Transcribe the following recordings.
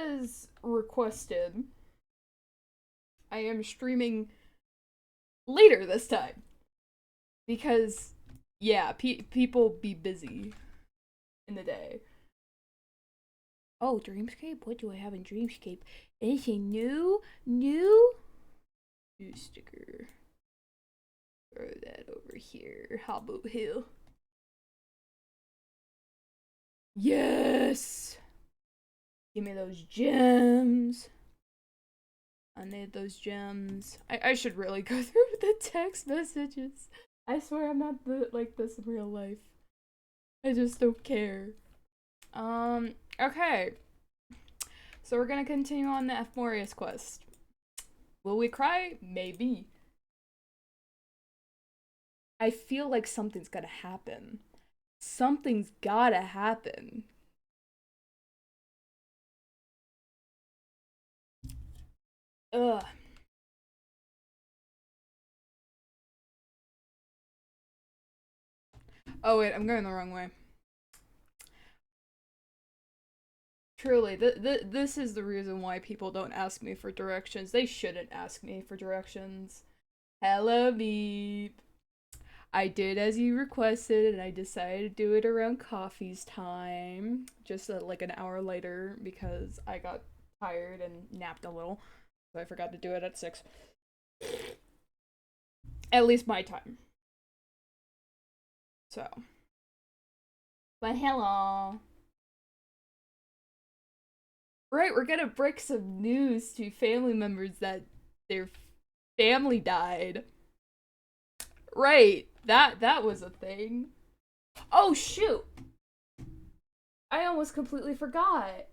as requested, I am streaming later this time. Because, yeah, people be busy in the day. Oh, Dreamscape? What do I have in Dreamscape? Anything new? New sticker. Throw that over here. Hobble Hill. Yes! Give me those gems. I need those gems. I should really go through the text messages. I swear I'm not like this in real life. I just don't care. Okay. So we're gonna continue on the Fmorius quest. Will we cry? Maybe. I feel like something's gotta happen. Something's gotta happen. Ugh. Oh wait, I'm going the wrong way. Truly, this is the reason why people don't ask me for directions. They shouldn't ask me for directions. Hello, Beep. I did as you requested, and I decided to do it around coffee's time. Just like an hour later, because I got tired and napped a little. So I forgot to do it at 6. At least my time. So. But hello. Right, we're gonna break some news to family members that their family died. Right, that was a thing. Oh shoot! I almost completely forgot.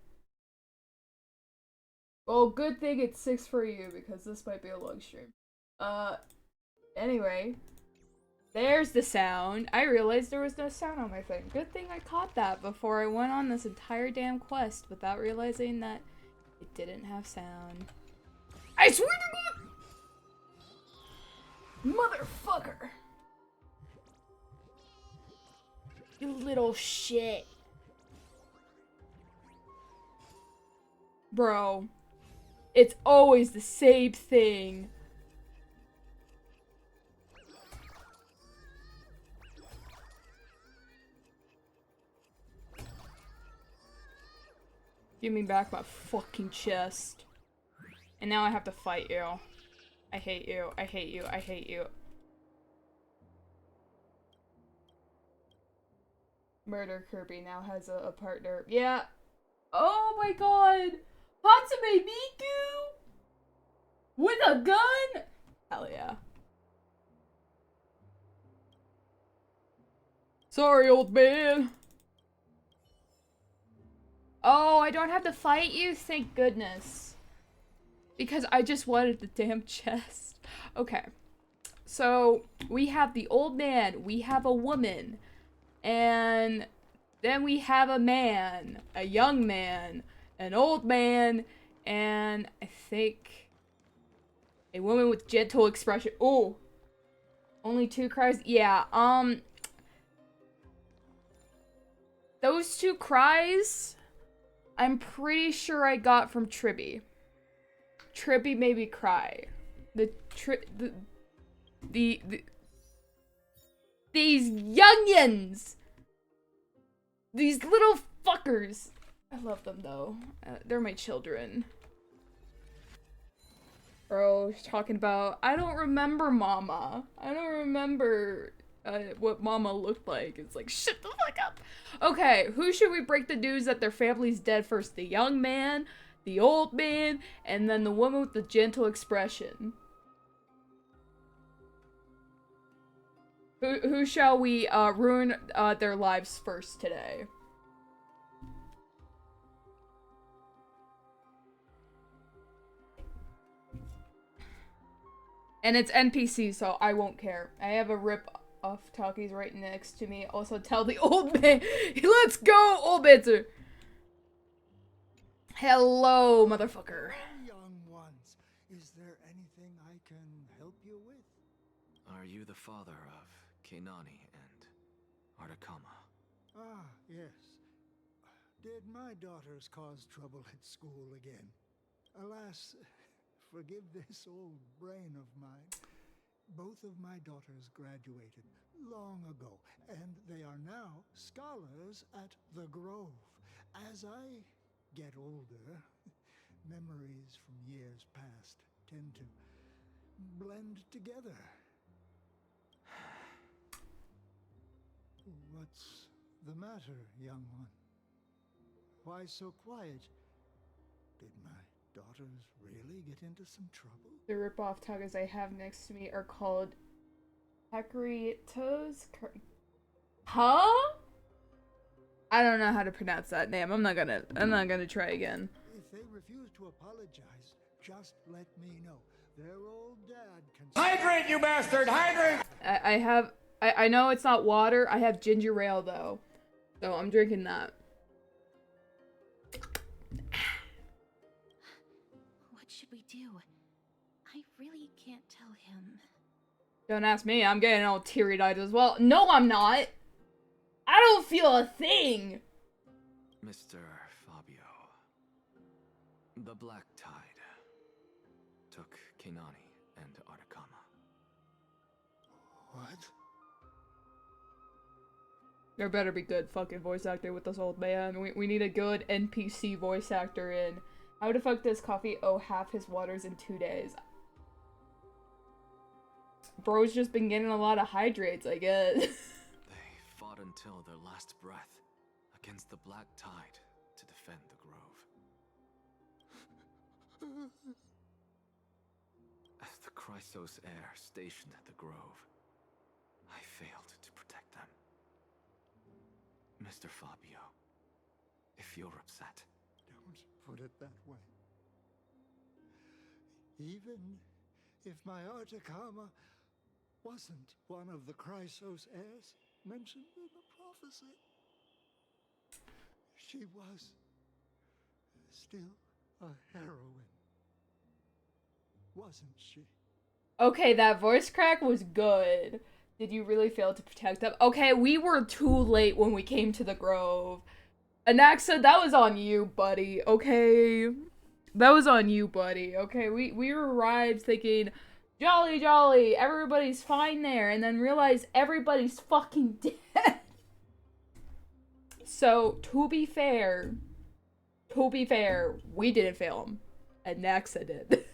Well, good thing it's 6 for you, because this might be a long stream. Anyway. There's the sound. I realized there was no sound on my phone. Good thing I caught that before I went on this entire damn quest without realizing that it didn't have sound. I swear to God! Motherfucker! You little shit. Bro. It's always the same thing. Give me back my fucking chest. And now I have to fight you. I hate you. I hate you. I hate you. Murder Kirby now has a partner. Yeah. Oh my god. Hatsume Miku? With a gun? Hell yeah. Sorry, old man. Oh, I don't have to fight you? Thank goodness. Because I just wanted the damn chest. Okay. So, we have the old man, we have a woman, and then we have a man, a young man, an old man, and I think a woman with gentle expression. Oh, only 2 cries? Yeah, those 2 cries, I'm pretty sure I got from Tribby. Tribby made me cry. These youngins! These little fuckers! I love them though. They're my children. Bro, talking about, I don't remember Mama. I don't remember what Mama looked like. It's like, shut the fuck up. Okay, who should we break the news that their family's dead first? The young man, the old man, and then the woman with the gentle expression. Who shall we ruin their lives first today? And it's NPC, so I won't care. I have a rip off talkies right next to me. Also tell the old man, let's go, old man. Hello, motherfucker. Young ones, is there anything I can help you with? Are you the father of Keinani and Artakama? Ah, yes. Did my daughters cause trouble at school again? Alas, forgive this old brain of mine. Both of my daughters graduated long ago, and they are now scholars at the Grove. As I get older, memories from years past tend to blend together. What's the matter, young one? Why so quiet? Did my daughters really get into some trouble? The rip-off tacos I have next to me are called Taquitos. Huh? I don't know how to pronounce that name. I'm not gonna try again. If they refuse to apologize, just let me know. Their old dad can... Hydrate, you bastard! Hydrate! I know it's not water. I have ginger ale though. So I'm drinking that. What should we do? I really can't tell him. Don't ask me. I'm getting all teary-eyed as well. No, I'm not. I don't feel a thing. Mr. Fabio. The Black Tide took Kenani and Artakama. What? There better be good fucking voice actor with this old man. We need a good NPC voice actor in. How the fuck does Coffee owe half his waters in 2 days? Bro's just been getting a lot of hydrates, I guess. They fought until their last breath against the Black Tide to defend the Grove. As the Chrysos heir stationed at the Grove, I failed to protect them. Mr. Fabio, if you're upset... Don't put it that way. Even if my Artakama wasn't one of the Chrysos heirs mentioned in the prophecy, she was still a heroine, wasn't she? Okay, that voice crack was good. Did you really fail to protect them? Okay, we were too late when we came to the Grove. Anaxa, that was on you, buddy, okay? That was on you, buddy, okay? We arrived thinking, jolly, jolly, everybody's fine there, and then realized everybody's fucking dead. So, to be fair, we didn't fail him. Anaxa did.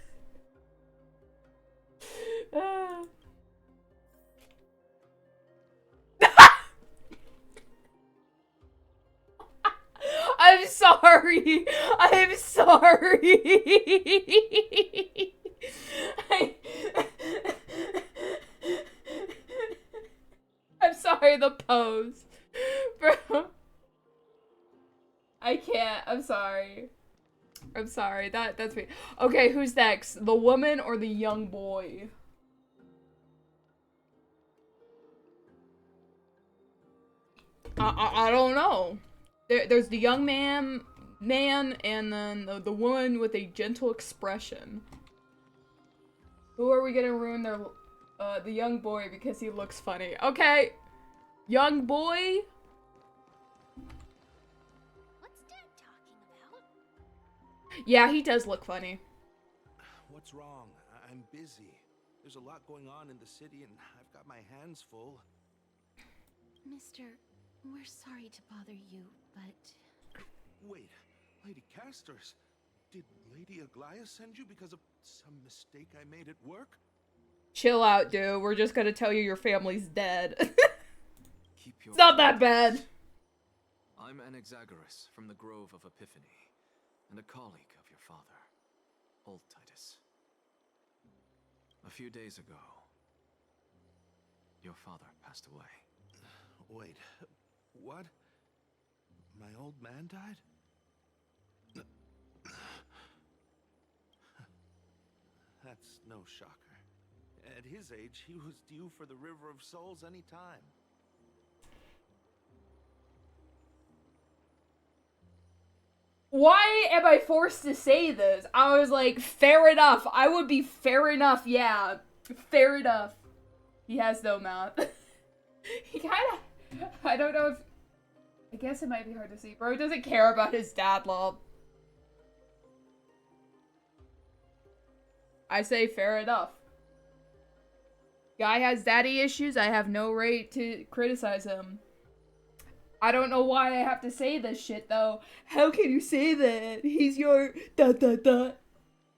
I'm sorry. I'm sorry. I'm sorry, the pose. Bro. I can't. I'm sorry. I'm sorry. That's me. Okay, who's next? The woman or the young boy? I don't know. There's the young man, and then the woman with a gentle expression. Who are we gonna ruin their, the young boy because he looks funny? Okay, young boy. What's Dad talking about? Yeah, he does look funny. What's wrong? I'm busy. There's a lot going on in the city and I've got my hands full. Mister, we're sorry to bother you, but... Wait, Lady Casters, did Lady Aglaia send you because of some mistake I made at work? Chill out, dude. We're just gonna tell you your family's dead. Keep your It's not that bad. I'm Anaxagoras from the Grove of Epiphany, and a colleague of your father, Old Titus. A few days ago, your father passed away. Wait, what? My old man died? That's no shocker. At his age, he was due for the River of Souls any time. Why am I forced to say this? I was like, fair enough. I would be fair enough, yeah. Fair enough. He has no mouth. He kinda... I don't know if... I guess it might be hard to see. Bro doesn't care about his dad, lol. I say fair enough. Guy has daddy issues. I have no right to criticize him. I don't know why I have to say this shit, though. How can you say that? He's your da.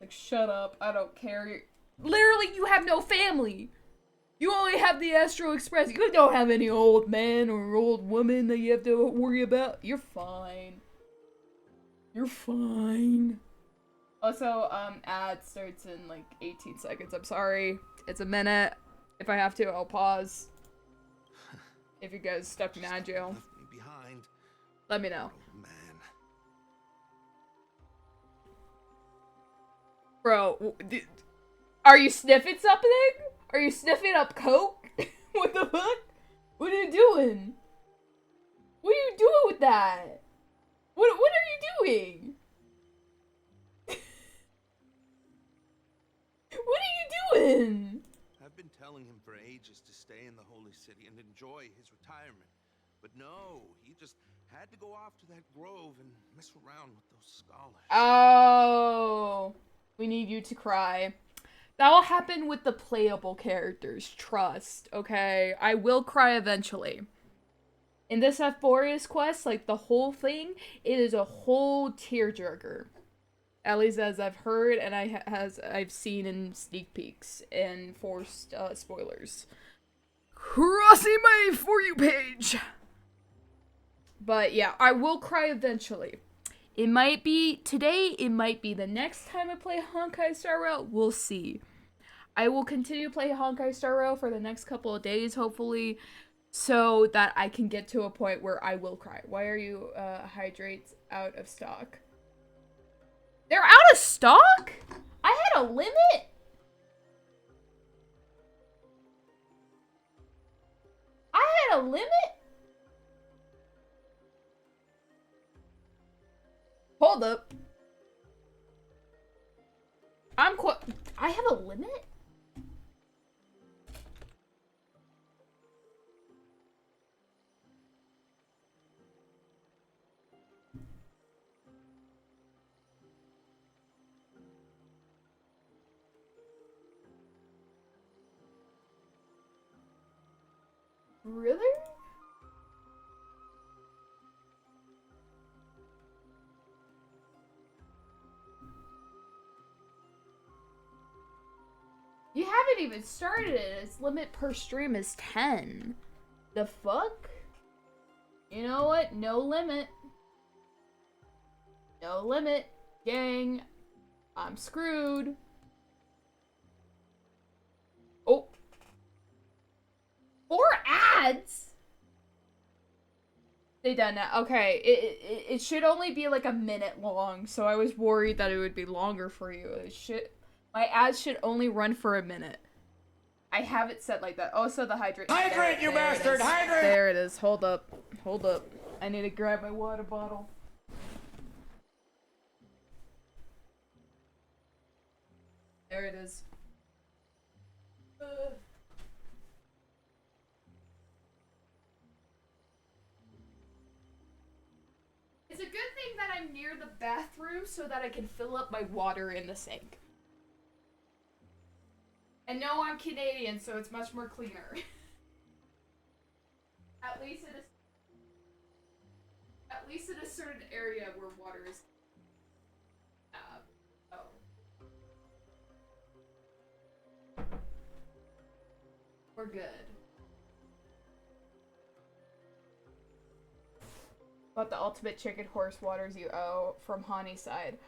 Like, shut up. I don't care. Literally, you have no family. You only have the Astro Express. You don't have any old man or old woman that you have to worry about. You're fine. You're fine. Also, ad starts in like 18 seconds. I'm sorry. It's a minute. If I have to, I'll pause. If you guys stuck in ad jail, Left me behind. let me know. Oh, man. Bro, are you sniffing something? Are you sniffing up coke? What the fuck? What are you doing? What are you doing with that? What are you doing? What are you doing? I've been telling him for ages to stay in the Holy City and enjoy his retirement. But no, he just had to go off to that grove and mess around with those scholars. Oh, we need you to cry. That will happen with the playable characters, trust, okay? I will cry eventually. In this Euphorious quest, like, the whole thing, it is a whole tearjerker. At least as I've heard and I've seen in sneak peeks and forced spoilers. Crossing my For You page! But yeah, I will cry eventually. It might be today, it might be the next time I play Honkai Star Rail, we'll see. I will continue to play Honkai Star Rail for the next couple of days, hopefully, so that I can get to a point where I will cry. Why are you hydrates out of stock? They're out of stock? I had a limit? I had a limit? Hold up. I have a limit? Really? You haven't even started it. Its limit per stream is 10. The fuck? You know what? No limit. No limit. Gang. I'm screwed. Oh. 4 ads? They done that. Okay. It should only be like a minute long, so I was worried that it would be longer for you. My ads should only run for a minute. I have it set like that. Also, the hydrate. Hydrate, you bastard! Hydrate! There it is. Hold up. Hold up. I need to grab my water bottle. There it is. It's a good thing that I'm near the bathroom so that I can fill up my water in the sink. And no, I'm Canadian, so it's much more cleaner. At least in a certain area where water is. We're good. About the ultimate chicken horse waters you owe from Hani's side.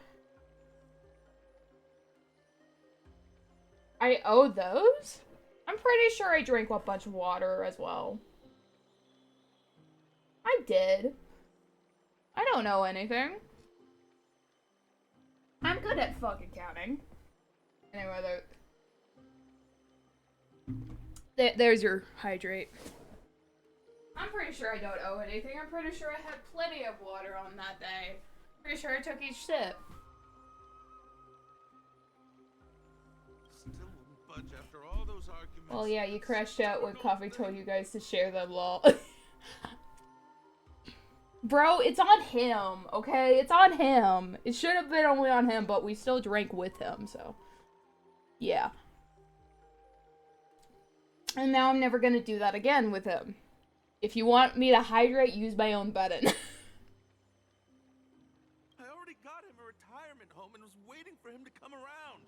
I owe those? I'm pretty sure I drank a bunch of water as well. I did. I don't know anything. I'm good at fucking counting. Anyway, there's your hydrate. I'm pretty sure I don't owe anything. I'm pretty sure I had plenty of water on that day. Pretty sure I took each sip. Still wouldn't budge after all those arguments. Well, yeah, you crashed out when Coffee told you guys to share them, lol. Bro, it's on him, okay? It's on him. It should have been only on him, but we still drank with him, so. Yeah. And now I'm never gonna do that again with him. If you want me to hydrate, use my own button. I already got him a retirement home and was waiting for him to come around.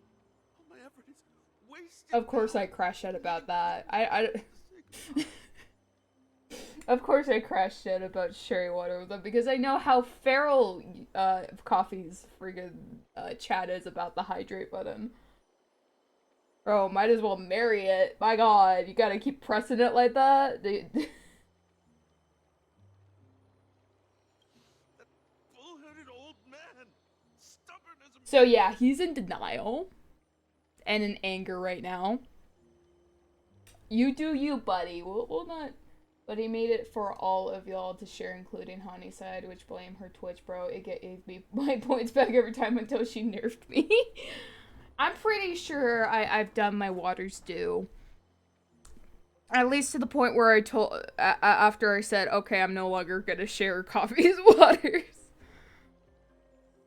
All my effort is wasted. Of course I crash out about that. Of course I crashed out about sherry water with them because I know how feral Coffee's friggin' chat is about the hydrate button. Bro, might as well marry it. My god, you gotta keep pressing it like that? That bull-headed old man. Stubborn as a... So yeah, he's in denial. And in anger right now. You do you, buddy. We'll not... But he made it for all of y'all to share, including Honeyside, which blame her Twitch, bro. It gave me my points back every time until she nerfed me. I'm pretty sure I've done my water's due. At least to the point where I told, after I said, okay, I'm no longer gonna share Coffee's waters.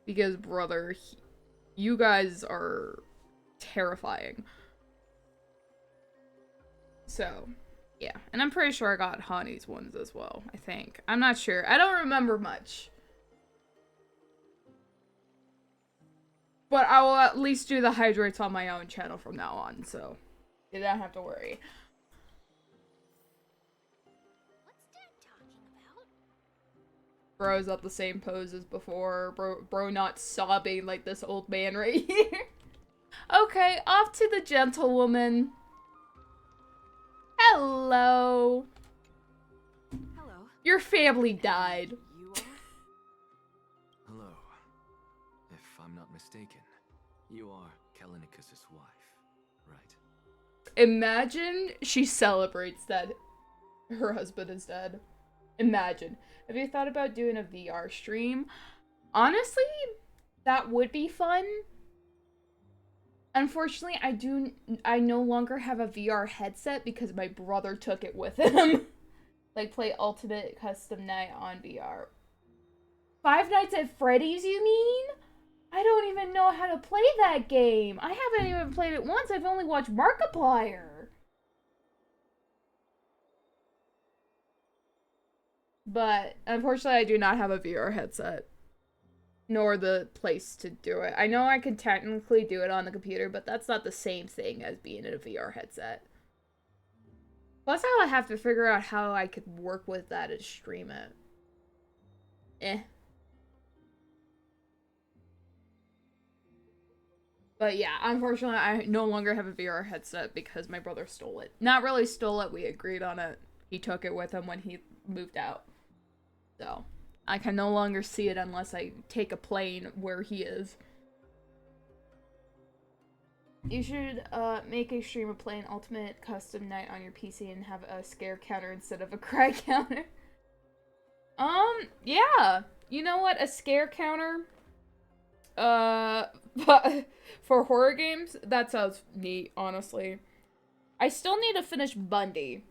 Because, brother, you guys are terrifying. So... yeah, and I'm pretty sure I got Honey's ones as well, I think. I'm not sure. I don't remember much. But I will at least do the hydrates on my own channel from now on, so you don't have to worry. What's Dad talking about? Bro's at the same pose as before. Bro not sobbing like this old man right here. Okay, off to the gentlewoman. Hello. Hello. Your family died. You are? Hello. If I'm not mistaken, you are Kalinicus's wife, right? Imagine she celebrates that her husband is dead. Imagine. Have you thought about doing a VR stream? Honestly, that would be fun. Unfortunately, I no longer have a VR headset because my brother took it with him. Like, play Ultimate Custom Night on VR. Five Nights at Freddy's, you mean? I don't even know how to play that game. I haven't even played it once. I've only watched Markiplier. But, unfortunately, I do not have a VR headset. Nor the place to do it. I know I can technically do it on the computer, but that's not the same thing as being in a VR headset. Plus, I would have to figure out how I could work with that and stream it. But yeah, unfortunately, I no longer have a VR headset because my brother stole it. Not really stole it, we agreed on it. He took it with him when he moved out. So... I can no longer see it unless I take a plane where he is. You should make a stream of playing Ultimate Custom Night on your PC and have a scare counter instead of a cry counter. Yeah. You know what? A scare counter? For horror games? That sounds neat, honestly. I still need to finish Bundy.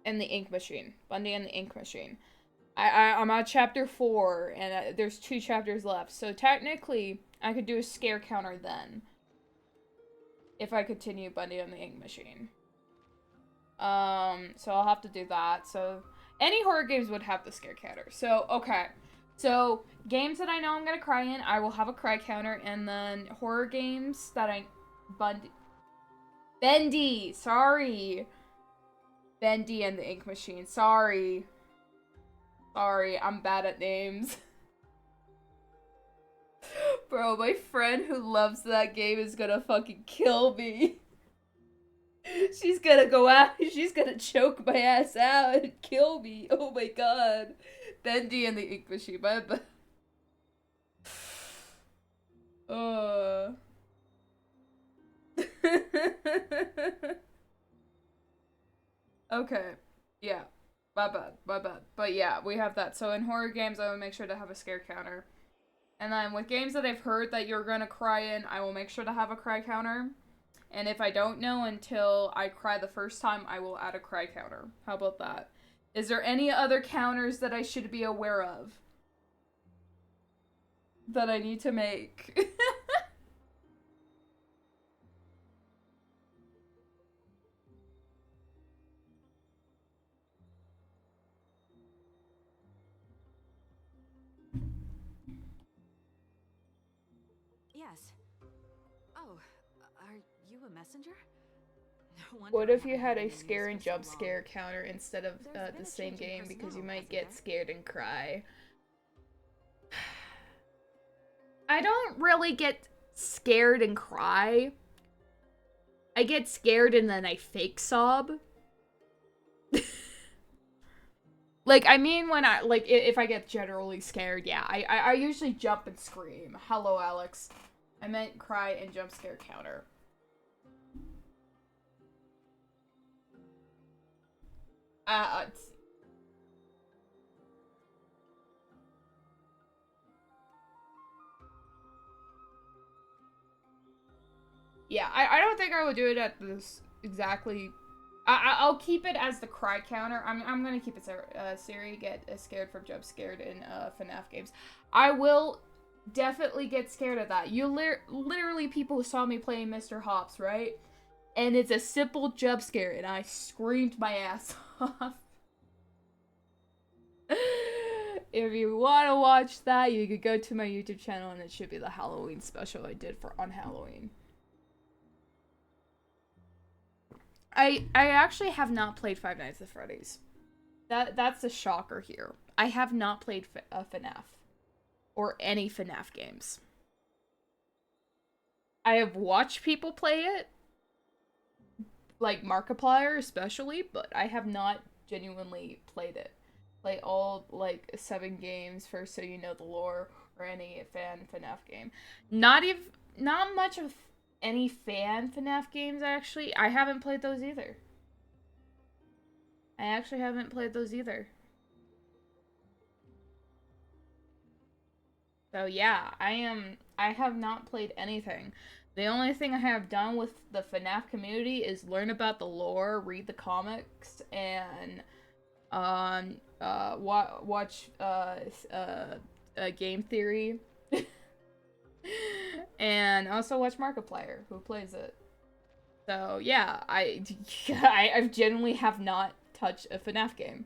And the Ink Machine. Bundy and the Ink Machine. I'm on chapter 4, and there's 2 chapters left. So technically, I could do a scare counter then. If I continue Bundy and the Ink Machine. So I'll have to do that. So, any horror games would have the scare counter. So, okay. So, games that I know I'm gonna cry in, I will have a cry counter. And then, horror games that Bendy! Sorry! Bendy and the Ink Machine. Sorry. Sorry, I'm bad at names. Bro, my friend who loves that game is gonna fucking kill me. She's gonna go out, she's gonna choke my ass out and kill me. Oh my god. Bendy and the Ink Machine. Okay. Yeah. My bad. But yeah, we have that. So in horror games, I will make sure to have a scare counter. And then with games that I've heard that you're gonna cry in, I will make sure to have a cry counter. And if I don't know until I cry the first time, I will add a cry counter. How about that? Is there any other counters that I should be aware of? That I need to make? Yes. Oh, are you a messenger? No wonder What I if you haven't had had a any news scare and for so jump long. scare counter instead of There's been the a same change in game because you personnel, might hasn't get there? scared and cry? I don't really get scared and cry. I get scared and then I fake sob. Like, I mean when I, like, if I get generally scared, yeah. I usually jump and scream. Hello, Alex. I meant cry and jump scare counter. Yeah, I don't think I would do it at this exactly. I'll keep it as the cry counter. I'm gonna keep it Siri get scared from jump scared in FNAF games. I will definitely get scared of that. You literally people who saw me playing Mr. Hops, right? And it's a simple jump scare, and I screamed my ass off. If you want to watch that, you could go to my YouTube channel, and it should be the Halloween special I did on Halloween. I actually have not played Five Nights at Freddy's. That's the shocker here. I have not played FNAF or any FNAF games. I have watched people play it, like Markiplier especially, but I have not genuinely played it. Play all like 7 games for So You Know the Lore or any fan FNAF game. Not much of any fan FNAF games, actually. I haven't played those either. I actually haven't played those either. So yeah, I have not played anything. The only thing I have done with the FNAF community is learn about the lore, read the comics, and watch game theory. And also watch Markiplier, who plays it. So yeah, I genuinely have not touched a FNAF game.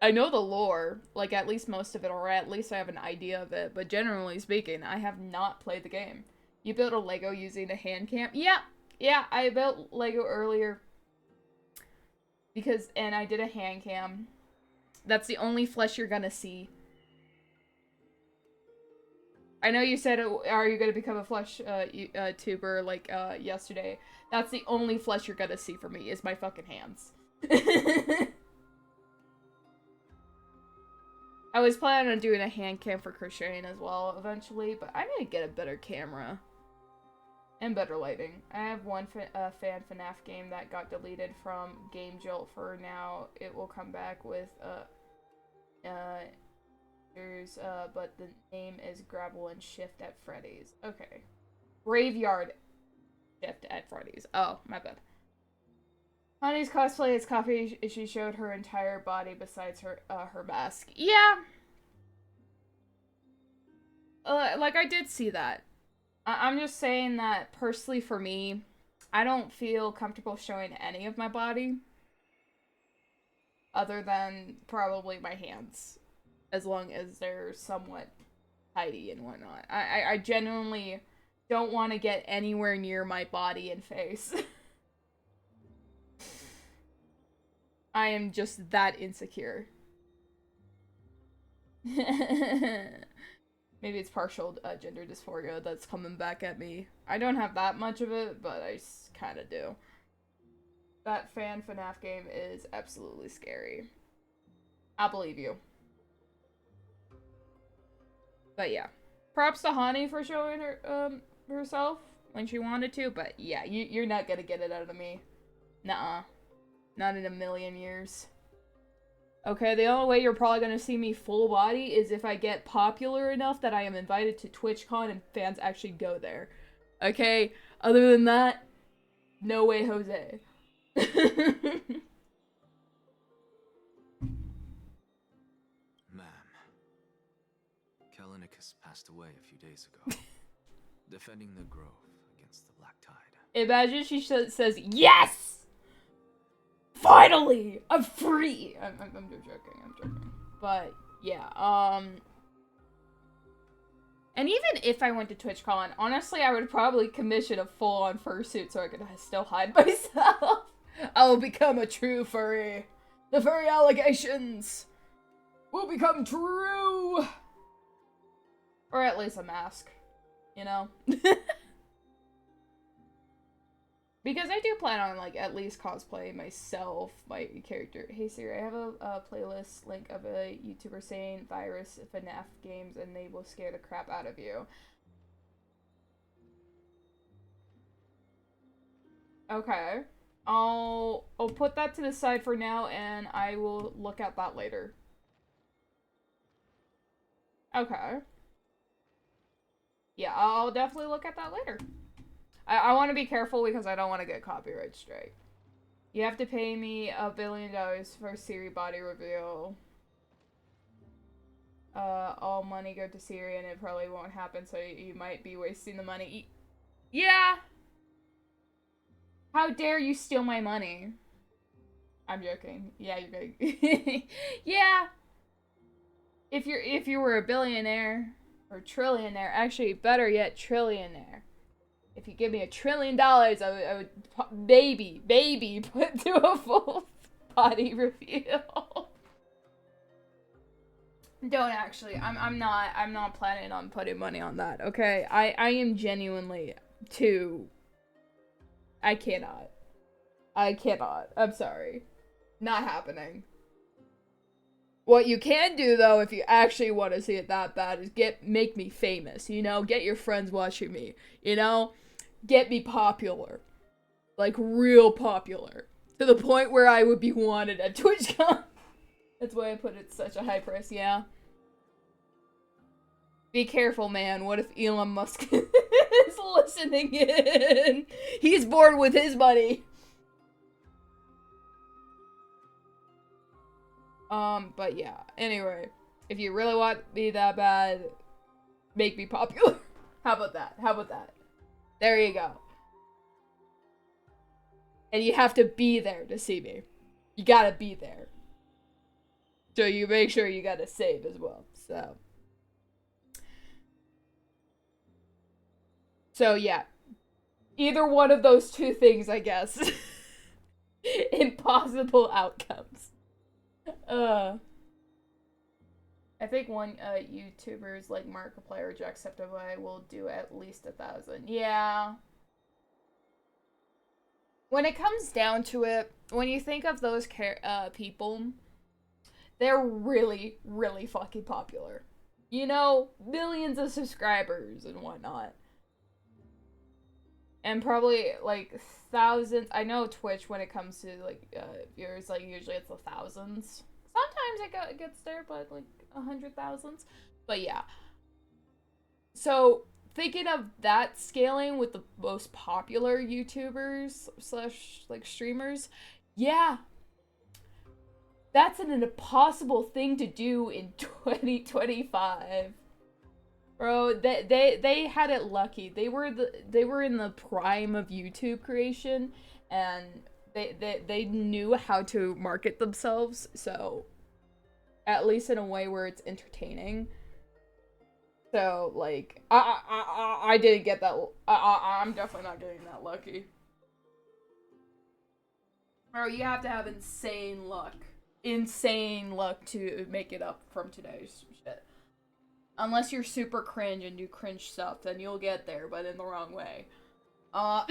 I know the lore, like at least most of it, or at least I have an idea of it, but generally speaking, I have not played the game. You built a Lego using a hand cam? Yeah, I built Lego earlier. And I did a hand cam. That's the only flesh you're gonna see. I know you said, are you gonna become a flesh tuber like yesterday? That's the only flesh you're gonna see from me is my fucking hands. I was planning on doing a hand cam for crocheting as well eventually, but I need to get a better camera and better lighting. I have one fan FNAF game that got deleted from Game Jolt for now. It will come back with but the name is Gravel and Shift at Freddy's. Okay. Graveyard Shift at Freddy's. Oh, my bad. Honey's cosplay is coffee. She showed her entire body besides her mask. Yeah. Like I did see that. I'm just saying that personally for me, I don't feel comfortable showing any of my body. Other than probably my hands. As long as they're somewhat tidy and whatnot. I genuinely don't want to get anywhere near my body and face. I am just that insecure. Maybe it's partial gender dysphoria that's coming back at me. I don't have that much of it, but I kind of do. That fan FNAF game is absolutely scary. I believe you. But yeah. Props to Hani for showing her herself when she wanted to, but yeah, you're not gonna get it out of me. Nuh-uh. Not in a million years. Okay, the only way you're probably gonna see me full body is if I get popular enough that I am invited to TwitchCon and fans actually go there. Okay? Other than that, no way, Jose. Atticus passed away a few days ago, defending the grove against the Black Tide. Imagine she says, yes! Finally! I'm free! I'm joking. But, yeah, and even if I went to TwitchCon, honestly, I would probably commission a full-on fursuit so I could still hide myself. I'll become a true furry. The furry allegations will become true! Or at least a mask, you know? Because I do plan on, like, at least cosplaying myself, my character. Hey Siri, I have a playlist link of a YouTuber saying virus FNAF games and they will scare the crap out of you. Okay. I'll put that to the side for now and I will look at that later. Okay. Yeah, I'll definitely look at that later. I want to be careful because I don't want to get copyright strike. You have to pay me $1 billion for Siri body reveal. All money go to Siri and it probably won't happen, so you might be wasting the money. Yeah! How dare you steal my money? I'm joking. Yeah, you're good. Yeah! If you were a billionaire, or trillionaire, actually, better yet, trillionaire. If you give me $1 trillion, I would maybe put to a full body reveal. Don't actually. I'm not planning on putting money on that. Okay, I am genuinely too. I cannot. I'm sorry. Not happening. What you can do, though, if you actually want to see it that bad, is make me famous, you know? Get your friends watching me, you know? Get me popular. Like, real popular. To the point where I would be wanted at TwitchCon. That's why I put it such a high price, yeah. Be careful, man. What if Elon Musk is listening in? He's bored with his money. But yeah. Anyway, if you really want me that bad, make me popular. How about that? There you go. And you have to be there to see me. You gotta be there. So you make sure you gotta save as well. So yeah. Either one of those two things, I guess. Impossible outcomes. I think one YouTubers like Markiplier or Jacksepticeye will do at least 1,000. Yeah. When it comes down to it, when you think of those people, they're really, really fucking popular. You know, millions of subscribers and whatnot. And probably, like, thousands. I know Twitch, when it comes to, like, viewers, like, usually it's the thousands. Sometimes it gets there, but, like, 100,000s. But, yeah. So, thinking of that scaling with the most popular YouTubers / like, streamers, yeah. That's an impossible thing to do in 2025. Bro, they had it lucky. They were in the prime of YouTube creation, and they knew how to market themselves. So, at least in a way where it's entertaining. So, like, I didn't get that. I'm definitely not getting that lucky. Bro, you have to have insane luck to make it up from today's shit. Unless you're super cringe and do cringe stuff, then you'll get there, but in the wrong way. So,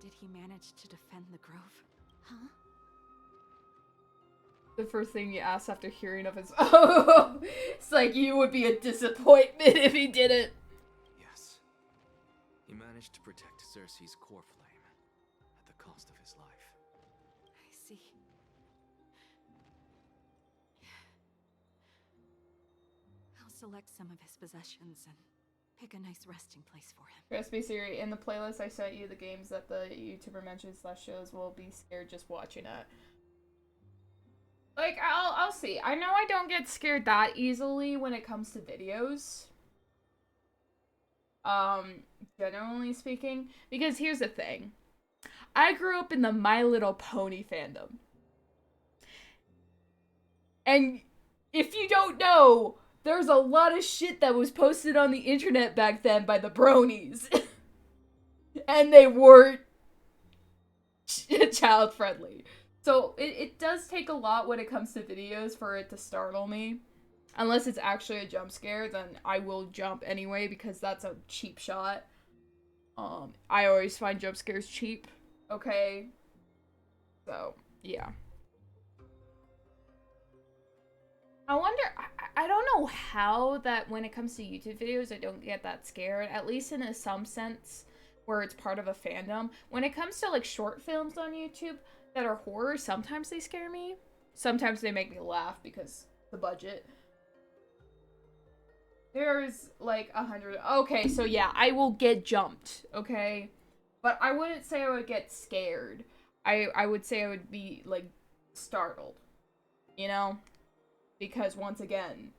did he manage to defend the grove? Huh? The first thing you ask after hearing of his it's like, you would be a disappointment if he didn't. Yes. He managed to protect Cersei's core flame at the cost of his life. I see. I'll select some of his possessions and pick a nice resting place for him. Recipe Siri, in the playlist I sent you, the games that the YouTuber mentions / shows will be scared just watching it. Like, I'll see. I know I don't get scared that easily when it comes to videos. Generally speaking. Because here's the thing. I grew up in the My Little Pony fandom. And if you don't know, there's a lot of shit that was posted on the internet back then by the bronies. And they weren't child friendly. So it does take a lot when it comes to videos for it to startle me. Unless it's actually a jump scare, then I will jump anyway because that's a cheap shot. I always find jump scares cheap. Okay? So, yeah. I wonder, I don't know how that when it comes to YouTube videos I don't get that scared, at least in some sense where it's part of a fandom. When it comes to like short films on YouTube that are horror, sometimes they scare me. Sometimes they make me laugh because the budget. There's like 100, okay, so yeah, I will get jumped, okay? But I wouldn't say I would get scared. I would say I would be like startled, you know? Because once again,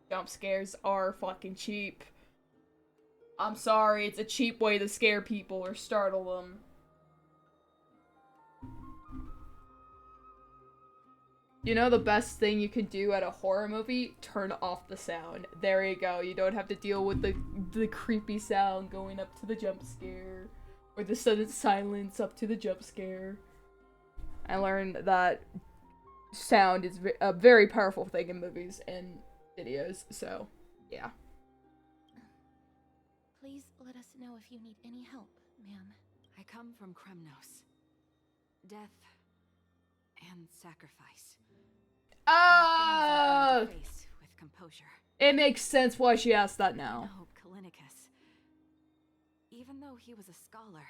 jump scares are fucking cheap. I'm sorry, it's a cheap way to scare people or startle them. You know the best thing you can do at a horror movie? Turn off the sound. There you go. You don't have to deal with the creepy sound going up to the jump scare. Or the sudden silence up to the jump scare. I learned that sound is a very powerful thing in movies and videos, so yeah. Please let us know if you need any help, ma'am. I come from Kremnos. Death and sacrifice. Face with composure. It makes sense why she asked that now. I hope Kalinicus, even though he was a scholar,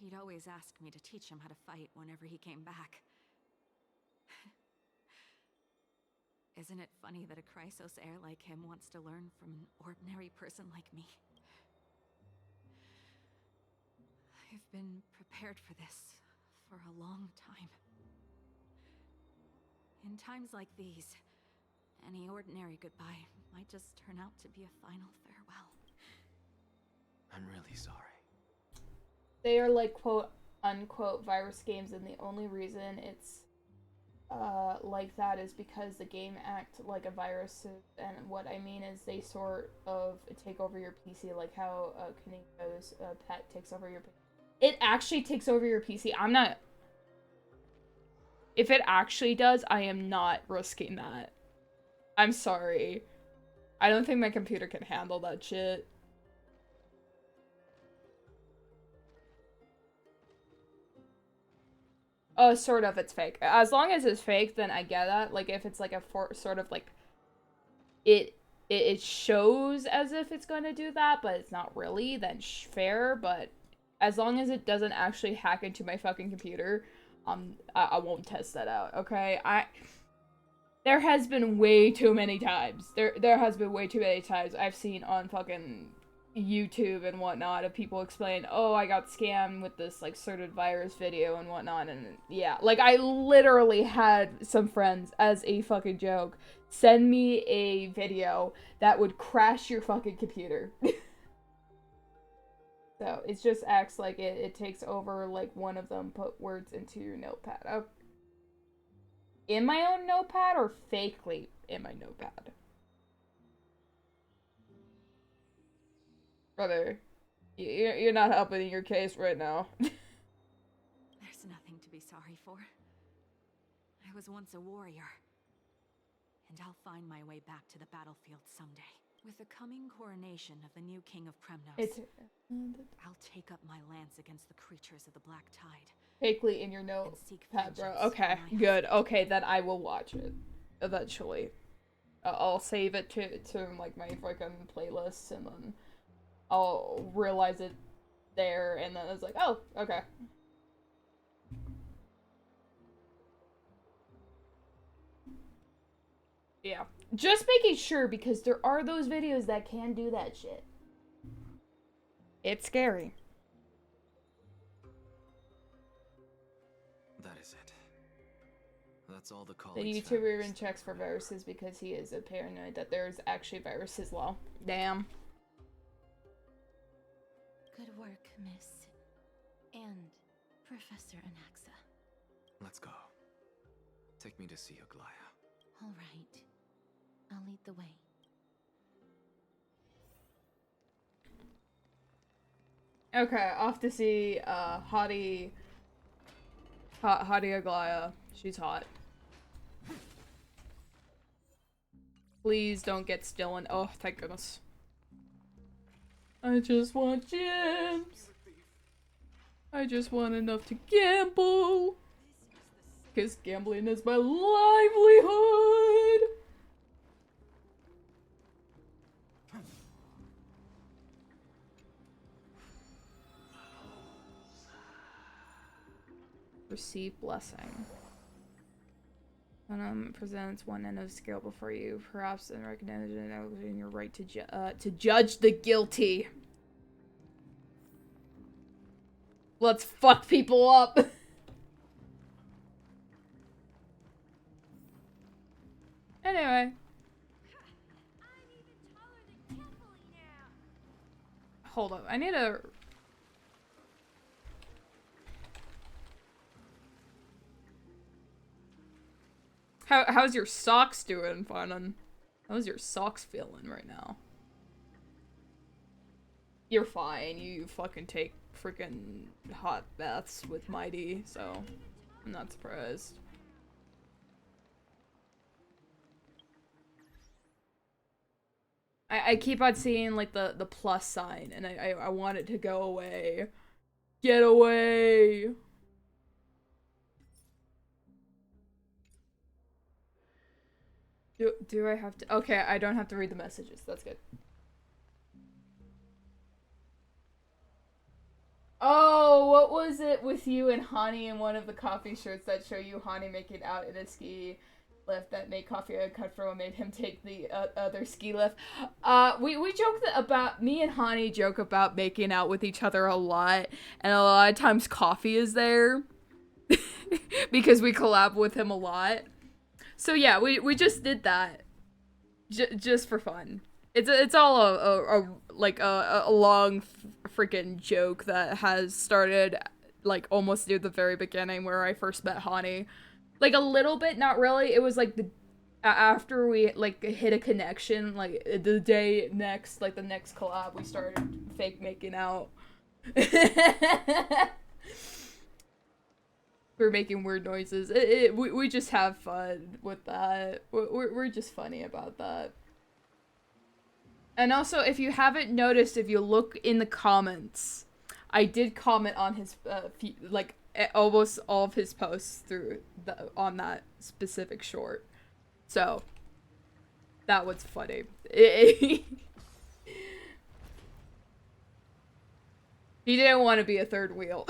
he'd always ask me to teach him how to fight whenever he came back. Isn't it funny that a Chrysos heir like him wants to learn from an ordinary person like me? I've been prepared for this for a long time. In times like these, any ordinary goodbye might just turn out to be a final farewell. I'm really sorry. They are like quote unquote virus games, and the only reason it's like that is because the game act like a virus, and what I mean is they sort of take over your PC, like how Kaneko's pet takes over your PC. It actually takes over your PC. I'm not... If it actually does, I am not risking that. I'm sorry. I don't think my computer can handle that shit. Oh, sort of, it's fake. As long as it's fake, then I get that. Like, if it's like a sort of like... It shows as if it's going to do that, but it's not really, then fair, but... As long as it doesn't actually hack into my fucking computer, I won't test that out, okay? There has been way too many times. There has been way too many times I've seen on fucking YouTube and whatnot of people explain, oh, I got scammed with this, like, certain virus video and whatnot, and yeah. Like, I literally had some friends, as a fucking joke, send me a video that would crash your fucking computer. So, it just acts like it takes over, like, one of them, put words into your notepad. Oh. In my own notepad, or fakely in my notepad? Brother, you're not helping in your case right now. There's nothing to be sorry for. I was once a warrior. And I'll find my way back to the battlefield someday. With the coming coronation of the new king of Kremnos, I'll take up my lance against the creatures of the Black Tide. Fakely in your notepad, bro. Okay, good. Okay, then I will watch it eventually. I'll save it to like my fucking playlists, and then I'll realize it there, and then it's like, oh, okay. Yeah. Just making sure, because there are those videos that can do that shit. It's scary. That is it. The That's all the The colleagues YouTuber found. even checks for viruses because he is paranoid that there's actually viruses. Well, damn. Good work, Miss. And Professor Anaxa. Let's go. Take me to see Aglaya. All right. I'll lead the way. Okay, off to see Hottie Aglaya. She's hot. Please don't get stolen. Oh, thank goodness. I just want gems. I just want enough to gamble. Because gambling is my livelihood. Receive blessing. Presents one end of the scale before you, perhaps in recognition of your right to judge the guilty. Let's fuck people up. Anyway. Hold up, I need a... How's your socks doing, Farnan? How's your socks feeling right now? You're fine. You fucking take freaking hot baths with Mighty, so I'm not surprised. I keep on seeing like the plus sign, and I want it to go away. Get away! Do I have to? Okay, I don't have to read the messages. That's good. Oh, what was it with you and Hani in one of the coffee shirts that show you Hani making out in a ski lift that made Coffee a cutthroat and made him take the other ski lift? We joke about, me and Hani joke about making out with each other a lot, and a lot of times Coffee is there because we collab with him a lot. So yeah, we just did that, just for fun. It's all a long freaking joke that has started like almost near the very beginning where I first met Hani. Like a little bit, not really. It was like the after we like hit a connection, like the day next, like the next collab, we started fake making out. We're making weird noises. We just have fun with that. We're just funny about that. And also, if you haven't noticed, if you look in the comments, I did comment on his like almost all of his posts on that specific short. So that was funny. He didn't want to be a third wheel.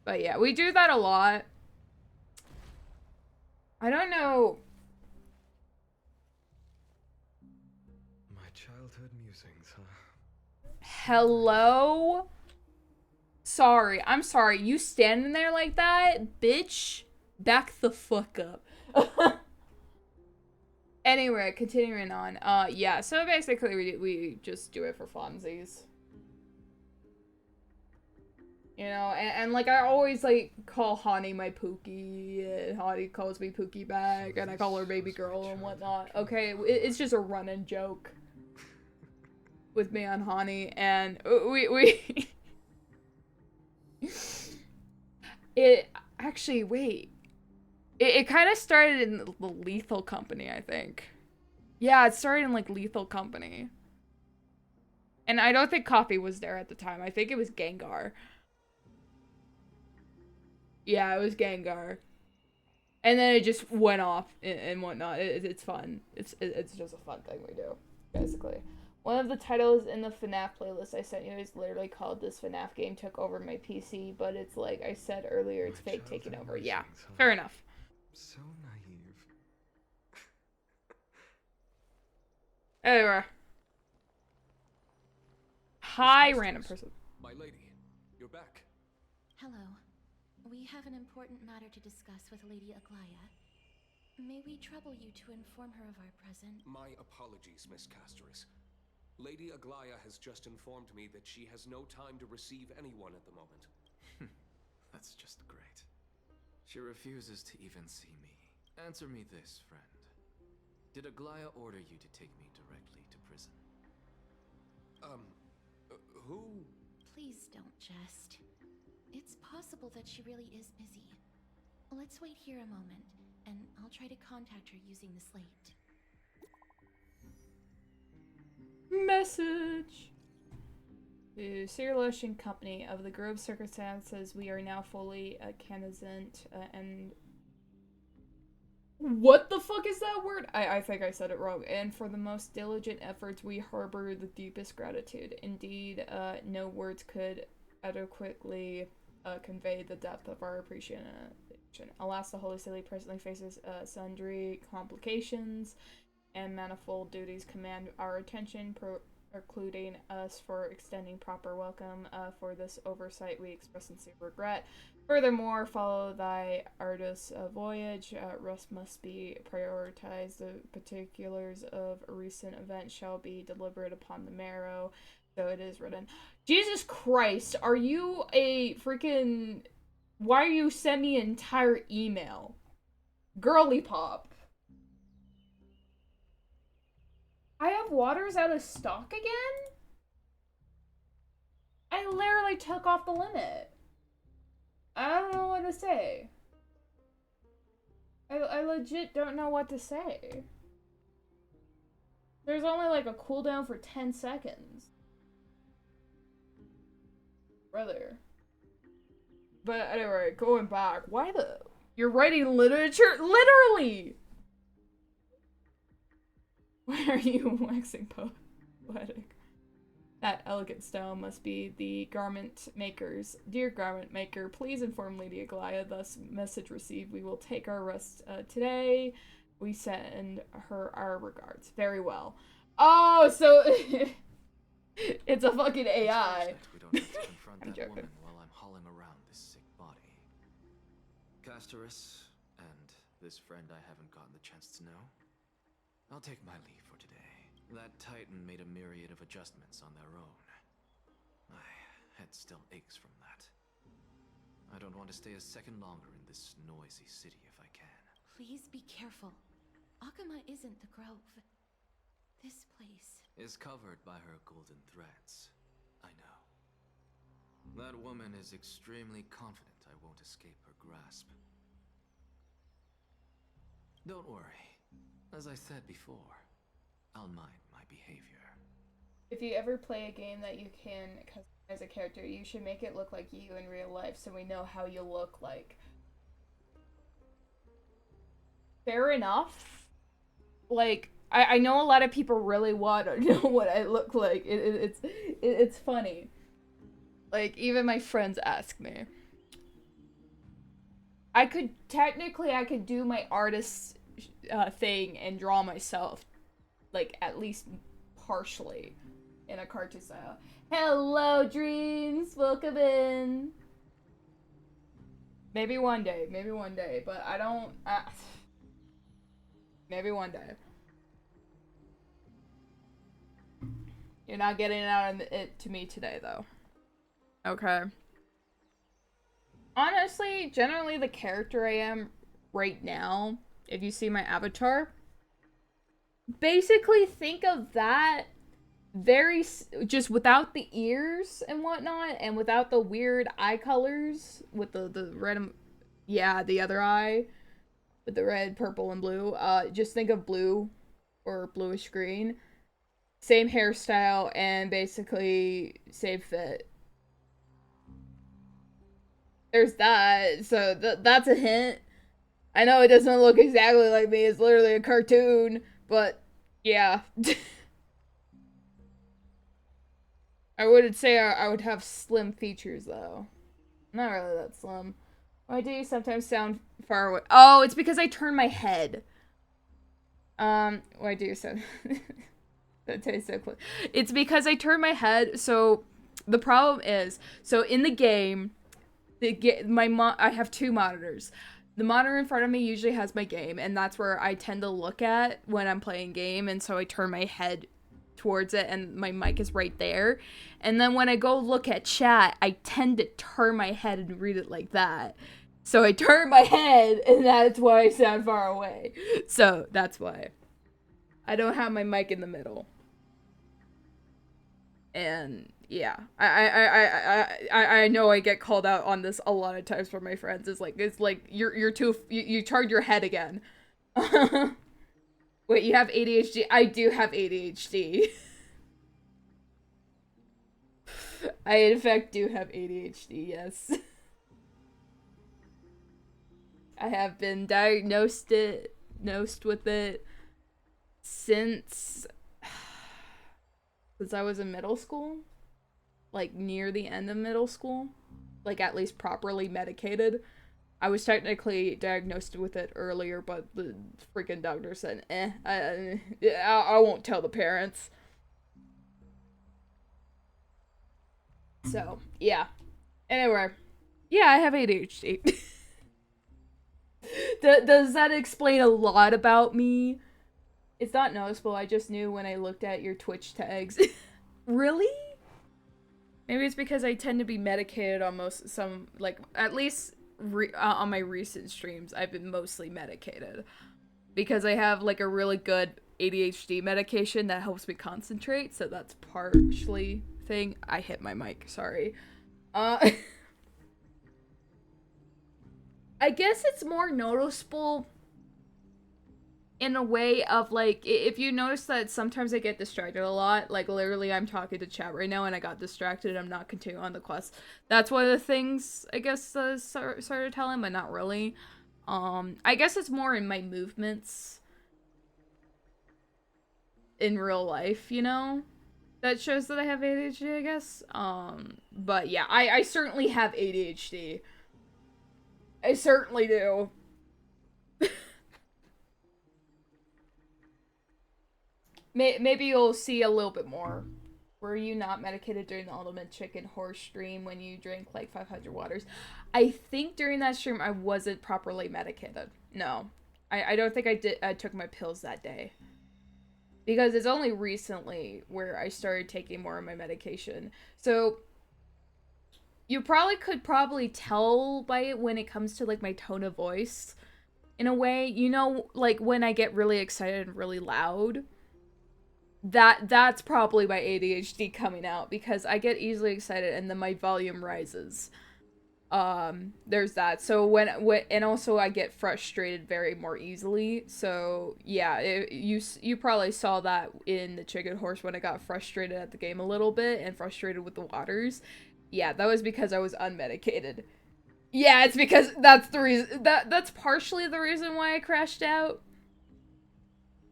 But yeah, we do that a lot. I don't know. My childhood musings, huh? Hello? Sorry, I'm sorry. You standing there like that? Bitch, back the fuck up. Anyway, continuing on. Yeah, so basically we just do it for funsies. You know, and like I always like call Hani my Pookie, and Hani calls me Pookie back, and I call her baby girl and whatnot. Okay, it's just a running joke with me on Hani, and we it actually wait, it kind of started in the Lethal Company, I think. Yeah, it started in like Lethal Company, and I don't think Coffee was there at the time. I think it was Gengar. Yeah, it was Gengar. And then it just went off and whatnot. It's fun. It's just a fun thing we do, basically. One of the titles in the FNAF playlist I sent you is literally called This FNAF Game Took Over My PC, but it's like I said earlier, it's fake taking over. Yeah, fair enough. So naive. Anyway. Hi, random person. My lady, you're back. Hello. we have an important matter to discuss with Lady Aglaya. May we trouble you to inform her of our present? My apologies, Miss Castoris. Lady Aglaya has just informed me that she has no time to receive anyone at the moment. That's just great. She refuses to even see me. Answer me this, friend. Did Aglaya order you to take me directly to prison? Who? Please don't jest. It's possible that she really is busy. Let's wait here a moment, and I'll try to contact her using the slate. Message! To Cyrilish and Company of the Grove Circumstances, we are now fully cognizant and... What the fuck is that word? I think I said it wrong. And for the most diligent efforts, we harbor the deepest gratitude. Indeed, no words could adequately convey the depth of our appreciation. Alas, the Holy City presently faces sundry complications and manifold duties command our attention, precluding us for extending proper welcome. For this oversight, we express sincere regret. Furthermore, follow thy arduous voyage. Rest must be prioritized. The particulars of a recent event shall be deliberate upon the marrow. So it is written. Jesus Christ, are you a freaking... Why are you sending me an entire email? Girly pop. I have waters out of stock again? I literally took off the limit. I don't know what to say. I legit don't know what to say. There's only like a cooldown for 10 seconds. Brother. But anyway, going back, why the... You're writing literature? Literally! Why are you waxing poetic? That elegant style must be the garment maker's. Dear garment maker, please inform Lady Aglaya, thus message received. We will take our rest today. We send her our regards. Very well. Oh, so... it's a fucking AI. We don't have to confront I'm that joking. woman while I'm hauling around this sick body. Castoris, and this friend I haven't gotten the chance to know. I'll take my leave for today. That Titan made a myriad of adjustments on their own. My head still aches from that. I don't want to stay a second longer in this noisy city if I can. Please be careful. Akama isn't the Grove. This place Is covered by her golden threads. I know. That woman is extremely confident I won't escape her grasp. Don't worry. As I said before, I'll mind my behavior. If you ever play a game that you can customize a character, you should make it look like you in real life so we know how you look like. Fair enough. Like, I know a lot of people really want to know what I look like. It's funny. Like, even my friends ask me. I could do my artist thing and draw myself, like, at least partially in a cartoon style. Hello, Dreams! Welcome in! Maybe one day, but I don't... maybe one day. You're not getting it to me today, though. Okay. Honestly, generally the character I am right now, if you see my avatar, basically think of that just without the ears and whatnot, and without the weird eye colors with the red, yeah, the other eye with the red, purple, and blue. Just think of blue or bluish green. Same hairstyle and basically same fit. There's that, so that's a hint. I know it doesn't look exactly like me, it's literally a cartoon, but yeah. I wouldn't say I would have slim features, though. Not really that slim. Why do you sometimes sound far away? Oh, it's because I turn my head. Why do you sound... That tastes so close. It's because I turn my head, so the problem is, so in the game, I have two monitors. The monitor in front of me usually has my game, and that's where I tend to look at when I'm playing game, and so I turn my head towards it, and my mic is right there. And then when I go look at chat, I tend to turn my head and read it like that. So I turn my head, and that's why I sound far away. So that's why. I don't have my mic in the middle. And yeah, I know I get called out on this a lot of times from my friends. It's like you're too you turned your head again. Wait, you have ADHD? I do have ADHD. I in fact do have ADHD, yes. I have been diagnosed with it since I was in middle school. Like near the end of middle school. Like at least properly medicated. I was technically diagnosed with it earlier, but the freaking doctor said, I won't tell the parents. So, yeah. Anyway. Yeah, I have ADHD. Does that explain a lot about me? It's not noticeable, I just knew when I looked at your Twitch tags. Really? Maybe it's because I tend to be medicated on at least on my recent streams, I've been mostly medicated. Because I have, like, a really good ADHD medication that helps me concentrate, so that's partially thing. I hit my mic, sorry. I guess it's more noticeable in a way of, like, if you notice that sometimes I get distracted a lot, like, literally I'm talking to chat right now and I got distracted, I'm not continuing on the quest. That's one of the things, I guess, started telling, but not really. I guess it's more in my movements in real life, you know? That shows that I have ADHD, I guess. But yeah, I certainly have ADHD. I certainly do. Maybe you'll see a little bit more. Were you not medicated during the Ultimate Chicken Horse stream when you drank like 500 waters? I think during that stream I wasn't properly medicated. No. I don't think I took my pills that day. Because it's only recently where I started taking more of my medication. So you could probably tell by it when it comes to like my tone of voice. In a way, you know, like when I get really excited and really loud. That's probably my ADHD coming out because I get easily excited and then my volume rises. There's that. So when and also I get frustrated very more easily. So yeah, you probably saw that in the Chicken Horse when I got frustrated at the game a little bit and frustrated with the waters. Yeah, that was because I was unmedicated. Yeah, it's because that's the reason that's partially the reason why I crashed out.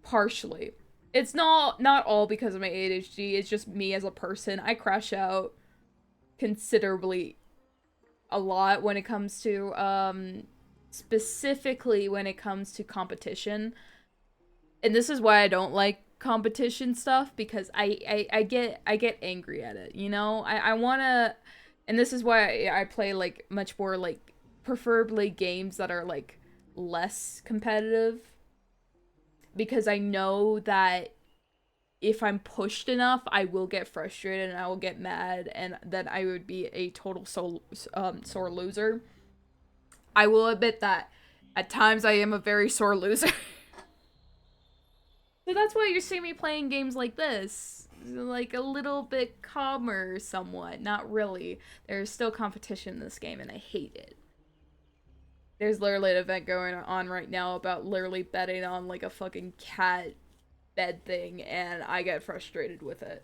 Partially. It's not all because of my ADHD, it's just me as a person. I crash out considerably a lot when it comes to, specifically when it comes to competition. And this is why I don't like competition stuff, because I get angry at it, you know? I wanna, and this is why I play, like, much more, like, preferably games that are, like, less competitive. Because I know that if I'm pushed enough, I will get frustrated and I will get mad, and then I would be a total sore loser. I will admit that at times I am a very sore loser. So that's why you see me playing games like this. Like a little bit calmer somewhat. Not really. There's still competition in this game and I hate it. There's literally an event going on right now about literally betting on like a fucking cat bed thing, and I get frustrated with it.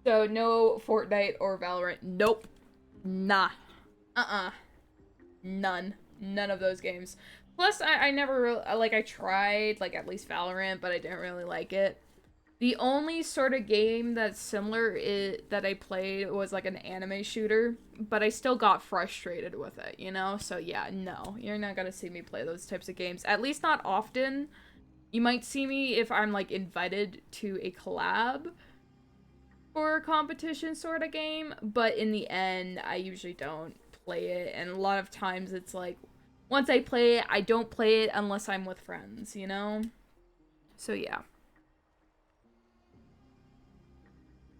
So no Fortnite or Valorant. Nope. Nah. None. None of those games. Plus, I never really, like, I tried, like, at least Valorant, but I didn't really like it. The only sort of game that's similar that I played was like an anime shooter, but I still got frustrated with it, you know? So yeah, no, you're not gonna see me play those types of games. At least not often. You might see me if I'm like invited to a collab for a competition sort of game, but in the end, I usually don't play it, and a lot of times it's like, once I play it, I don't play it unless I'm with friends, you know? So yeah.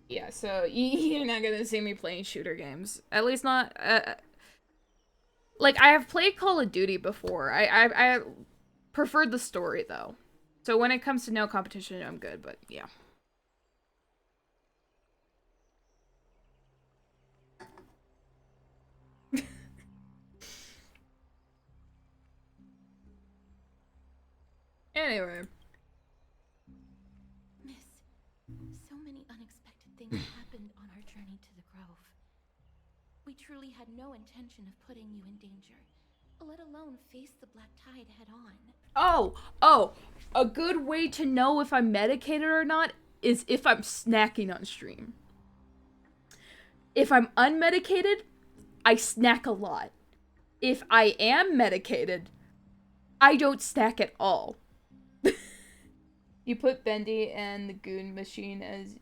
Yeah, so you're not gonna see me playing shooter games. At least not, like, I have played Call of Duty before. I preferred the story, though. So when it comes to no competition, I'm good, but yeah. Anyway. Miss, so many unexpected things happened on our journey to the Grove. We truly had no intention of putting you in danger, let alone face the Black Tide head on. Oh, a good way to know if I'm medicated or not is if I'm snacking on stream. If I'm unmedicated, I snack a lot. If I am medicated, I don't snack at all. You put Bendy and the Goon Machine as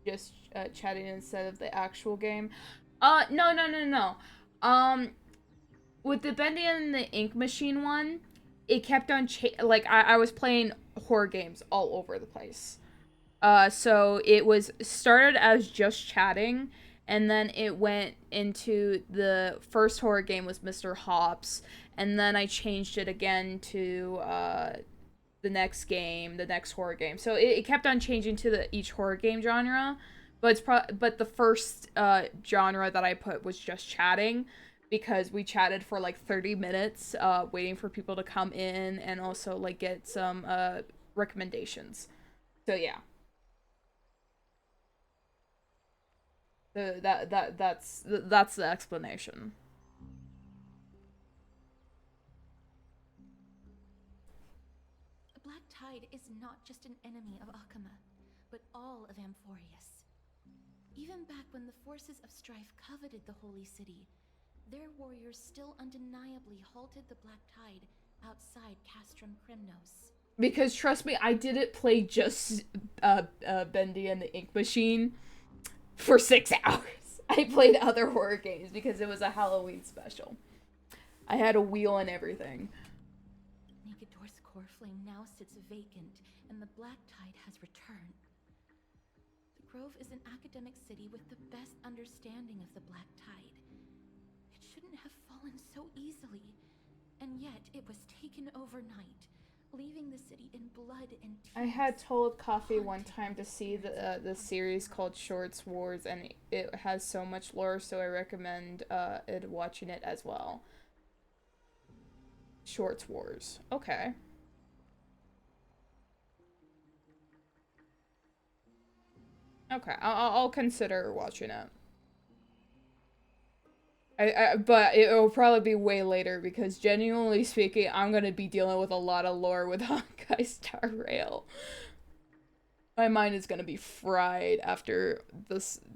just chatting instead of the actual game. No. With the Bendy and the Ink Machine one, it kept on like I was playing horror games all over the place. So it was started as just chatting, and then it went into the first horror game was Mr. Hops, and then I changed it again to the next game, the next horror game. So it kept on changing to each horror game genre, but but the first genre that I put was just chatting, because we chatted for like 30 minutes waiting for people to come in and also like get some recommendations. So yeah. That's the explanation. The Black Tide is not just an enemy of Akama, but all of Amphorius. Even back when the forces of strife coveted the Holy City, their warriors still undeniably halted the Black Tide outside Castrum Crimnos. Because trust me, I didn't play just Bendy and the Ink Machine for 6 hours. I played other horror games because it was a Halloween special. I had a wheel and everything. Negador's core flame now sits vacant, and the Black Tide has returned. The Grove is an academic city with the best understanding of the Black Tide. It shouldn't have fallen so easily, and yet it was taken overnight, leaving the city in blood and tears. I had told Coffee one time to see the series called Shorts Wars, and it has so much lore, so I recommend watching it as well. Shorts Wars. Okay. Okay, I'll consider watching it. But it'll probably be way later because, genuinely speaking, I'm gonna be dealing with a lot of lore with Honkai Star Rail. My mind is gonna be fried after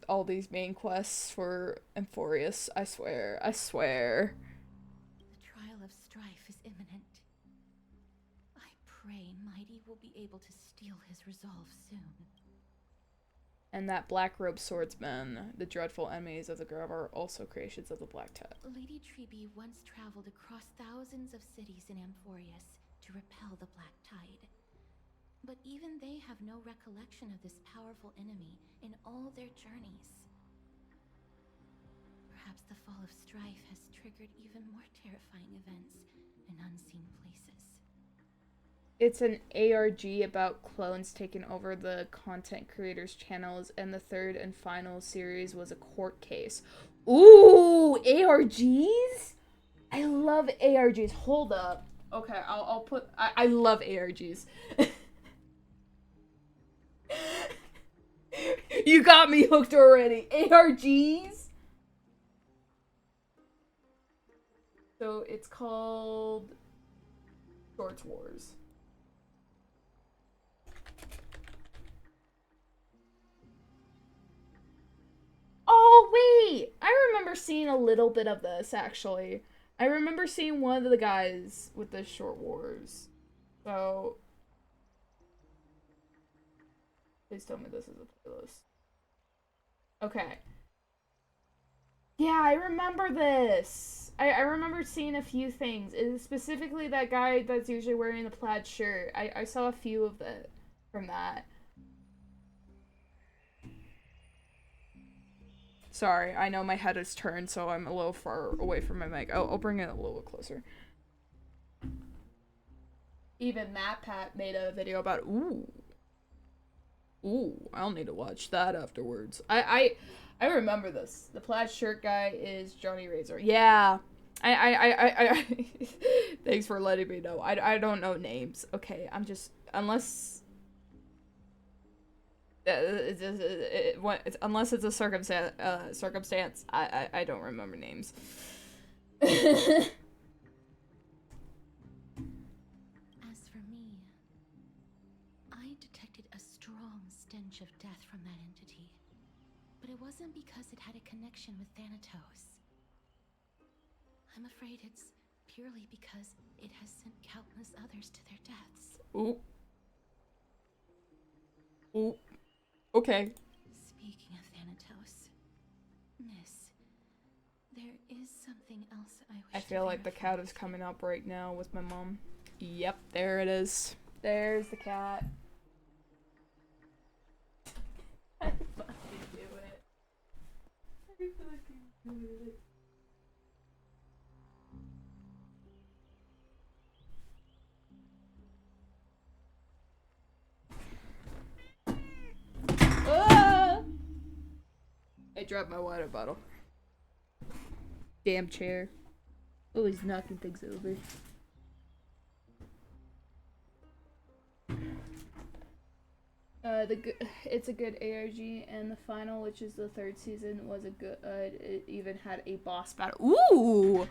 all these main quests for Amphorius. I swear. The trial of strife is imminent. I pray Mighty will be able to steal his resolve soon. And that black-robed swordsman, the dreadful enemies of the Grove, are also creations of the Black Tide. Lady Treby once traveled across thousands of cities in Amphorius to repel the Black Tide. But even they have no recollection of this powerful enemy in all their journeys. Perhaps the fall of strife has triggered even more terrifying events in unseen places. It's an ARG about clones taking over the content creators' channels, and the third and final series was a court case. Ooh, ARGs? I love ARGs. Hold up. Okay, I'll put... I love ARGs. You got me hooked already. ARGs? So it's called Shorts Wars. Oh, wait! I remember seeing a little bit of this, actually. I remember seeing one of the guys with the Short Wars. So... Please tell me this is a playlist. Okay. Yeah, I remember this. I remember seeing a few things. It is specifically that guy that's usually wearing the plaid shirt. I saw a few of it from that. Sorry, I know my head is turned, so I'm a little far away from my mic. I'll bring it a little closer. Even MatPat made a video about it. Ooh, I'll need to watch that afterwards. I remember this. The plaid shirt guy is Johnny Razor. Yeah. I thanks for letting me know. I don't know names. Okay, I'm just unless unless it's a circumstance, I don't remember names. As for me, I detected a strong stench of death from that entity. But it wasn't because it had a connection with Thanatos. I'm afraid it's purely because it has sent countless others to their deaths. Ooh. Ooh. Okay. Speaking of Thanatos, Miss, there is something else I wish I feel like the cat is coming up right now with my mom. Yep, there it is. There's the cat. I fucking do it. I fucking do it. Ah! I dropped my water bottle. Damn chair. Always knocking things over. It's a good ARG, and the final, which is the third season, was a good. It even had a boss battle. Ooh,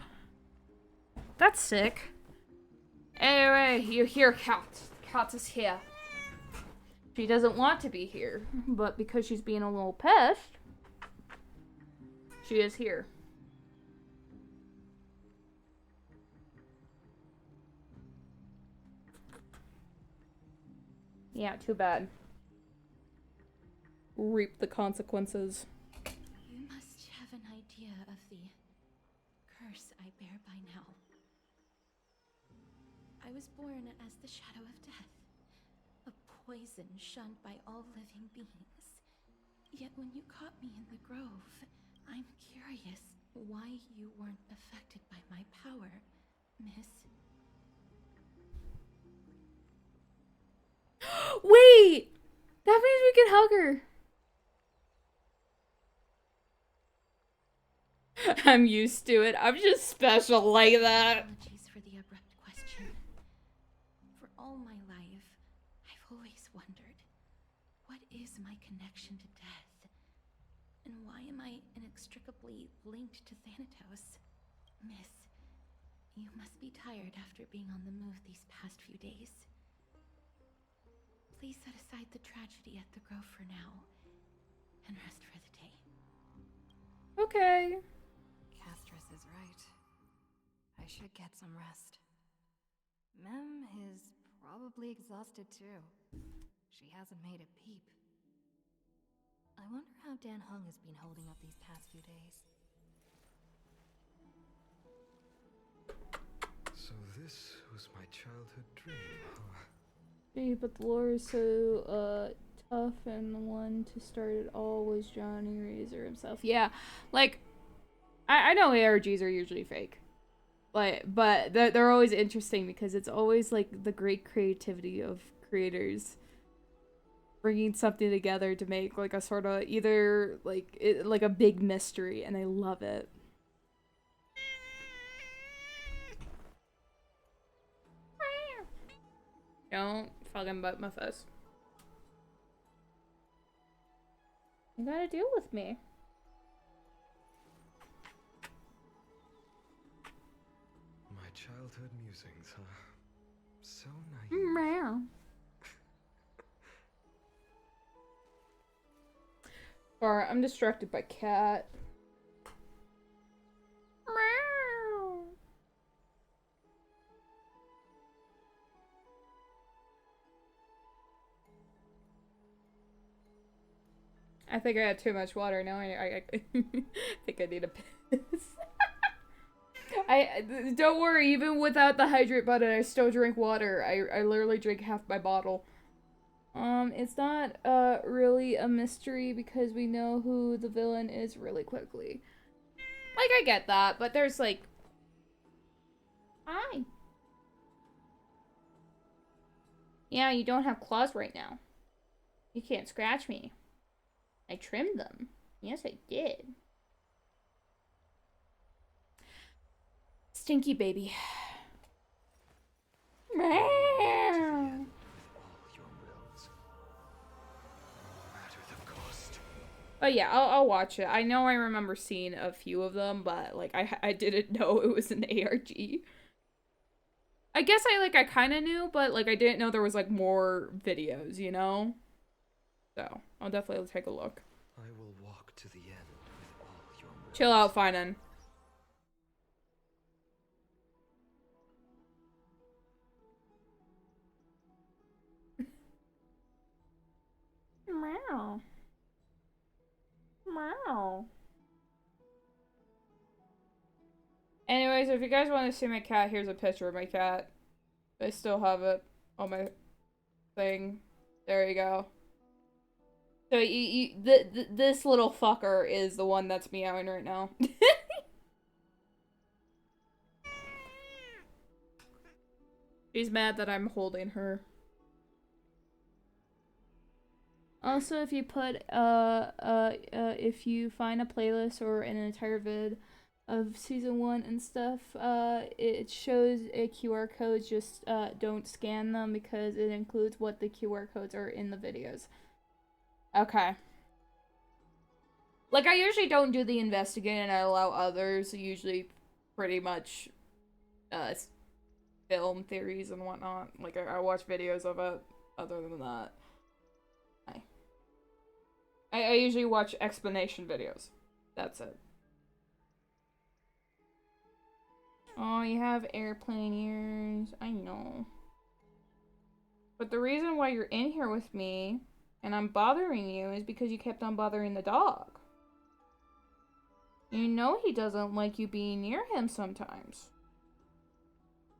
that's sick. Anyway, you're here, Cat. Cat is here. She doesn't want to be here, but because she's being a little pissed, she is here. Yeah, too bad. Reap the consequences. You must have an idea of the curse I bear by now. I was born as the shadow of death, a poison shunned by all living beings. Yet when you caught me in the grove, I'm curious why you weren't affected by my power, Miss. Wait! That means we can hug her. I'm used to it. I'm just special like that. Apologies for the abrupt question. For all my life, I've always wondered, what is my connection to death? And why am I inextricably linked to Thanatos? Miss, you must be tired after being on the move these past few days. Please set aside the tragedy at the Grove for now, and rest for the day. Okay. Castris is right. I should get some rest. Mem is probably exhausted too. She hasn't made a peep. I wonder how Dan Hung has been holding up these past few days. So this was my childhood dream, huh? Gee, but the lore is so tough, and the one to start it all was Johnny Razor himself. Yeah, like I know ARGs are usually fake, but they're always interesting because it's always like the great creativity of creators bringing something together to make like a sort of either like a big mystery, and I love it. Don't fucking bite my face. You gotta deal with me. My childhood musings, huh? So naive. Meow. Alright, I'm distracted by cat. Meow. I think I had too much water. Now I think I need a piss. Don't worry, even without the hydrate button, I still drink water. I literally drink half my bottle. It's not really a mystery because we know who the villain is really quickly. Like, I get that, but there's like... Hi. Yeah, you don't have claws right now. You can't scratch me. I trimmed them. Yes, I did. Stinky baby. Meow. Oh yeah, I'll watch it. I know I remember seeing a few of them, but like I didn't know it was an ARG. I guess I kind of knew, but like I didn't know there was like more videos, you know? So, I'll definitely take a look. I will walk to the end with all your wills. Chill out, Finan. Meow. Meow. Anyways, if you guys want to see my cat, here's a picture of my cat. I still have it on my thing. There you go. So this little fucker is the one that's meowing right now. She's mad that I'm holding her. Also, if you put if you find a playlist or an entire vid of season 1 and stuff, it shows a QR code. Just don't scan them because it includes what the QR codes are in the videos. Okay. Like, I usually don't do the investigating, and I allow others, usually pretty much film theories and whatnot. Like, I watch videos of it. Other than that, I usually watch explanation videos. That's it. Oh, you have airplane ears. I know. But the reason why you're in here with me and I'm bothering you is because you kept on bothering the dog. You know he doesn't like you being near him sometimes.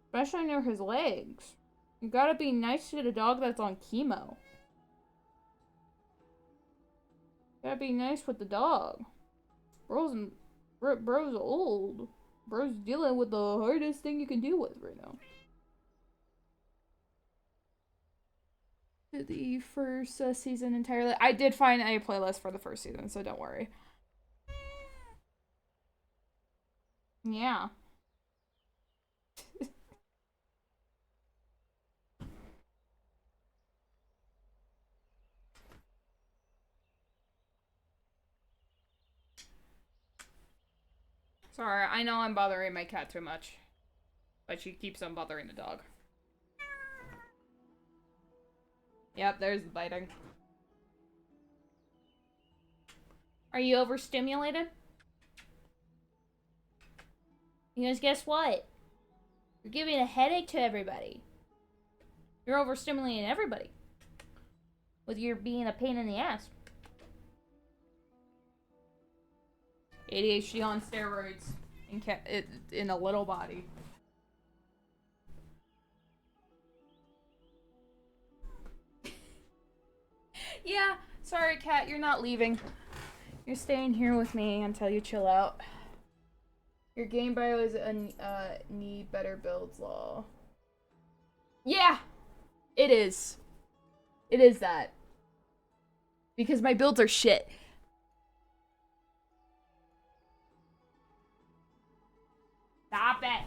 Especially near his legs. You gotta be nice to the dog that's on chemo. Gotta be nice with the dog. Bro's old. Bro's dealing with the hardest thing you can deal with right now. The first season entirely. I did find a playlist for the first season, so don't worry. Yeah. Sorry, I know I'm bothering my cat too much. But she keeps on bothering the dog. Yep, there's the biting. Are you overstimulated? Because guess what? You're giving a headache to everybody. You're overstimulating everybody. With your being a pain in the ass. ADHD on steroids. In a little body. Yeah, sorry, cat, you're not leaving. You're staying here with me until you chill out. Your game bio is a need better builds law. Yeah, it is. It is that. Because my builds are shit. Stop it.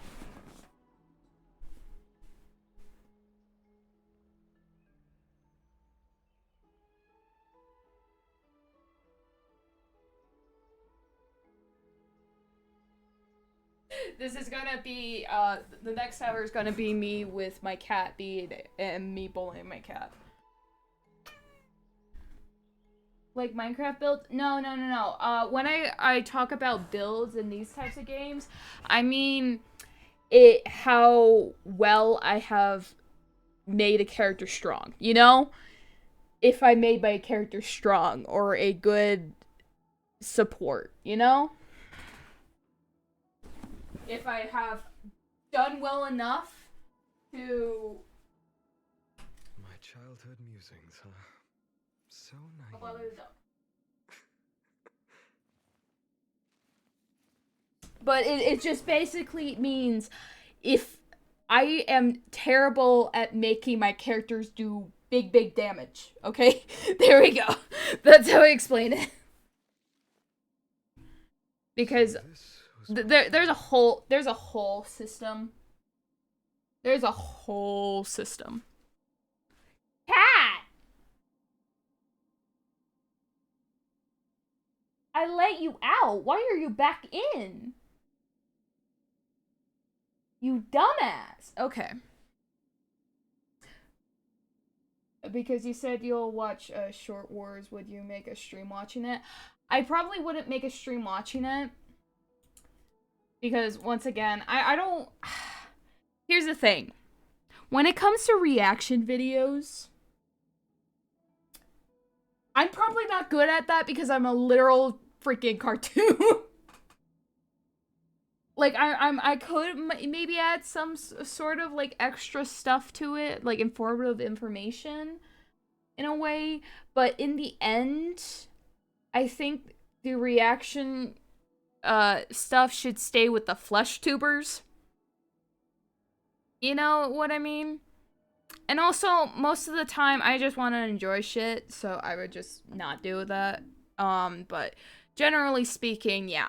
This is gonna be, the next hour is gonna be me with my cat and me bullying my cat. Like Minecraft build? No. When I talk about builds in these types of games, I mean how well I have made a character strong, you know? if I made my character strong or a good support, you know? If I have done well enough to... My childhood musings, huh? So How about naive. it? But it just basically means if I am terrible at making my characters do big damage, okay? There we go. That's how I explain it. Because there's a whole system. There's a whole system. Cat! I let you out. Why are you back in? You dumbass. Okay. Because you said you'll watch Short Wars, would you make a stream watching it? I probably wouldn't make a stream watching it. Because, once again, I don't... Here's the thing. When it comes to reaction videos, I'm probably not good at that because I'm a literal freaking cartoon. Like, I could maybe add some sort of, like, extra stuff to it, like, informative information, in a way, but in the end, I think the reaction, stuff should stay with the flesh tubers. You know what I mean? And also, most of the time, I just want to enjoy shit, so I would just not do that. But generally speaking, yeah,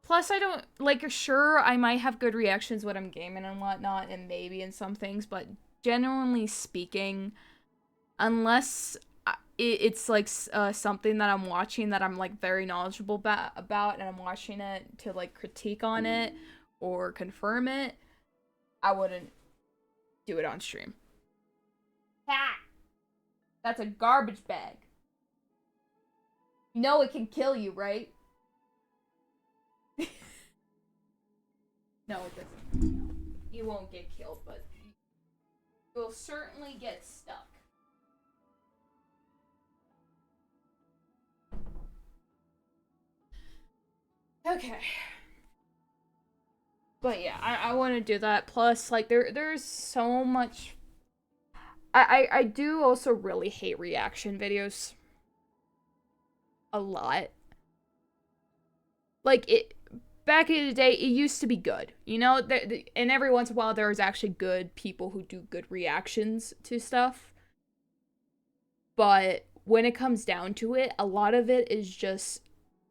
plus, I don't, like, sure, I might have good reactions when I'm gaming and whatnot, and maybe in some things, but generally speaking, unless it's, like, something that I'm watching that I'm, like, very knowledgeable about, and I'm watching it to, like, critique on it, or confirm it, I wouldn't do it on stream. Ha! That's a garbage bag. You know it can kill you, right? No, it doesn't. You won't get killed, but you'll certainly get stuck. Okay. But yeah, I want to do that. Plus, like, there's so much... I do also really hate reaction videos. A lot. Like, back in the day, it used to be good. You know, and every once in a while, there was actually good people who do good reactions to stuff. But when it comes down to it, a lot of it is just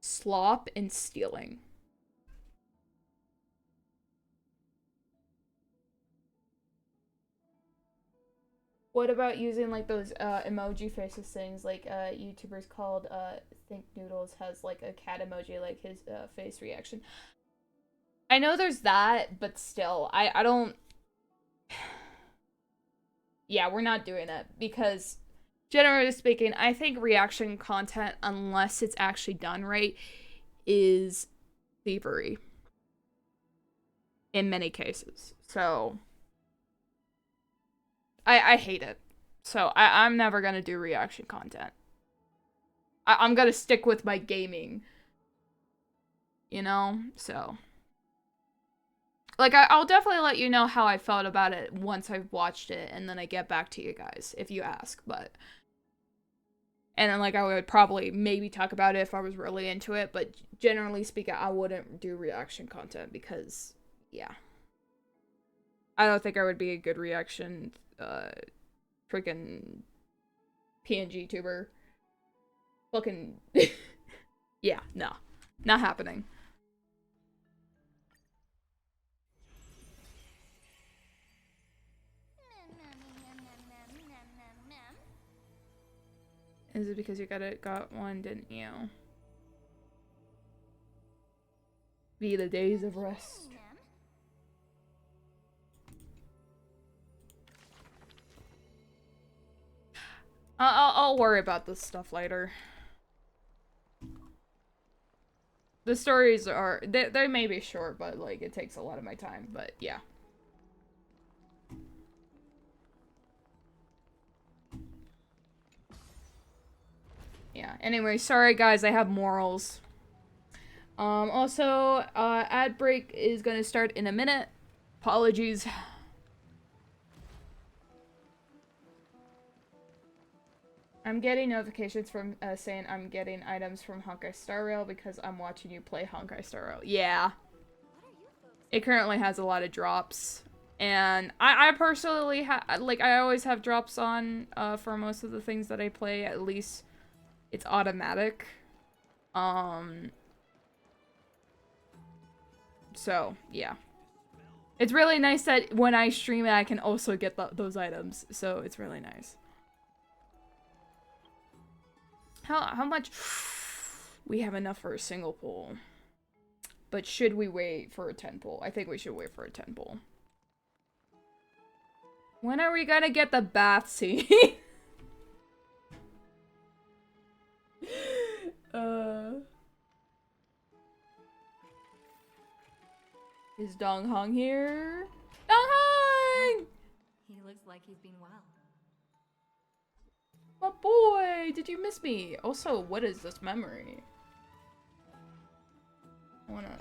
slop and stealing. What about using, like, those emoji faces things, like YouTubers called Think Noodles has, like, a cat emoji, like his face reaction. I know there's that, but still, I don't... Yeah, we're not doing it, because, generally speaking, I think reaction content, unless it's actually done right, is thievery. In many cases. So... I hate it. So I'm never gonna do reaction content. I'm gonna stick with my gaming. You know? So. Like, I'll definitely let you know how I felt about it once I've watched it, and then I get back to you guys, if you ask, but... And then, like, I would probably maybe talk about it if I was really into it, but generally speaking, I wouldn't do reaction content, because, yeah. I don't think I would be a good reaction, freaking PNG tuber. Fucking yeah, no. Not happening. Is it because you got one, didn't you? Be the days of rest. I'll worry about this stuff later. The stories are... They may be short, but, like, it takes a lot of my time. But, yeah. Yeah, anyway, sorry guys, I have morals. Also, ad break is gonna start in a minute. Apologies. I'm getting notifications from saying I'm getting items from Honkai Star Rail because I'm watching you play Honkai Star Rail. Yeah. It currently has a lot of drops. And I personally I always have drops on for most of the things that I play. At least it's automatic. So, yeah. It's really nice that when I stream it, I can also get those items. So, it's really nice. How much? We have enough for a single pull. But should we wait for a 10 pull? I think we should wait for a 10 pull. When are we gonna get the bath scene? Is Dong Hong here? Dong Hong! He looks like he's been well. My boy, did you miss me? Also, what is this memory? I wanna...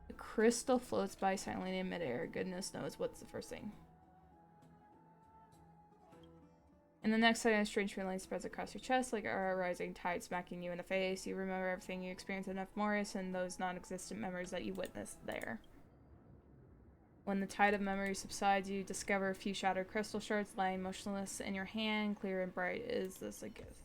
The crystal floats by silently in midair. Goodness knows what's the first thing. And the next second, a strange feeling spreads across your chest, like a rising tide smacking you in the face. You remember everything you experienced in Morris and those non-existent memories that you witnessed there. When the tide of memory subsides, you discover a few shattered crystal shards lying motionless in your hand, clear and bright. Is this a gift?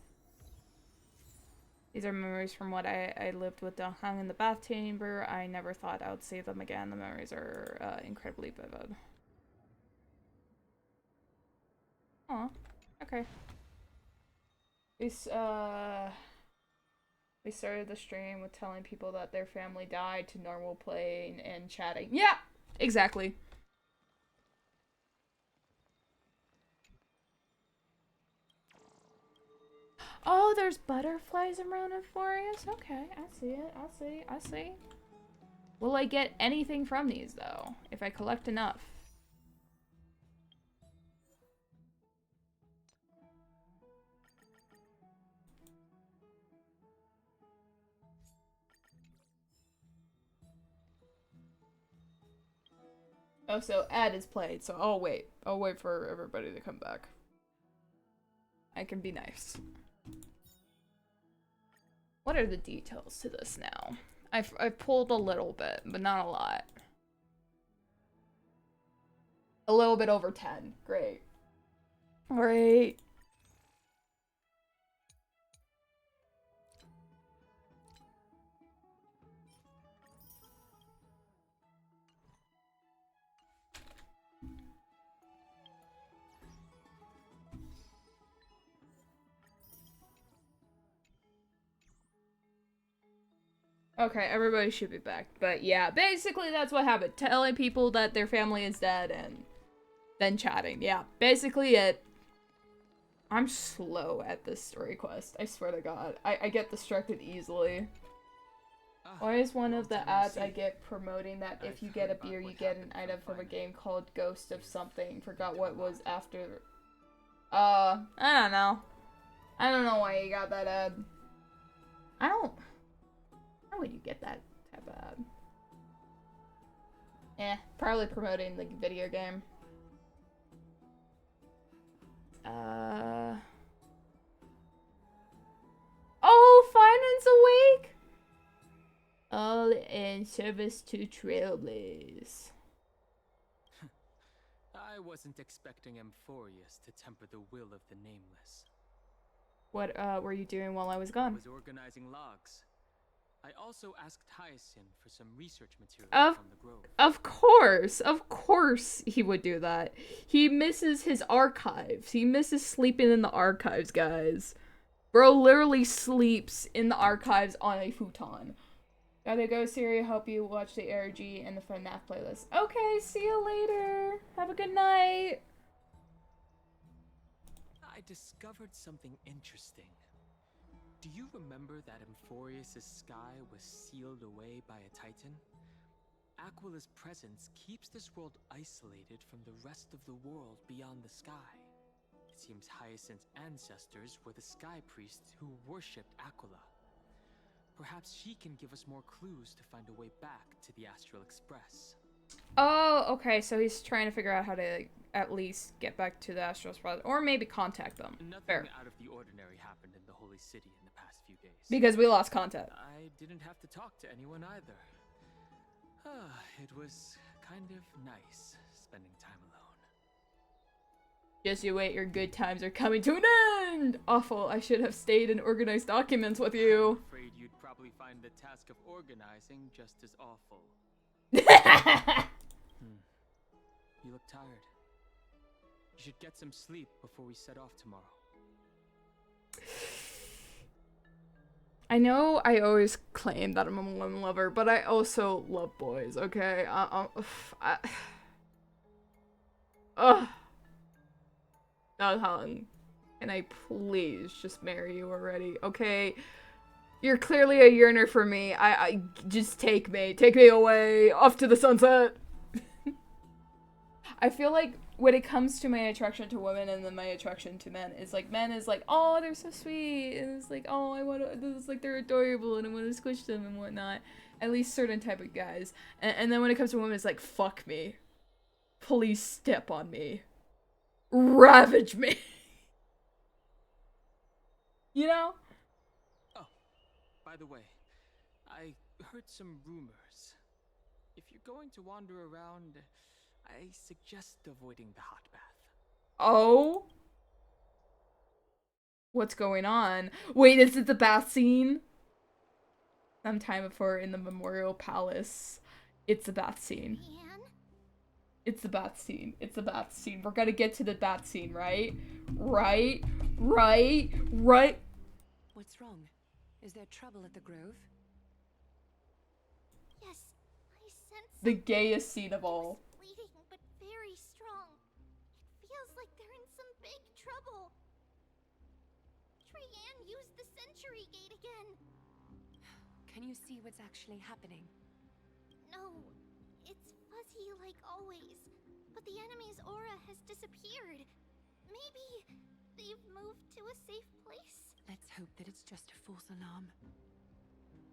These are memories from what I lived with Dong Hong in the bath chamber. I never thought I would see them again. The memories are incredibly vivid. Aw. Okay. We started the stream with telling people that their family died to normal playing and chatting. Yeah! Exactly. Oh, there's butterflies around Euphorius? Okay, I see it. I see. Will I get anything from these, though, if I collect enough? Oh, so ad is played, so I'll wait. I'll wait for everybody to come back. I can be nice. What are the details to this now? I've pulled a little bit, but not a lot. A little bit over 10. Great. Great. Okay, everybody should be back. But yeah, basically that's what happened. Telling people that their family is dead and then chatting. Yeah, basically it. I'm slow at this story quest. I swear to God. I get distracted easily. Why is one of the ads I get promoting that if you get a beer, you get an item from a game called Ghost of something? Forgot what was after. I don't know. I don't know why you got that ad. How would you get that type of ad? Probably promoting the video game. Oh, Finance Awake! All in service to Trailblaze. I wasn't expecting Amphorius to temper the will of the Nameless. What, were you doing while I was gone? I was organizing logs. I also asked Hyacinth for some research material from the Grove. Of course he would do that. He misses his archives. He misses sleeping in the archives, guys. Bro literally sleeps in the archives on a futon. Gotta go, Siri. Help you watch the ARG and the FNAF playlist. Okay, see you later. Have a good night. I discovered something interesting. Do you remember that Amphorius' sky was sealed away by a titan? Aquila's presence keeps this world isolated from the rest of the world beyond the sky. It seems Hyacinth's ancestors were the sky priests who worshipped Aquila. Perhaps she can give us more clues to find a way back to the Astral Express. Oh, okay, so he's trying to figure out how to at least get back to the Astral Express, or maybe contact them. Nothing Fair. out of the ordinary happened in the Holy City in the past few days. Because we lost contact. I didn't have to talk to anyone either. It was kind of nice spending time alone. Just you wait, your good times are coming to an end! Awful, I should have stayed and organized documents with you. I'm afraid you'd probably find the task of organizing just as awful. You look tired. You should get some sleep before we set off tomorrow. I know I always claim that I'm a woman lover, but I also love boys, okay? Hung, can I please just marry you already, okay? You're clearly a yearner for me. I just take me away, off to the sunset. I feel like when it comes to my attraction to women and then my attraction to men, it's like men is like, oh, they're so sweet, and it's like, oh, it's like they're adorable and I want to squish them and whatnot. At least certain type of guys. And then when it comes to women, it's like, fuck me. Please step on me. Ravage me. You know? Oh, by the way, I heard some rumors. If you're going to wander around, I suggest avoiding the hot bath. Oh? What's going on? Wait, is it the bath scene? Sometime before in the Memorial Palace. It's the bath scene. It's the bath scene. It's the bath scene. We're gonna get to the bath scene, right? Right? What's wrong? Is there trouble at the Grove? Yes, I sense The gayest scene of all. bleeding, but very strong. It feels like they're in some big trouble. Trianne used the Century Gate again. Can you see what's actually happening? No, it's fuzzy like always, but the enemy's aura has disappeared. Maybe they've moved to a safe place? Let's hope that it's just a false alarm.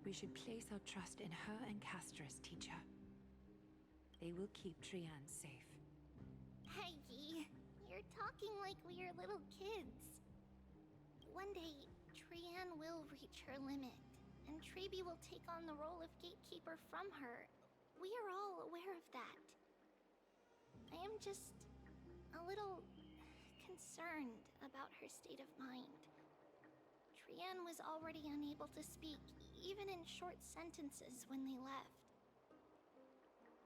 We should place our trust in her and Casterus, teacher. They will keep Trianne safe. Peggy, you're talking like we are little kids. One day, Trianne will reach her limit, and Trebi will take on the role of gatekeeper from her. We are all aware of that. I am just a little concerned about her state of mind. Trianne was already unable to speak, even in short sentences when they left.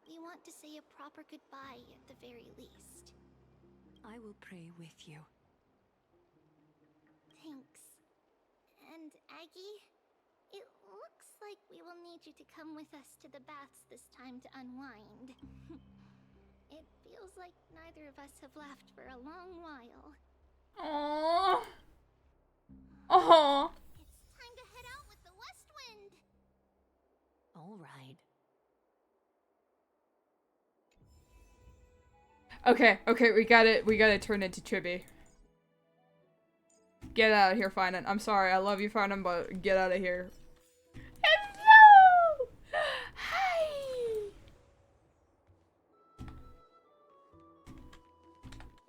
We want to say a proper goodbye at the very least. I will pray with you. Thanks. And Aggie, it looks like we will need you to come with us to the baths this time to unwind. It feels like neither of us have laughed for a long while. Aww. Aww. It's time to head out with the West Wind. All right. Okay, we gotta turn into Chibi. Get out of here, Finan. I'm sorry, I love you, Finan, but get out of here. Hello! Hi!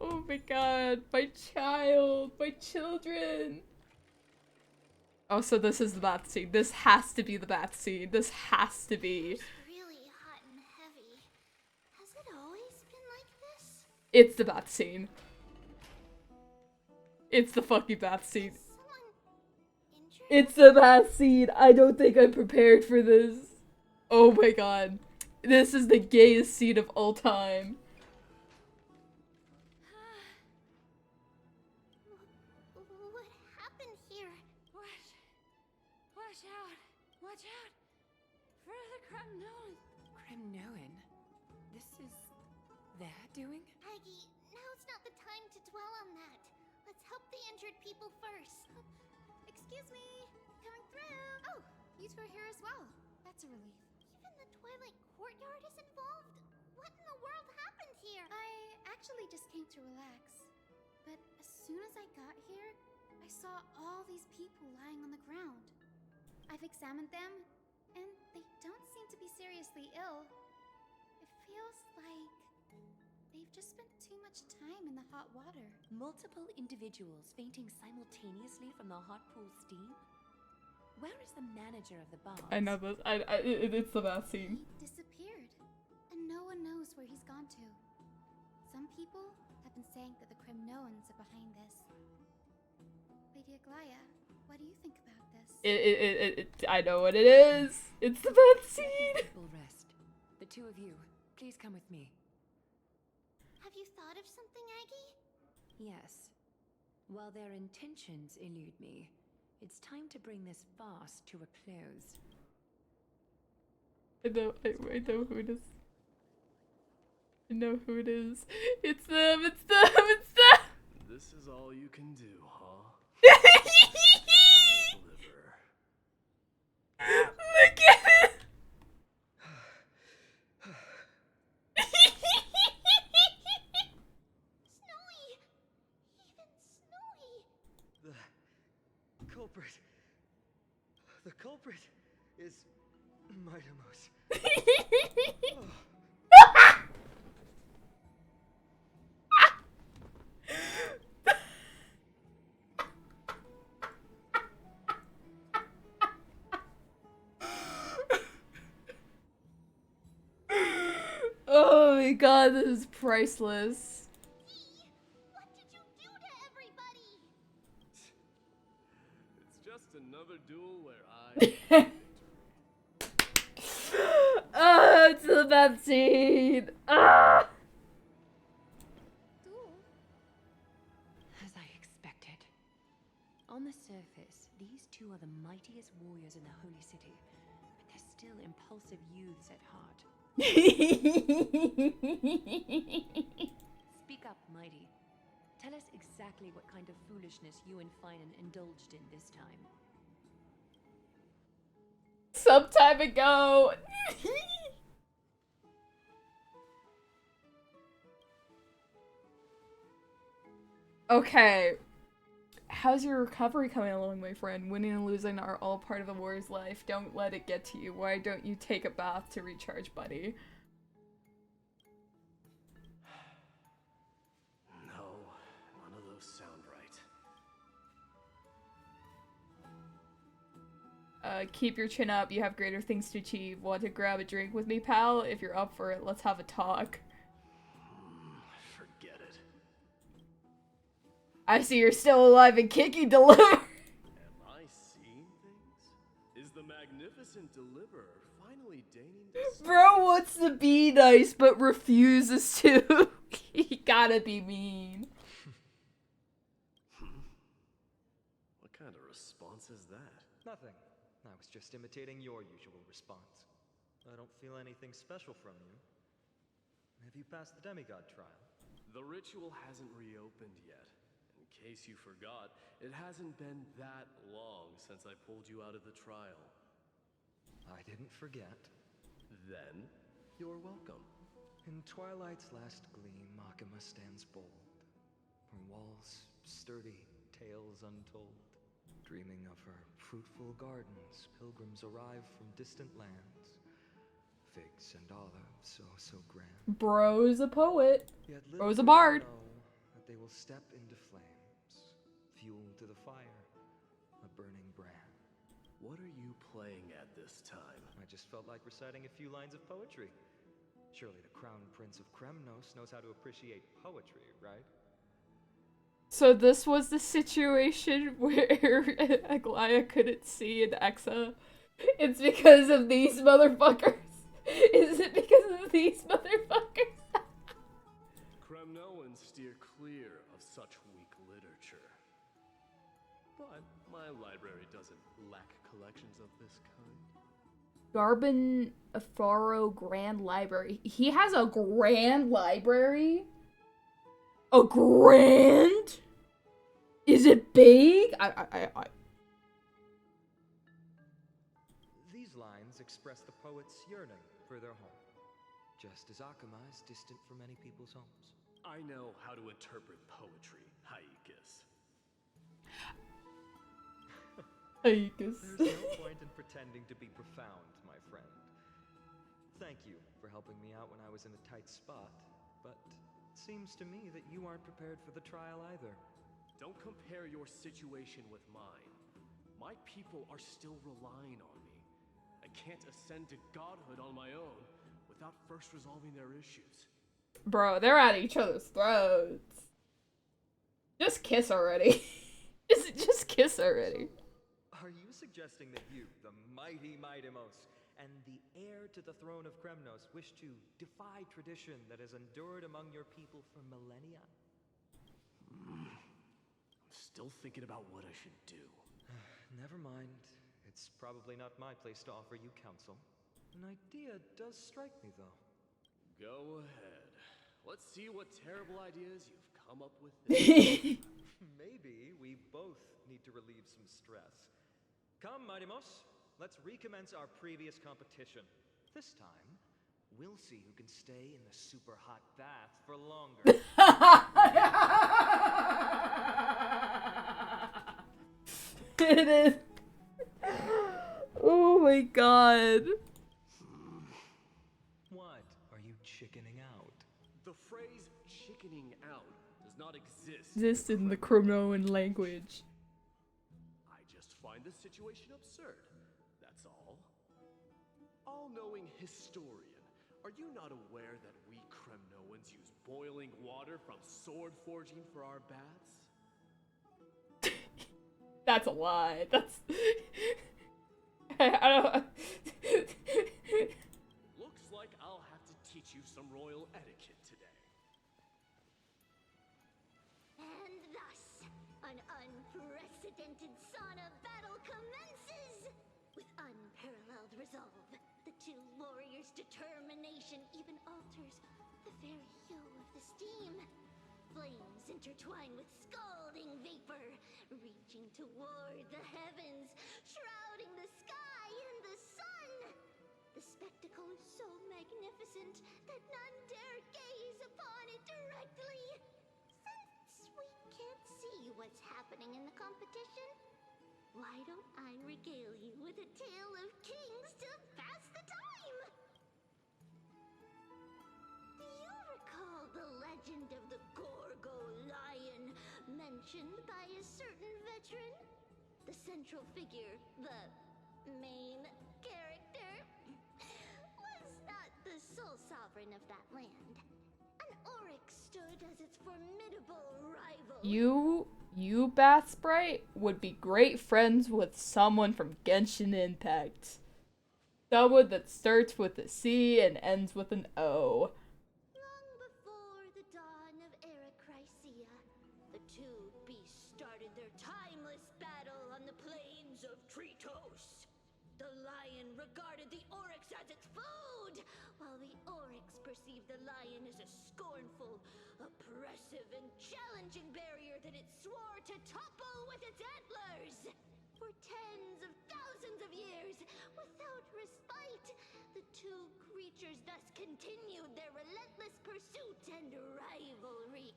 Oh my god, my child, my children. Oh, so this is the bath scene. This has to be the bath scene. This has to be. It's really hot and heavy. Has it always been like this? It's the bath scene. It's the fucking bath scene. Is someone injured? It's the bath scene. I don't think I'm prepared for this. Oh my god. This is the gayest scene of all time. What happened here? Watch out! Watch out! For the Cremnoan! Cremnoan? This is their doing? Aggie, now's not the time to dwell on that. Let's help the injured people first. Excuse me! Coming through! Oh, you two are here as well. That's a relief. Even the Twilight Courtyard is involved? What in the world happened here? I actually just came to relax. But as soon as I got here, I saw all these people lying on the ground. I've examined them, and they don't seem to be seriously ill. It feels like they've just spent too much time in the hot water. Multiple individuals fainting simultaneously from the hot pool steam? Where is the manager of the bar? I know this. It's the best scene. He disappeared, and no one knows where he's gone to. Some people have been saying that the Kremnoans are behind this. Lady Aglaya, what do you think about this? I know what it is. It's the best scene. We'll rest. The two of you, please come with me. Have you thought of something, Aggie? Yes. While their intentions elude me, it's time to bring this farce to a close. I know who it is. I know who it is. It's them, it's them, it's them! This is all you can do, huh? Look at it! Snowy! Even Snowy! The culprit is Mightimos. Oh my god, this is priceless. What did you do to everybody? It's just another duel where I... Oh, it's the best scene. Ah! As I expected. On the surface, these two are the mightiest warriors in the Holy City, but they're still impulsive youths at heart. Speak up, Mighty. Tell us exactly what kind of foolishness you and Finan indulged in this time. Some time ago. Okay. How's your recovery coming along, my friend? Winning and losing are all part of the warrior's life. Don't let it get to you. Why don't you take a bath to recharge, buddy? No, none of those sound right. Keep your chin up. You have greater things to achieve. Want to grab a drink with me, pal? If you're up for it, let's have a talk. Forget it. I see you're still alive and kicking, Deliver. Am I seeing things? Is the magnificent Deliverer finally deigning to... Bro wants to be nice, but refuses to. He gotta be mean. What kind of response is that? Nothing. I was just imitating your usual response. I don't feel anything special from you. Have you passed the demigod trial? The ritual hasn't reopened yet. In case you forgot, it hasn't been that long since I pulled you out of the trial. I didn't forget. Then, you're welcome. In twilight's last gleam, Makima stands bold. Her walls sturdy, tales untold. Dreaming of her fruitful gardens, pilgrims arrive from distant lands. Figs and olives, so grand. Bro's a poet. Yet Bro's a bard. know that they will step into flames, fuel to the fire, a burning brand. What are you playing at this time? I just felt like reciting a few lines of poetry. Surely the Crown Prince of Kremnos knows how to appreciate poetry, right? So this was the situation where Aglaya couldn't see an Exa. It's because of these motherfuckers. Is it because of these motherfuckers? Kremnoans steer clear of such weak literature. But my library doesn't lack collections of this kind. Garbin Afaro Grand Library. He has a grand library? A grand? Is it big? These lines express the poet's yearning for their home, just as Akama is distant from many people's homes. I know how to interpret poetry, Haikis. Haikis. There's no point in pretending to be profound, my friend. Thank you for helping me out when I was in a tight spot, but it seems to me that you aren't prepared for the trial either. Don't compare your situation with mine. My people are still relying on me. I can't ascend to godhood on my own without first resolving their issues. Bro, they're at each other's throats. Just kiss already. just kiss already. Are you suggesting that you, the mighty Mightimos, and the heir to the throne of Kremnos, wish to defy tradition that has endured among your people for millennia? I'm still thinking about what I should do. Never mind. It's probably not my place to offer you counsel. An idea does strike me, though. Go ahead. Let's see what terrible ideas you've come up with. Maybe we both need to relieve some stress. Come, Mightimos, let's recommence our previous competition. This time, we'll see who can stay in the super hot bath for longer. It is. Oh my god. What? Are you chickening out? The phrase chickening out does not exist. Exist in the Cronoan language. I just find the situation absurd. That's all. All-knowing historian, are you not aware that we Kremnoans use boiling water from sword forging for our baths? That's a lie. That's. I don't. Looks like I'll have to teach you some royal etiquette today. And thus, an unprecedented sauna battle commences! With unparalleled resolve, the two warriors' determination even alters the very hue of the steam. Flames intertwine with scalding vapor, reaching toward the heavens, shrouding the sky and the sun. The spectacle is so magnificent that none dare gaze upon it directly. Since we can't see what's happening in the competition, why don't I regale you with a tale of kings to pass the time? Do you recall the legend of the Gorgo lion mentioned by a certain veteran? The central figure, the main character, was not the sole sovereign of that land. An Oryx stood as its formidable rival. You, Bath Sprite, would be great friends with someone from Genshin Impact. Someone that starts with a C and ends with an O. Long before the dawn of Erechrysia, the two beasts started their timeless battle on the plains of Tritos. The lion regarded the Oryx as its food, while the Oryx perceived the lion as a scornful, oppressive, and challenging barrier that it swore to topple with its antlers. For tens of thousands of years, without respite, the two creatures thus continued their relentless pursuit and rivalry.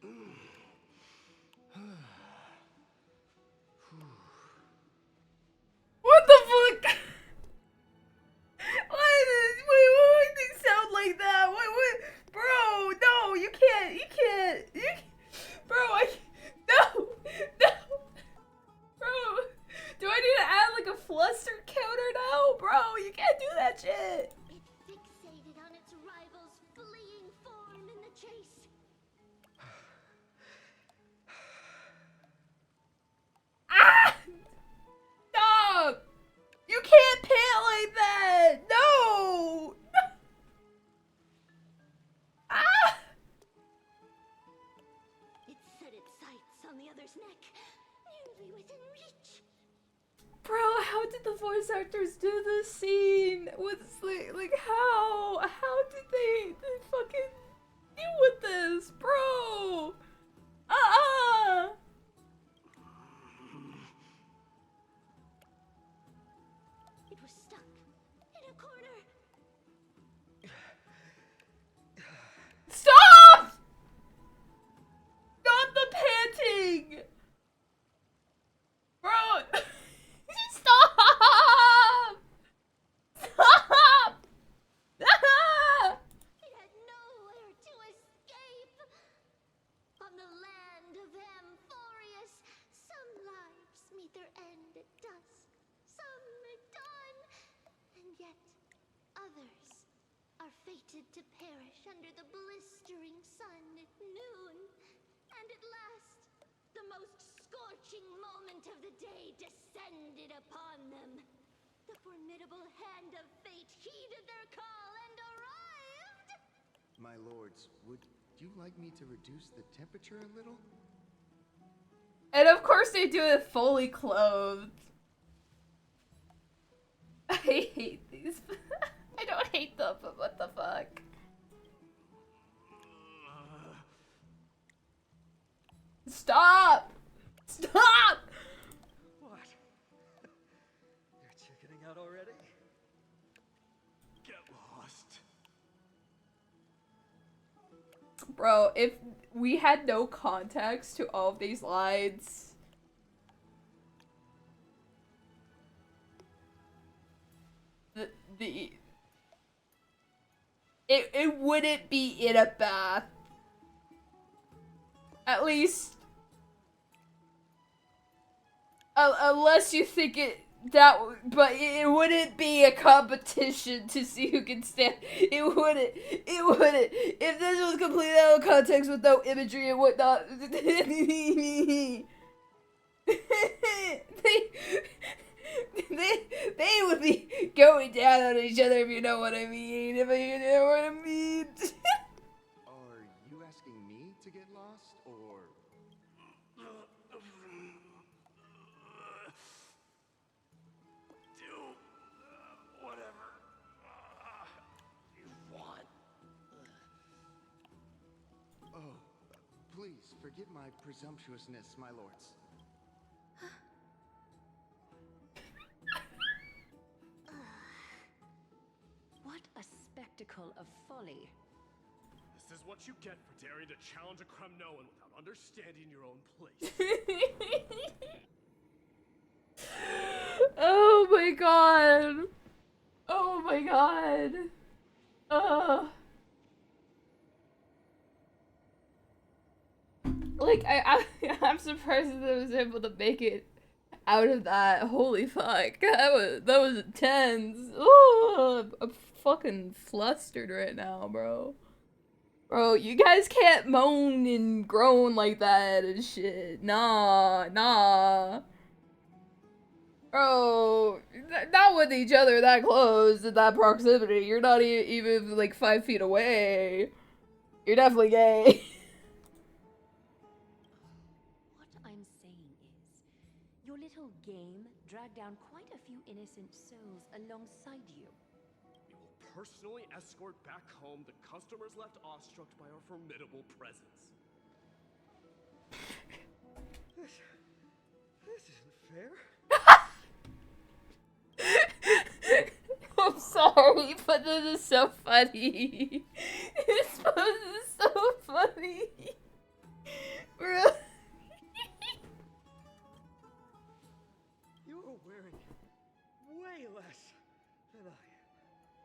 What the fuck? Wait, why would they sound like that? What? Bro, no, you can't, bro, no, bro, do I need to add like a fluster counter now? Bro, you can't do that shit. It fixated on its rival's fleeing form in the chase. Ah! Stop! You can't pant like that! No! Ah! It set its sights on the other's neck, nearly within reach. Bro, how did the voice actors do this scene? With like how? How did they fucking deal with this, bro? It was stuck in a corner. Stop! their end at dusk. Some at dawn. And yet, others are fated to perish under the blistering sun at noon. And at last, the most scorching moment of the day descended upon them. The formidable hand of fate heeded their call and arrived! My lords, would you like me to reduce the temperature a little? And of course they do it fully clothed. I hate these. I don't hate them, but what the fuck? Stop! Stop! What? You're chickening out already? Get lost. Bro, if we had no context to all of these lines, it wouldn't be in a bath. At least, unless you think but it wouldn't be a competition to see who can stand. It wouldn't. If this was completely out of context with no imagery and whatnot, they would be going down on each other, if you know what I mean. If you know what I mean. Are you asking me to get lost, or? Do whatever you want. Oh, please forgive my presumptuousness, my lords. What a spectacle of folly. This is what you get for daring to challenge a Kremnoan without understanding your own place. Oh my god. Oh my god. Like, I'm surprised that I was able to make it out of that. Holy fuck. That was intense. Oh, I'm fucking flustered right now, bro. Bro, you guys can't moan and groan like that and shit. Nah. Bro, not with each other that close, in that proximity. You're not even like 5 feet away. You're definitely gay. What I'm saying is, your little game dragged down quite a few innocent souls alongside you. We will personally escort back home the customers left awestruck by our formidable presence. This isn't fair. I'm sorry, but this is so funny. This pose is so funny. Bro. You are wearing way less than I am.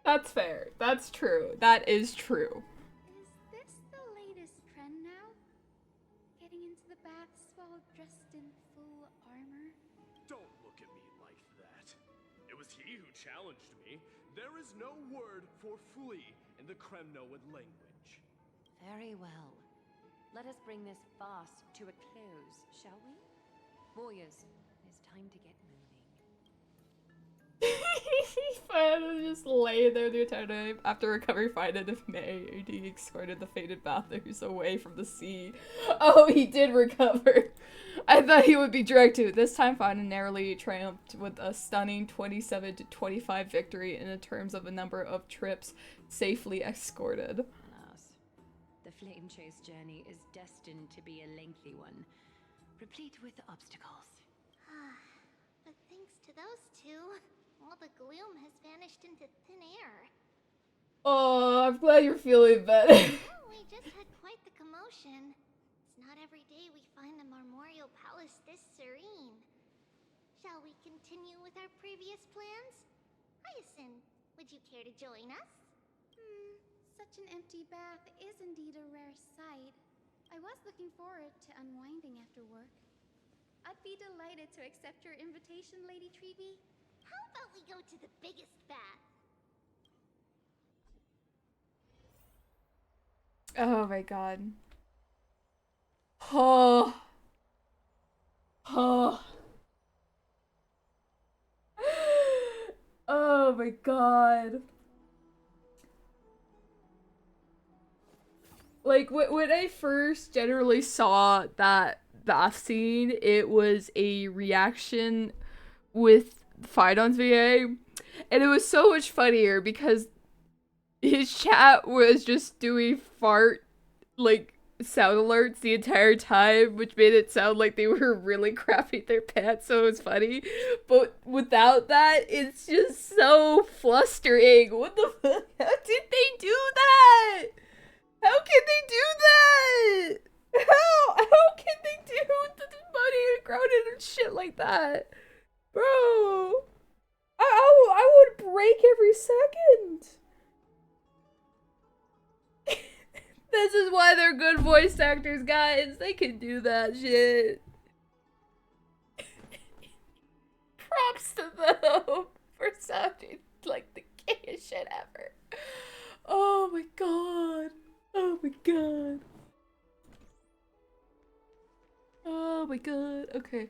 That's fair. That's true. That is true. Is this the latest trend now? Getting into the baths while dressed in full armor? Don't look at me like that. It was he who challenged me. There is no word for flee in the Kremnoan language. Very well. Let us bring this farce to a close, shall we? Warriors, it is time to get moving. Fine, just lay there the entire time. After recovery finding of May, AD escorted the fated bathers away from the sea. Oh, he did recover. I thought he would be dragged to. This time Fine narrowly triumphed with a stunning 27-25 victory in terms of a number of trips safely escorted. Alas, the flame chase journey is destined to be a lengthy one, replete with obstacles. But thanks to those two, all the gloom has vanished into thin air. Oh, I'm glad you're feeling better. Well, we just had quite the commotion. It's not every day we find the Marmorial Palace this serene. Shall we continue with our previous plans? Hyacinth, would you care to join us? Such an empty bath is indeed a rare sight. I was looking forward to unwinding after work. I'd be delighted to accept your invitation, Lady Treeby. How about we go to the biggest bath? Oh my god. Oh. Oh. Oh my god. Like, when I first generally saw that bath scene, it was a reaction with Fidon's VA, and it was so much funnier because his chat was just doing fart, like, sound alerts the entire time, which made it sound like they were really crapping their pants, so it was funny. But without that, it's just so flustering. What the fuck? How did they do that? How can they do that? How can they do the money and grounded and shit like that? Bro, I would break every second. This is why they're good voice actors, guys. They can do that shit. Props to them for sounding like the gayest shit ever. Oh my god. Oh my god. Oh my god. Okay.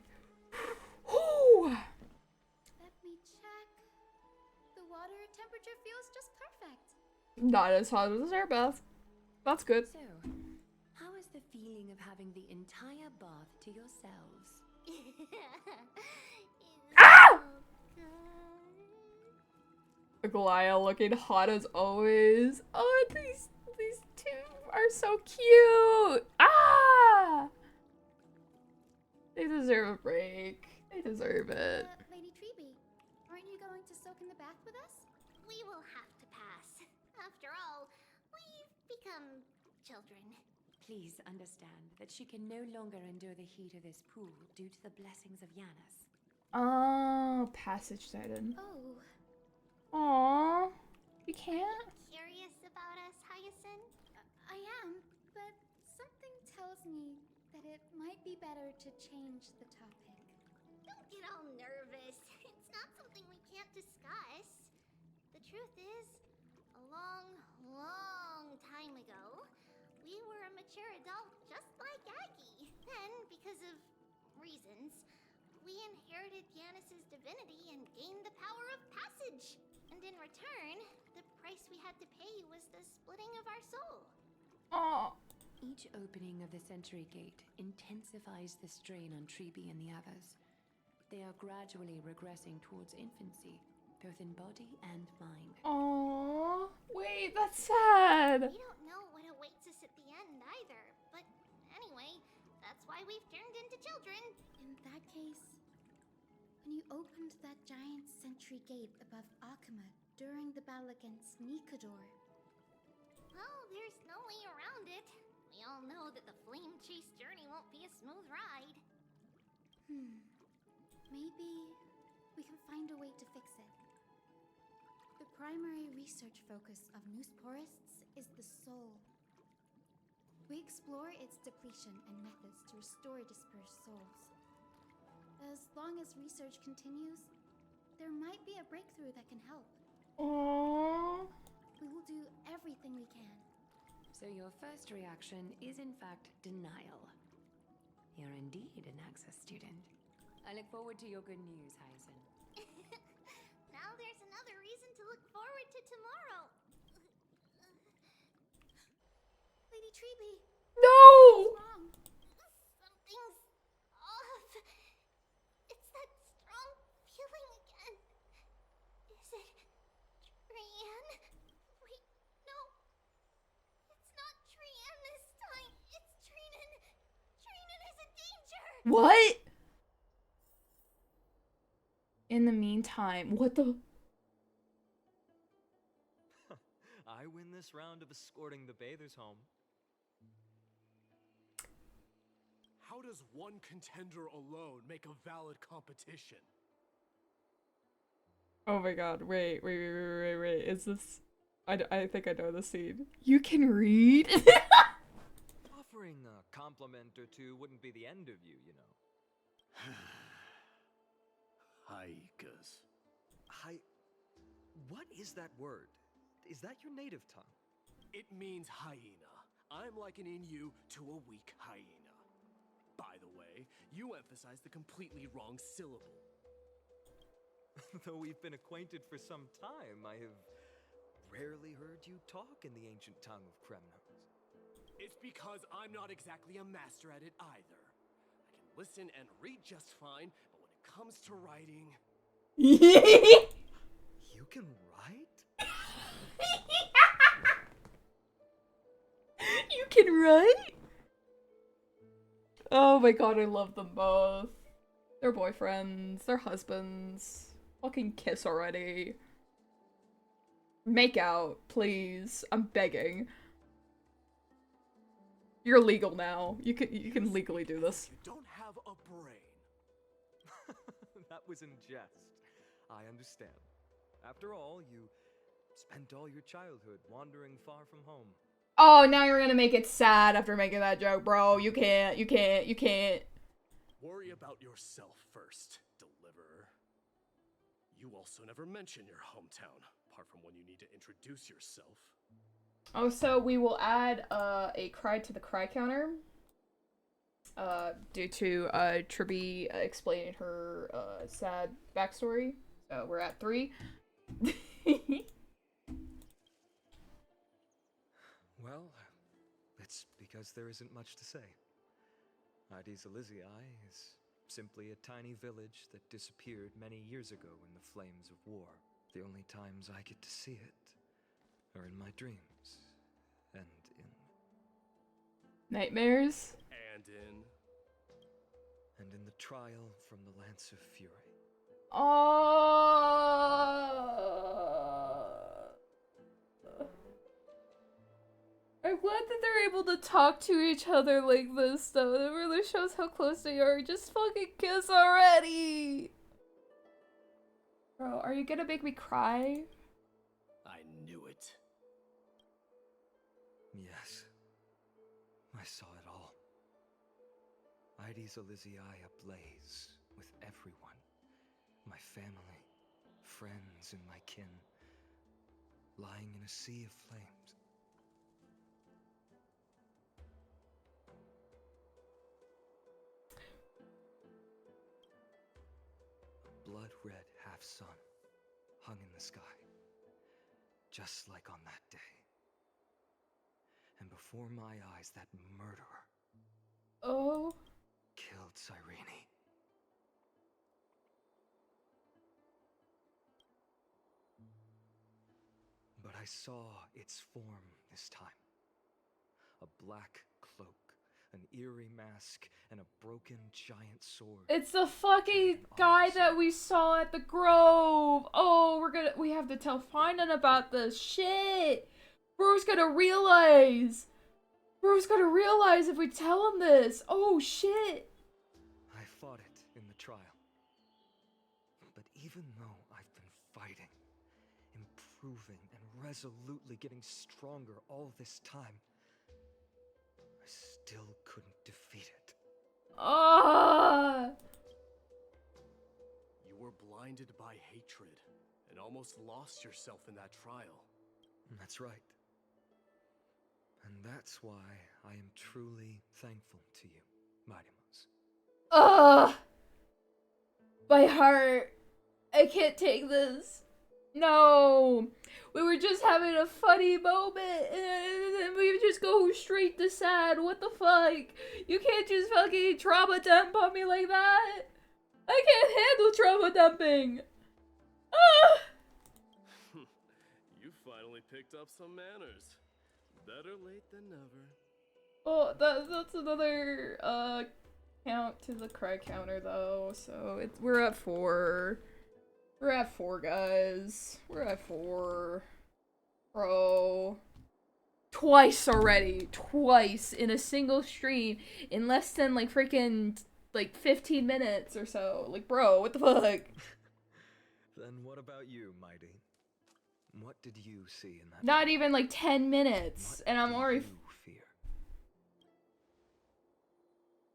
Whew. Let me check. The water temperature feels just perfect. Not as hot as our bath. That's good. So, how is the feeling of having the entire bath to yourselves? Ah! Aglaia looking hot as always. Oh, these two are so cute. Ah! They deserve a break. They deserve it. Lady Treeby, aren't you going to soak in the bath with us? We will have to pass. After all, we've become children. Please understand that she can no longer endure the heat of this pool due to the blessings of Yanis. Oh, passage Titan. Oh. Aww. You can't? Curious about us, Hyacinth? I am, but something tells me that it might be better to change the topic. Don't get all nervous. It's not something we can't discuss. The truth is, a long, long time ago, we were a mature adult just like Aggie. Then, because of reasons, we inherited Yanis's divinity and gained the power of passage. And in return, the price we had to pay was the splitting of our soul. Aww. Each opening of the Century Gate intensifies the strain on Treeby and the others. They are gradually regressing towards infancy, both in body and mind. Aww. Wait, that's sad. We don't know what awaits us at the end either, but anyway, that's why we've turned into children. In that case, when you opened that giant sentry gate above Akuma during the battle against Nikador, well, there's no way around it. We all know that the flame chase journey won't be a smooth ride. Maybe we can find a way to fix it. The primary research focus of Noosporists is the soul. We explore its depletion and methods to restore dispersed souls. As long as research continues, there might be a breakthrough that can help. Aww. We will do everything we can. So your first reaction is in fact denial. You're indeed an Access student. I look forward to your good news, Hyacinth. Now there's another reason to look forward to tomorrow. Lady Treeby! No! What's wrong? Something's off. It's that strong feeling again. Is it Trianne? Wait, no. It's not Trianne this time. It's Trinan. Trinan is in danger. What? In the meantime, what the? I win this round of escorting the bathers home. How does one contender alone make a valid competition? Oh my god, wait. Is this... I think I know the scene. You can read? Offering a compliment or two wouldn't be the end of you, you know. Haikas. What is that word? Is that your native tongue? It means hyena. I'm likening you to a weak hyena. By the way, you emphasize the completely wrong syllable. Though we've been acquainted for some time, I have rarely heard you talk in the ancient tongue of Kremnos. It's because I'm not exactly a master at it either. I can listen and read just fine, but when it comes to writing... You can write? You can write? Oh my god, I love them both. They're boyfriends, they're husbands. Fucking kiss already. Make out, please. I'm begging. You're legal now. You can legally do this. You don't have a brain. That was in jest. I understand. After all, you spent all your childhood wandering far from home. Oh, now you're gonna make it sad after making that joke, bro. You can't. Worry about yourself first, deliverer. You also never mention your hometown, apart from when you need to introduce yourself. Oh, so we will add a cry to the cry counter. Due to Tribby explaining her sad backstory. So we're at 3. Well, it's because there isn't much to say. Ides Elysiae is simply a tiny village that disappeared many years ago in the flames of war. The only times I get to see it are in my dreams and in... Nightmares? And in the trial from the Lance of Fury. I'm glad that they're able to talk to each other like this, though. It really shows how close they are. Just fucking kiss already! Bro, are you gonna make me cry? I knew it. Yes. I saw it all. Ides Elysiae ablaze with everyone. My family, friends, and my kin, lying in a sea of flames. A blood-red half-sun hung in the sky, just like on that day. And before my eyes, that murderer killed Cyrene. But I saw its form this time. A black cloak, an eerie mask, and a broken giant sword. It's the fucking guy that we saw at the Grove! Oh, we have to tell Finan about this shit! Bro's gonna realize! Bro's gonna realize if we tell him this! Oh shit! I fought it in the trial. But even though I've been fighting, improving, and resolutely getting stronger all this time, I still couldn't defeat it. You were blinded by hatred and almost lost yourself in that trial. That's right. And that's why I am truly thankful to you, Mighty. My heart. I can't take this. No. We were just having a funny moment and then we just go straight to sad. What the fuck? You can't just fucking trauma dump on me like that. I can't handle trauma dumping. You finally picked up some manners. Better late than never. Well, that's another count to the cry counter though. So we're at 4. We're at 4, guys. We're at 4. Bro. Twice already. Twice in a single stream in less than like freaking like 15 minutes or so. Like, bro, what the fuck? Then what about you, Mighty? What did you see in that? Not even like 10 minutes, and I'm already. Fear?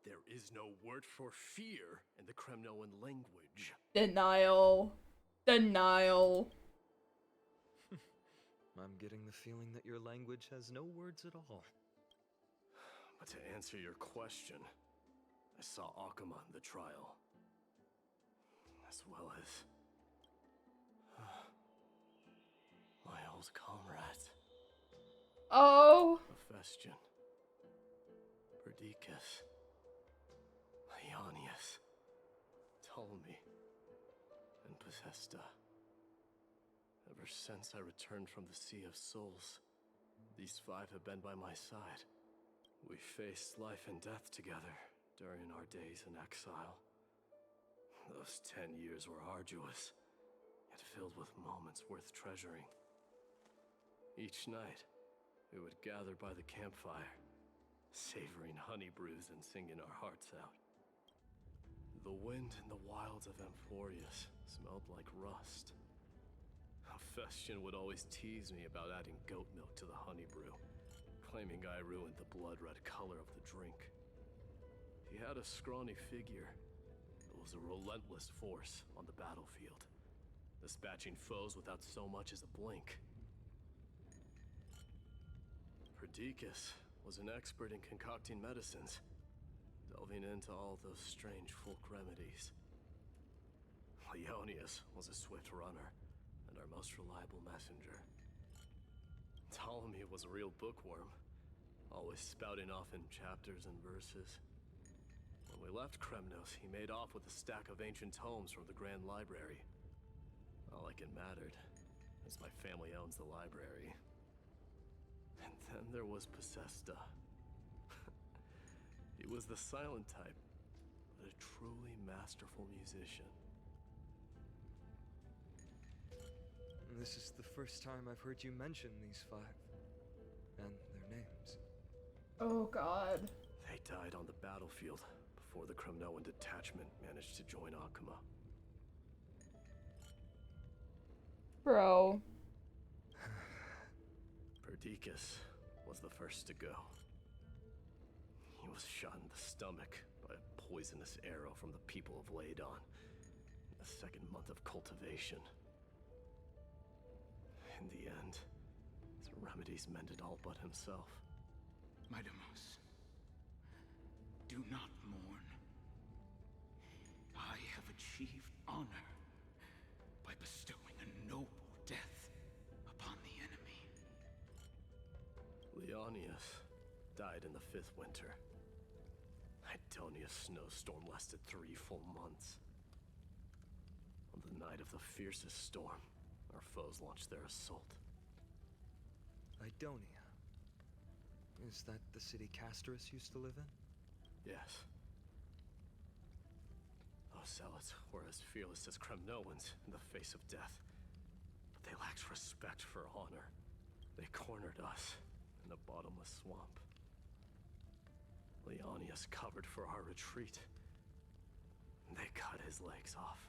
There is no word for fear in the Kremnoan language. Denial. Denial. I'm getting the feeling that your language has no words at all. But to answer your question, I saw Akuma in the trial. As well as... my old comrades. Oh. Hephaestion. Perdiccas. Ionius. Ptolemy. And Possesta. Ever since I returned from the Sea of Souls, these 5 have been by my side. We faced life and death together during our days in exile. Those 10 years were arduous, yet filled with moments worth treasuring. Each night, we would gather by the campfire, savoring honey brews and singing our hearts out. The wind in the wilds of Amphorius smelled like rust. Hephaestion would always tease me about adding goat milk to the honey brew, claiming I ruined the blood-red color of the drink. He had a scrawny figure, but was a relentless force on the battlefield, dispatching foes without so much as a blink. Perdiccas was an expert in concocting medicines, delving into all those strange folk remedies. Leonius was a swift runner, and our most reliable messenger. Ptolemy was a real bookworm, always spouting off in chapters and verses. When we left Kremnos, he made off with a stack of ancient tomes from the Grand Library. Not like it mattered, as my family owns the library. And then there was Possesta. He was the silent type, but a truly masterful musician. This is the first time I've heard you mention these 5, and their names. Oh god. They died on the battlefield before the Kremnoan detachment managed to join Akuma. Bro. Perdiccas was the first to go. He was shot in the stomach by a poisonous arrow from the people of Ladon in the 2nd month of cultivation. In the end, his remedies mended all but himself. Midamos, do not mourn. I have achieved honor by bestowing a noble death upon the enemy. Leonius died in the 5th winter. Idonia's snowstorm lasted 3 full months. On the night of the fiercest storm, our foes launched their assault. Idonia. Is that the city Castorus used to live in? Yes. Those zealots were as fearless as Kremnoans in the face of death. But they lacked respect for honor. They cornered us in a bottomless swamp. Leonius covered for our retreat. And they cut his legs off.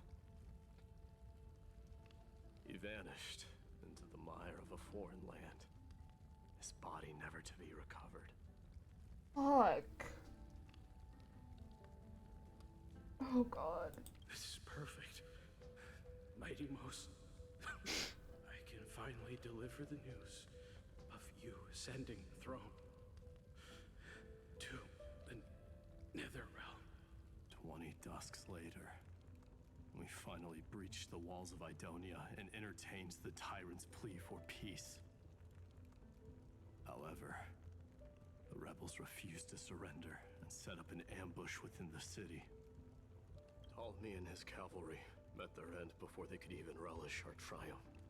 He vanished into the mire of a foreign land, his body never to be recovered. Fuck. Oh god. This is perfect. Mighty Most, I can finally deliver the news of you ascending the throne to the Netherrealm. 20 dusks later, we finally breached the walls of Idonia and entertained the tyrant's plea for peace. However, the rebels refused to surrender and set up an ambush within the city. Ptolemy and his cavalry met their end before they could even relish our triumph.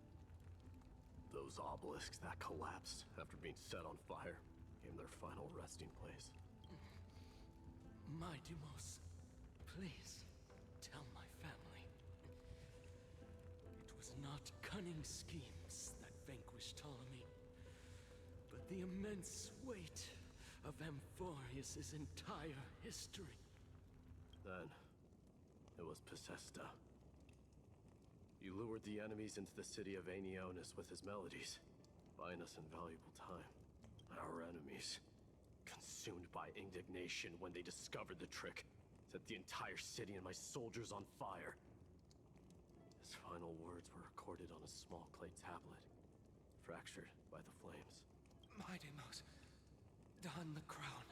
Those obelisks that collapsed after being set on fire became their final resting place. Mighty Most, please tell my family. It was not cunning schemes that vanquished Ptolemy, but the immense weight of Amphorius' entire history. Then, it was Possesta. He lured the enemies into the city of Aenionis with his melodies, buying us invaluable time. Our enemies consumed consumed by indignation when they discovered the trick. Set the entire city and my soldiers on fire. His final words were recorded on a small clay tablet, fractured by the flames. My Deimos, don the crown.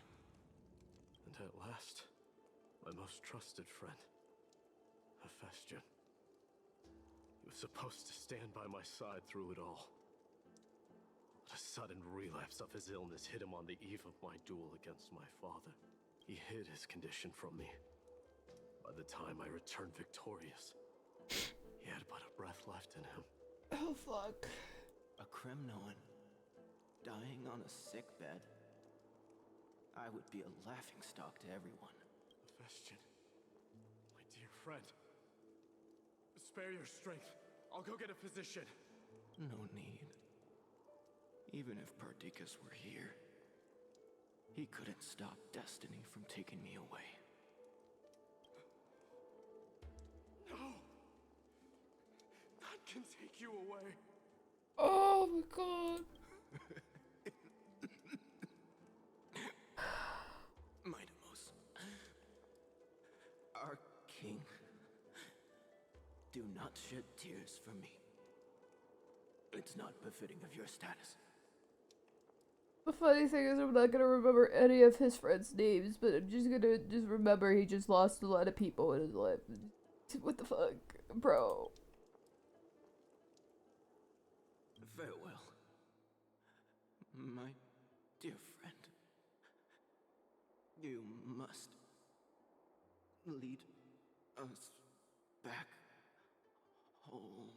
And at last, my most trusted friend, Hephaestion. He was supposed to stand by my side through it all. But a sudden relapse of his illness hit him on the eve of my duel against my father. He hid his condition from me. By the time I returned victorious, he had but a breath left in him. Oh, fuck. A Kremnoan dying on a sick bed? I would be a laughingstock to everyone. Hephaestion, my dear friend, spare your strength. I'll go get a physician. No need. Even if Perdiccas were here, he couldn't stop destiny from taking me away. No! None can take you away. Oh my god. Mightimos, our king, do not shed tears for me. It's not befitting of your status. The funny thing is I'm not gonna remember any of his friends' names, but I'm just gonna remember he just lost a lot of people in his life. What the fuck, bro? Farewell, my dear friend. You must lead us back home.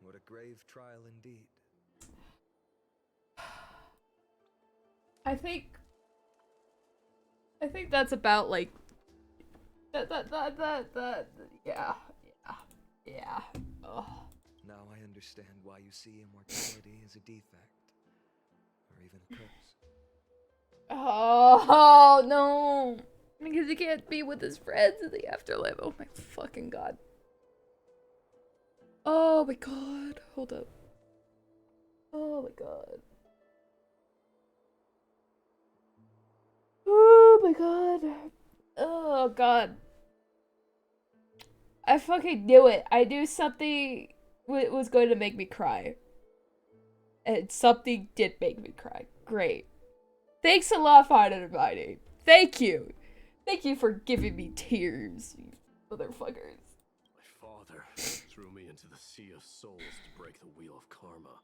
What a grave trial indeed. I think that's about like yeah. Oh. Now I understand why you see immortality as a defect, or even a curse. Oh no, because he can't be with his friends in the afterlife. Oh my fucking god. Oh my god. Hold up. Oh my god. Oh my god. Oh god. I fucking knew it. I knew something was going to make me cry. And something did make me cry. Great. Thanks a lot, Fine and Inviting. Thank you. Thank you for giving me tears, you motherfuckers. My father threw me into the sea of souls to break the wheel of karma.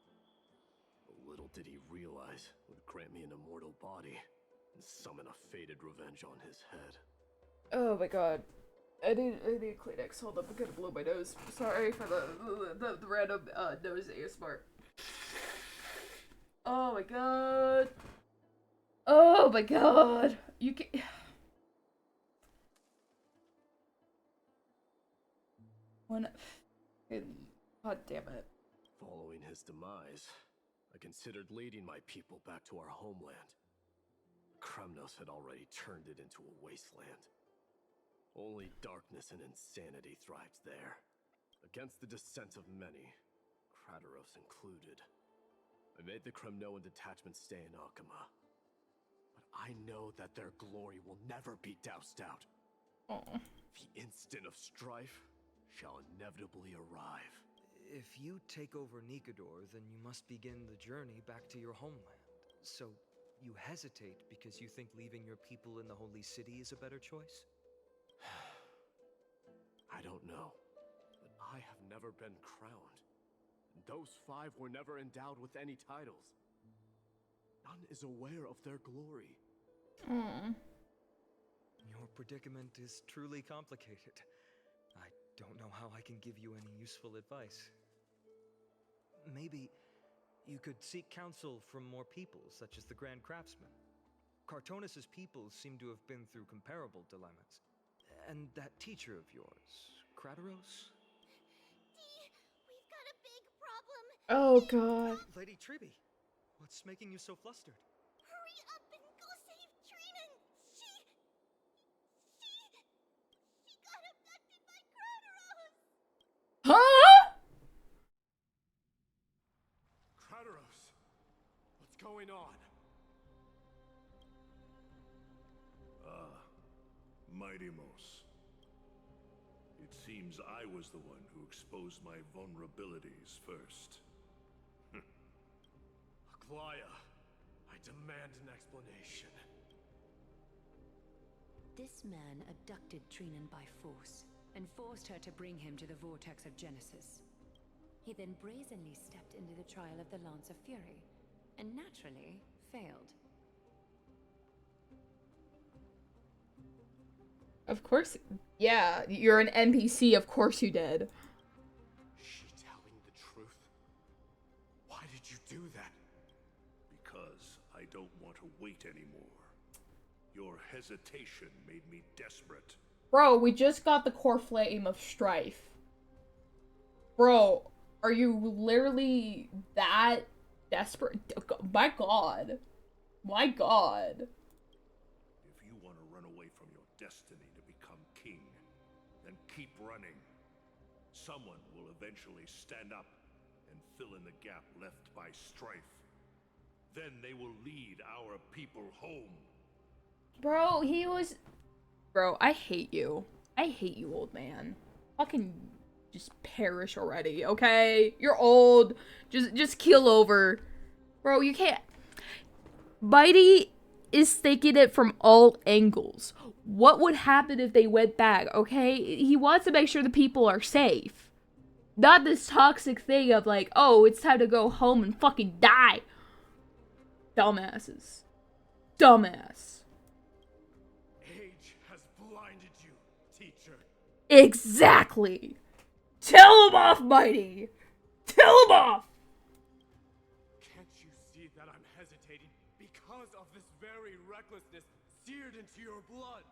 But little did he realize it would grant me an immortal body and summon a fated revenge on his head. Oh my god. I need a Kleenex. Hold up, I'm gonna blow my nose. Sorry for the random nose ASMR. Oh my god. Oh my god. You can. God damn it. Following his demise, I considered leading my people back to our homeland. Kremnos had already turned it into a wasteland. Only darkness and insanity thrived there. Against the dissent of many, Krataros included. I made the Kremnoan detachment stay in Akama. But I know that their glory will never be doused out. The instant of strife shall inevitably arrive. If you take over Nikedor, then you must begin the journey back to your homeland. So, you hesitate because you think leaving your people in the Holy City is a better choice? I don't know, but I have never been crowned. Those 5 were never endowed with any titles. None is aware of their glory. Your predicament is truly complicated. I don't know how I can give you any useful advice. Maybe you could seek counsel from more peoples, such as the Grand Craftsman. Cartonis' peoples seem to have been through comparable dilemmas. And that teacher of yours, Krataros? We've got a big problem. Oh god. Lady Tribby, what's making you so flustered? Hurry up and go save Trinan. She got abducted by Krataros. Huh? Krataros, what's going on? Mighty Mos. It seems I was the one who exposed my vulnerabilities first. Aglaya, I demand an explanation. This man abducted Trinan by force and forced her to bring him to the Vortex of Genesis. He then brazenly stepped into the trial of the Lance of Fury, and naturally failed. Of course, yeah, you're an NPC, of course you did. Is she telling the truth? Why did you do that? Because I don't want to wait anymore. Your hesitation made me desperate. Bro, we just got the core flame of strife. Bro, are you literally that desperate? My god. My god. If you want to run away from your destiny to become king, then keep running. Someone will eventually stand up and fill in the gap left by strife. Then they will lead our people home. Bro, he was... Bro, I hate you. I hate you, old man. Fucking just perish already, okay? You're old. Just keel over. Bro, you can't... Mighty is thinking it from all angles. What would happen if they went back, okay? He wants to make sure the people are safe. Not this toxic thing of like, oh, it's time to go home and fucking die. Dumbasses. Dumbass. Age has blinded you, teacher. Exactly. Tell him off, Mighty. Tell him off. Can't you see that I'm hesitating because of this very recklessness seared into your blood?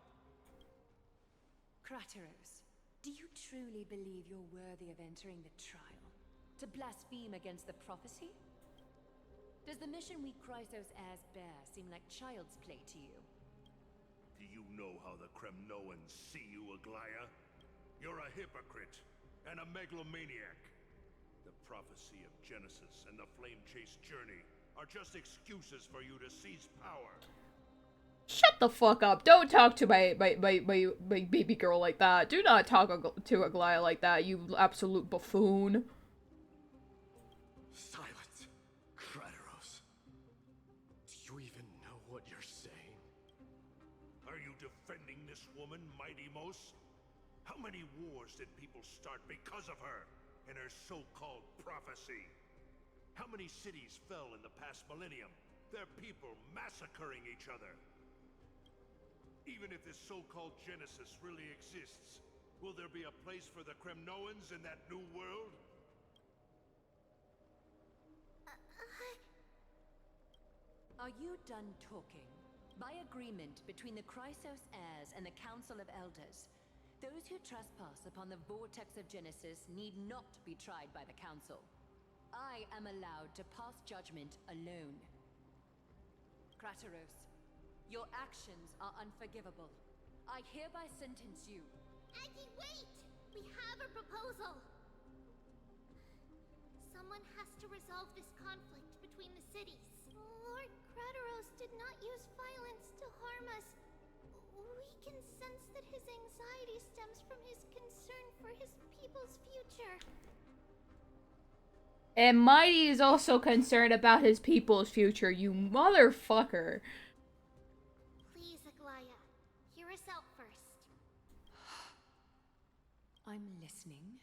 Crateros, do you truly believe you're worthy of entering the trial? To blaspheme against the prophecy? Does the mission we Chrysos heirs bear seem like child's play to you? Do you know how the Kremnoans see you, Aglaya? You're a hypocrite and a megalomaniac. The prophecy of Genesis and the Flame Chase journey are just excuses for you to seize power. Shut the fuck up. Don't talk to my baby girl like that. Do not talk to Aglaya like that, you absolute buffoon. Silence, Crateros. Do you even know what you're saying? Are you defending this woman, Mighty Mos? How many wars did people start because of her and her so-called prophecy? How many cities fell in the past millennium? Their people massacring each other. Even if this so-called Genesis really exists, will there be a place for the Kremnoans in that new world? Are you done talking? By agreement between the Chrysos heirs and the Council of Elders, those who trespass upon the Vortex of Genesis need not be tried by the Council. I am allowed to pass judgment alone. Crateros, your actions are unforgivable. I hereby sentence you. Aggie, wait! We have a proposal! Someone has to resolve this conflict between the cities. Lord Crateros did not use violence to harm us. We can sense that his anxiety stems from his concern for his people's future. And Mighty is also concerned about his people's future, you motherfucker. Please, Aglaya, hear us out first. I'm listening.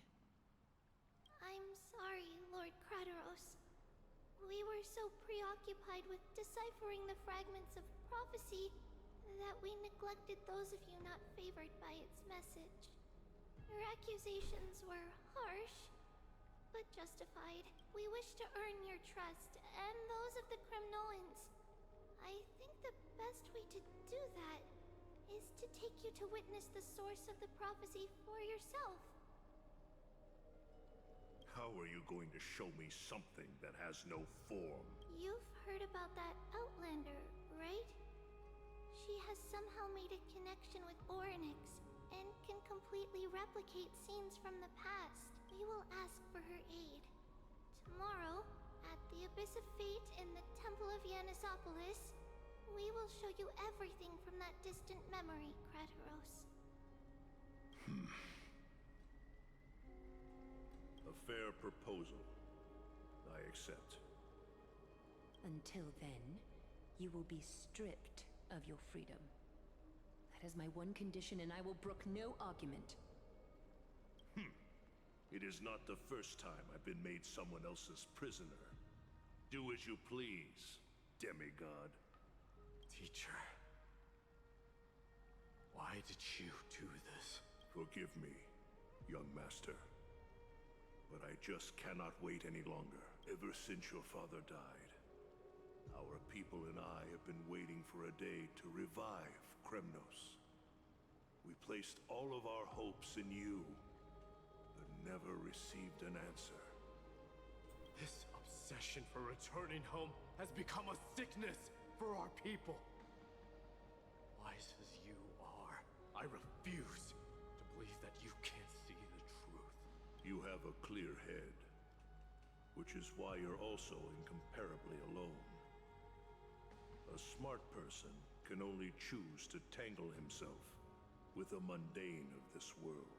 I'm sorry, Lord Crateros. We were so preoccupied with deciphering the fragments of prophecy that we neglected those of you not favored by its message. Your accusations were harsh, but justified. We wish to earn your trust, and those of the Kremnoans. I think the best way to do that is to take you to witness the source of the prophecy for yourself. How are you going to show me something that has no form? You've heard about that Outlander, right? She has somehow made a connection with Orynyx and can completely replicate scenes from the past. We will ask for her aid. Tomorrow, at the Abyss of Fate in the Temple of Yanisopolis, we will show you everything from that distant memory, Crateros. A fair proposal. I accept. Until then, you will be stripped of your freedom. That is my one condition, and I will brook no argument. It is not the first time I've been made someone else's prisoner. Do as you please, demigod. Teacher, why did you do this? Forgive me, young master. But I just cannot wait any longer. Ever since your father died, our people and I have been waiting for a day to revive Kremnos. We placed all of our hopes in you, but never received an answer. This obsession for returning home has become a sickness for our people. Wise as you are, I refuse to believe that you can't see the truth. You have a clear head, which is why you're also incomparably alone. A smart person can only choose to tangle himself with the mundane of this world.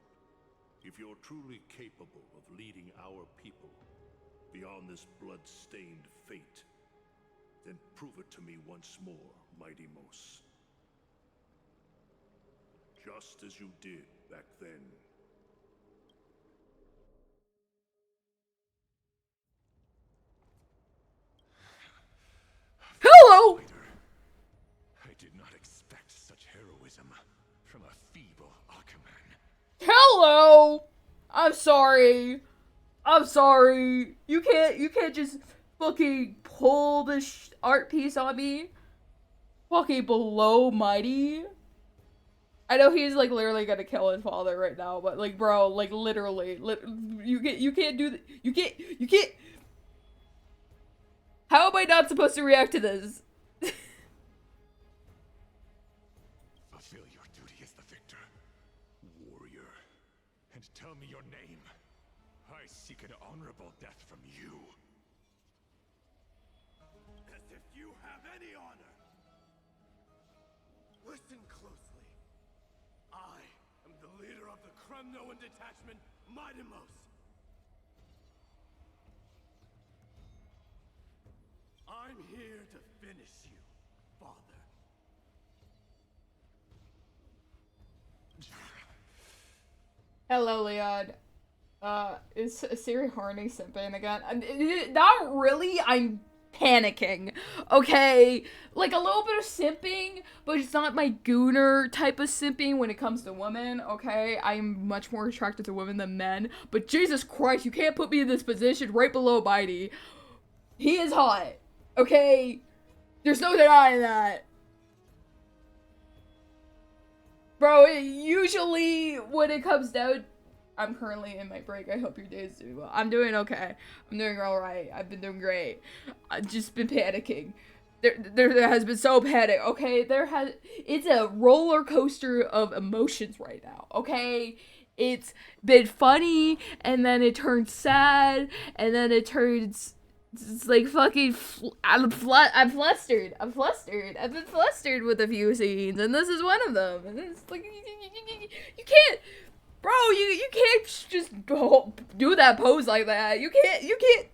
If you're truly capable of leading our people beyond this blood-stained fate, then prove it to me once more, Mighty Mos. Just as you did back then. Hello! I did not expect such heroism from a feeble Aquaman. Hello! I'm sorry. I'm sorry. You can't just fucking pull this art piece on me. Fucking below Mighty. I know he's like literally gonna kill his father right now, but like, bro, like literally, you can't do that. You can't. How am I not supposed to react to this? Fulfill your duty as the victor, warrior, and tell me your name. I seek an honorable death from you. As if you have any honor! Listen closely. I am the leader of the Kremnoan detachment, Midimos. I'm here to finish you, father. Hello, Leon. Is Siri horny simping again? Not really. I'm panicking. Okay, like a little bit of simping, but it's not my gooner type of simping when it comes to women. Okay, I'm much more attracted to women than men. But Jesus Christ, you can't put me in this position right below Mighty. He is hot. Okay, there's no denying that. Bro, usually when it comes down, I'm currently in my break. I hope your day is doing well. I'm doing okay. I'm doing alright. I've been doing great. I've just been panicking. There has been so panic, okay? It's a roller coaster of emotions right now, okay? It's been funny, and then it turns sad, and then it turns... It's like fucking... I'm flustered. I've been flustered with a few scenes, and this is one of them. And it's like... You can't... Bro, you can't just go do that pose like that. You can't...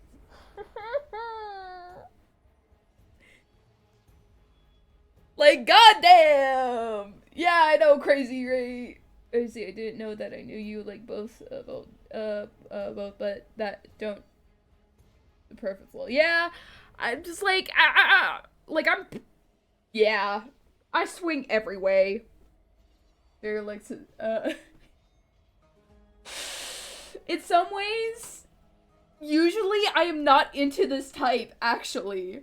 Like, goddamn! Yeah, I know, Crazy Ray. Crazy, I didn't know that I knew you, like, both, but that don't... The perfect flow. Yeah, I'm just like, yeah, I swing every way. They're like, in some ways, usually I am not into this type, actually.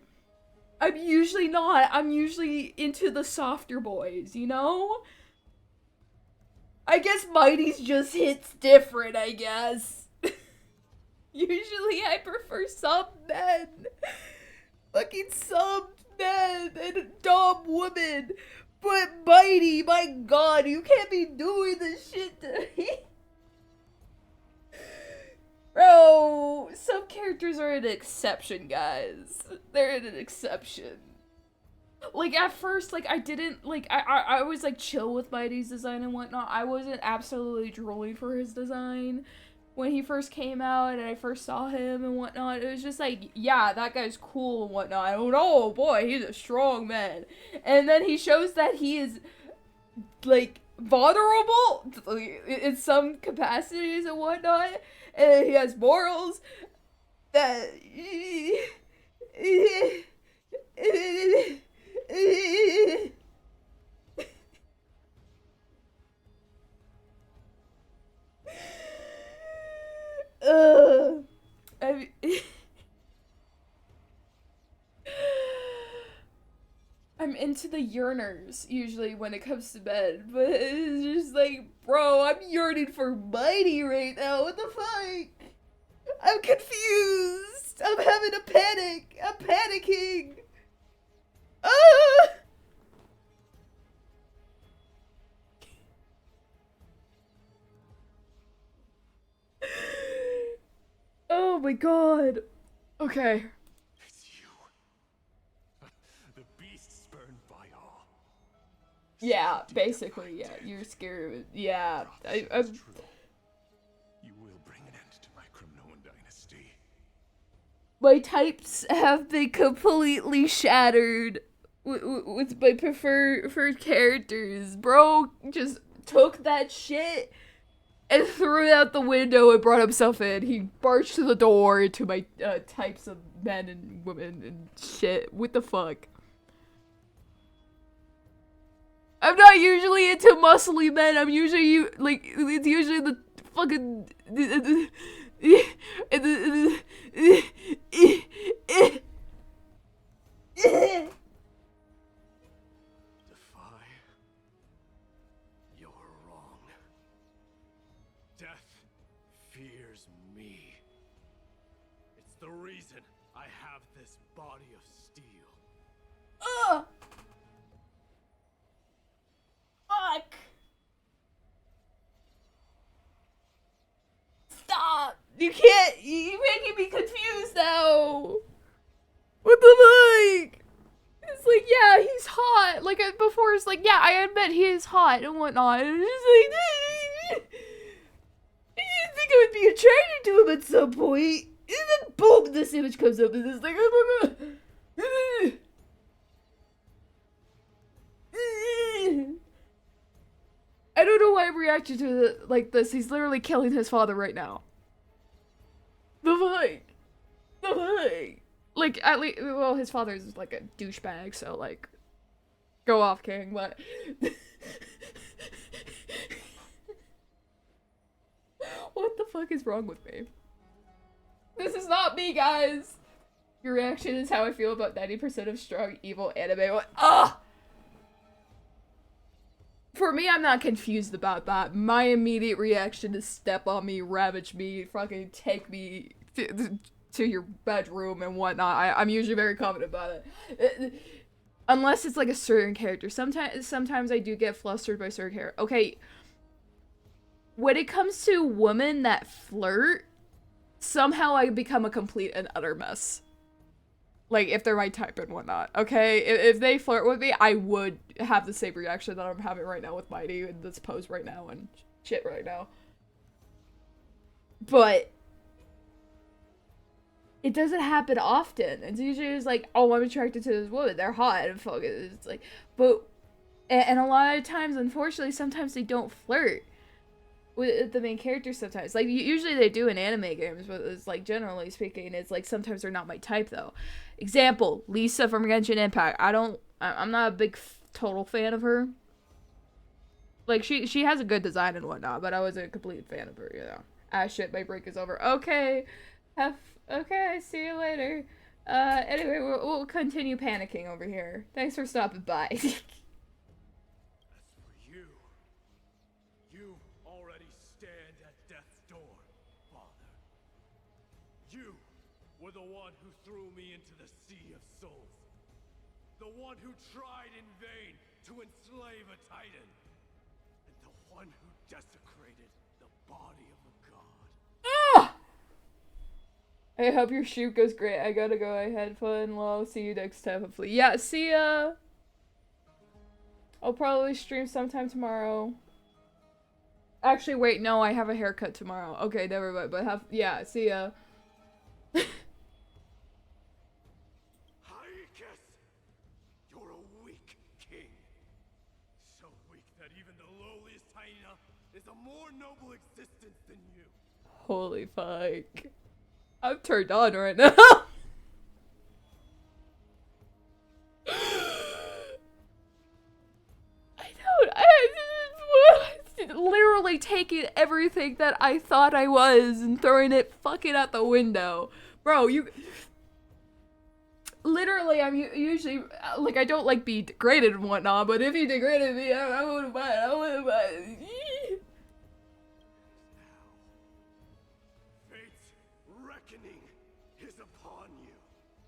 I'm usually not. I'm usually into the softer boys, you know? I guess Mighty's just hits different, I guess. Usually I prefer some men. Fucking some men and dumb women. But Mighty, my god, you can't be doing this shit to me. Bro, some characters are an exception, guys. They're an exception. Like, at first, like, I didn't, like, I was, like, chill with Mighty's design and whatnot. I wasn't absolutely drooling for his design when he first came out and I first saw him and whatnot. It was just like, yeah, that guy's cool and whatnot. Oh boy, he's a strong man. And then he shows that he is, like, vulnerable in some capacities and whatnot. And he has morals that... I mean, I'm into the yearners usually when it comes to bed, but it's just like, bro, I'm yearning for Mighty right now. What the fuck? I'm confused. I'm having a panic. I'm panicking. Ah! Oh my god. Okay. It's you. The beast spurned by all. Yeah, basically, yeah. You're scared. Yeah. You will bring an end to my Kremnoan dynasty. My types have been completely shattered with my preferred characters. Bro just took that shit and threw it out the window and brought himself in. He barged to the door into my types of men and women and shit. What the fuck? I'm not usually into muscly men. I'm usually, like, it's usually the fucking... Defy? You're wrong. Death fears me. It's the reason I have this body of steel. Ugh! Fuck! Stop! You can't. You're making me confused now. What the fuck? It's like, yeah, he's hot. Like before, it's like, yeah, I admit he is hot and whatnot. And it's just like, I didn't think I would be attracted to him at some point. And then boom, this image comes up and it's like, I don't know why I'm reacting to it like this. He's literally killing his father right now. The fuck? The fuck? Like, at least, well, his father is like a douchebag, so like, go off, King, but... What the fuck is wrong with me? This is not me, guys! Your reaction is how I feel about 90% of strong, evil anime. Ugh! For me, I'm not confused about that. My immediate reaction is step on me, ravage me, fucking take me to your bedroom and whatnot. I'm usually very confident about it. Unless it's like a certain character. Sometimes I do get flustered by certain characters. Okay. When it comes to women that flirt, somehow I become a complete and utter mess. Like, if they're my type and whatnot, okay? If they flirt with me, I would have the same reaction that I'm having right now with Mighty in this pose right now and shit right now. But it doesn't happen often. It's usually just like, oh, I'm attracted to this woman. They're hot and fuck it. It's like, but, and a lot of times, unfortunately, sometimes they don't flirt with the main character sometimes. Like, usually they do in anime games, but it's like, generally speaking, it's like, sometimes they're not my type, though. Example, Lisa from Genshin Impact. I'm not a big total fan of her. Like, she has a good design and whatnot, but I wasn't a complete fan of her, you know. Ah, shit, my break is over. Okay, okay, see you later. Anyway, we'll continue panicking over here. Thanks for stopping by. Were the one who threw me into the Sea of Souls. The one who tried in vain to enslave a Titan. And the one who desecrated the body of a god. Ah! I hope your shoot goes great. I gotta go. I had fun. Well, see you next time, hopefully. Yeah, see ya! I'll probably stream sometime tomorrow. Actually, wait, no, I have a haircut tomorrow. Okay, never mind, but yeah, see ya. You're a weak king. So weak that even the lowliest hyena is a more noble existence than you. Holy fuck. I'm turned on right now. I literally taking everything that I thought I was and throwing it fucking out the window. Bro, you... Literally, I'm usually... Like, I don't like be degraded and whatnot, but if you degraded me, I wouldn't buy it. I wouldn't buy it. Fate's reckoning is upon you.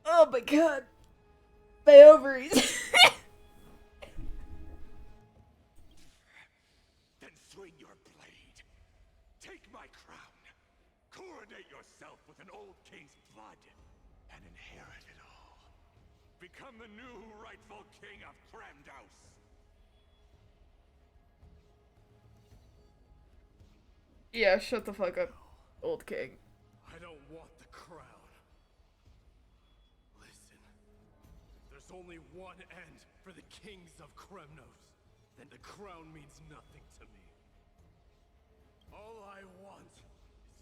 Oh my god. My ovaries. Then swing your blade. Take my crown. Coronate yourself with an old king's blood and inherit it all. Become the new rightful king of Kremnos. Yeah, shut the fuck up, old king. I don't want the crown. Listen, if there's only one end for the kings of Kremnos, then the crown means nothing to me. All I want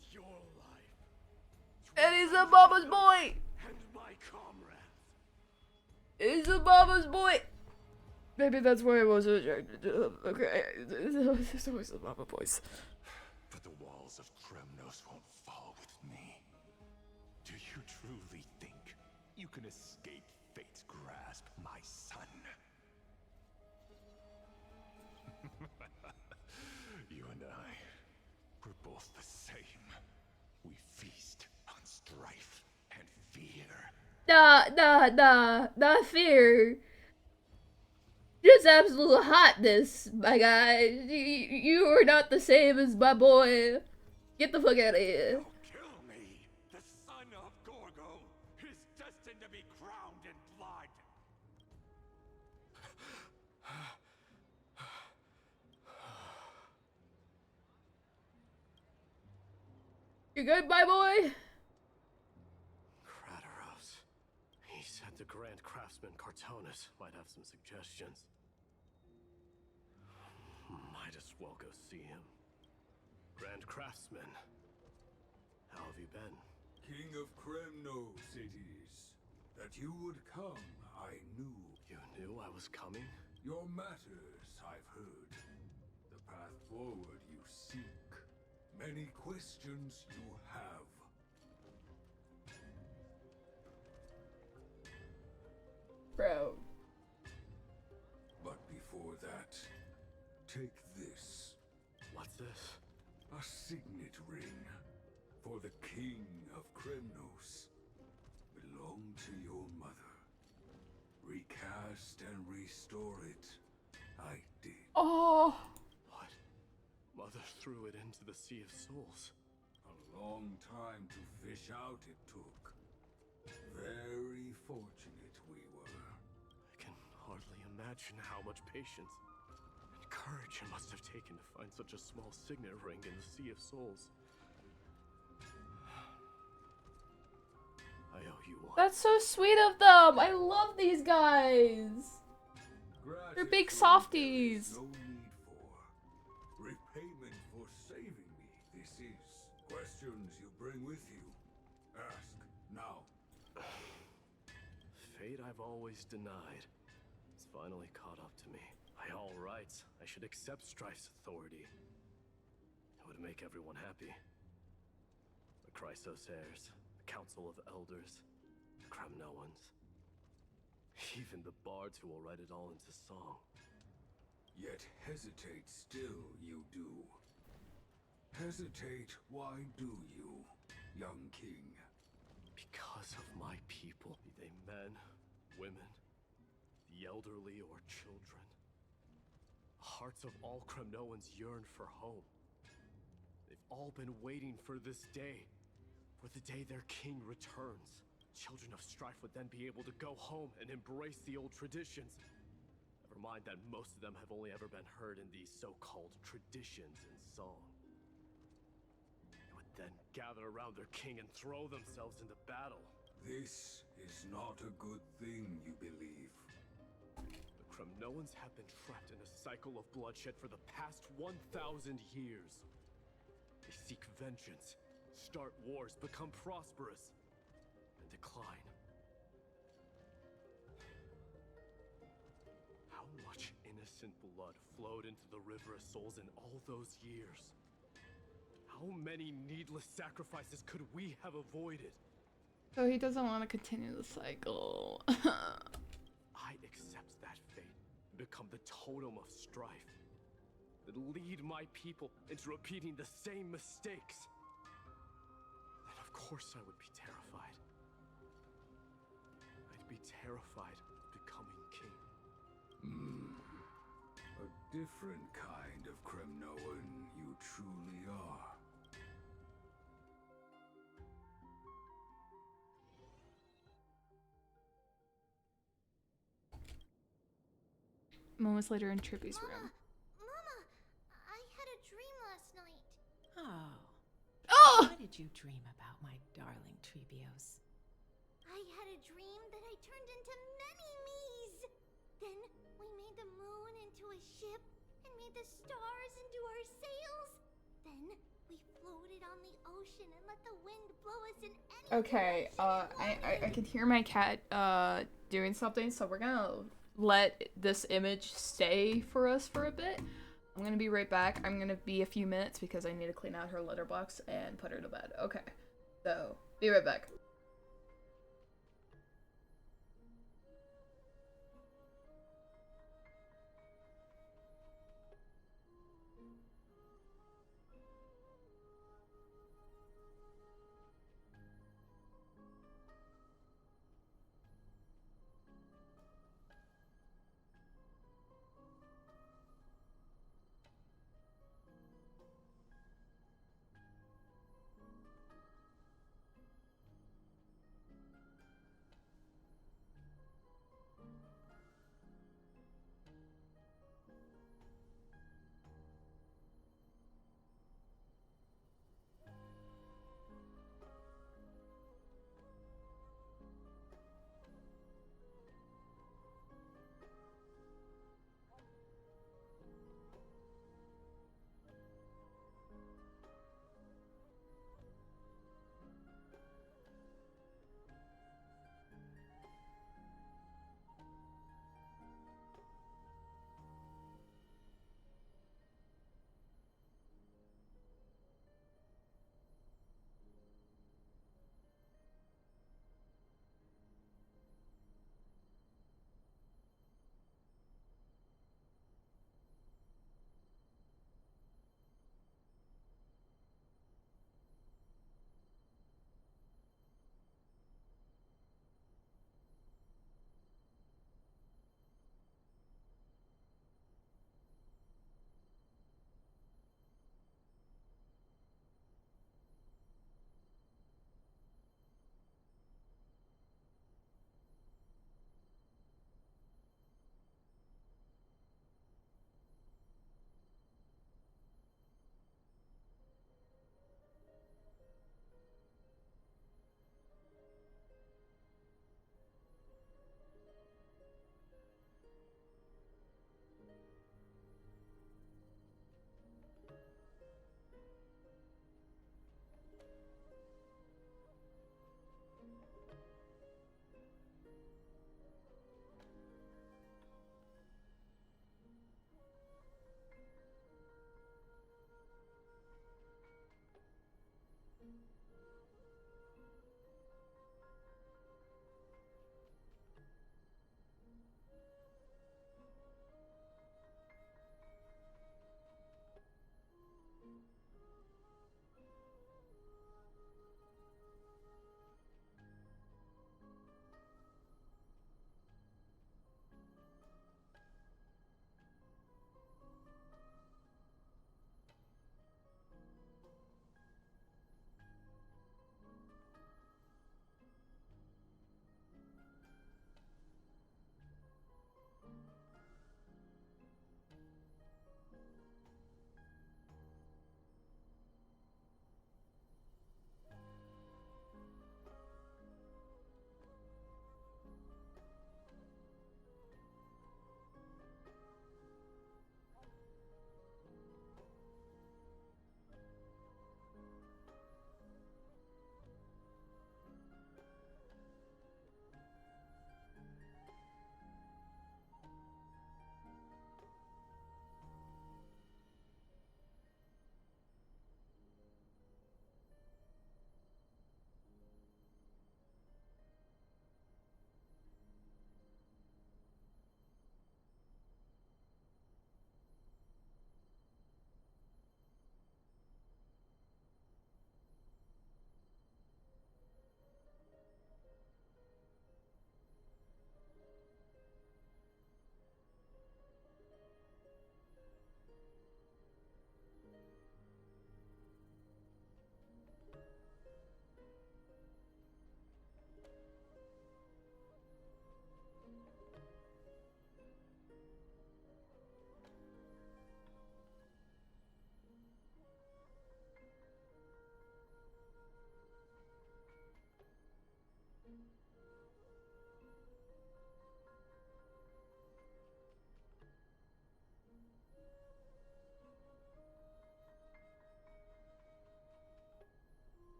is your life. And he's a mama's boy! And my comrades. He's a mama's boy! Maybe that's why I was attracted to him. Okay, there's always the mama boys. But the walls of Kremnos won't fall with me. Do you truly think you can escape fate's grasp, my son? You and I, we're both the same. We feast on strife and fear. Not fear. Just absolute hotness, my guy. You are not the same as my boy. Get the fuck out of here. Kill me! The son of Gorgo is destined to be crowned in blood! You good, my boy? Krataros. He said the Grand Craftsman Cartonus might have some suggestions. Might as well go see him. Grand Craftsman, how have you been? King of Kremnos it is. That you would come, I knew. You knew I was coming? Your matters, I've heard. The path forward you seek. Many questions you have. Bro. But before that, take this. What's this? A signet ring for the King of Kremnos. Belonged to your mother. Recast and restore it. I did. Oh. What? Mother threw it into the Sea of Souls. A long time to fish out it took. Very fortunate we were. I can hardly imagine how much patience and courage it must have taken to find such a small signet ring in the Sea of Souls. I owe you one. That's so sweet of them. I love these guys. They're big softies. No need for repayment for saving me. This is questions you bring with you. Ask now. Fate I've always denied has finally caught up to me. By all rights, I should accept Strife's authority. It would make everyone happy. The Chrysos heirs, the Council of Elders, the Kremnoans. Even the bards who will write it all into song. Yet hesitate still you do. Hesitate, why do you, young king? Because of my people, be they men, women, the elderly or children. The hearts of all Kremnoans yearn for home. They've all been waiting for this day, for the day their king returns. Children of Strife would then be able to go home and embrace the old traditions. Never mind that most of them have only ever been heard in these so-called traditions and song. They would then gather around their king and throw themselves into battle. This is not a good thing, you believe. The Kremnoans have been trapped in a cycle of bloodshed for the past 1,000 years. They seek vengeance, start wars, become prosperous, and decline. How much innocent blood flowed into the River of Souls in all those years? How many needless sacrifices could we have avoided? So he doesn't want to continue the cycle. I accept that fate and become the totem of strife that lead my people into repeating the same mistakes. Then of course I would be terrified. I'd be terrified of becoming king. A different kind of Kremnoan you truly are. Moments later in Trippy's room. Mama, I had a dream last night. Oh. Oh! What did you dream about, my darling Trebios? I had a dream that I turned into many me's. Then we made the moon into a ship and made the stars into our sails. Then we floated on the ocean and let the wind blow us in any Okay, I can hear my cat doing something, so we're gonna let this image stay for us for a bit. I'm gonna be right back. I'm gonna be a few minutes because I need to clean out her litter box and put her to bed. Okay, so be right back.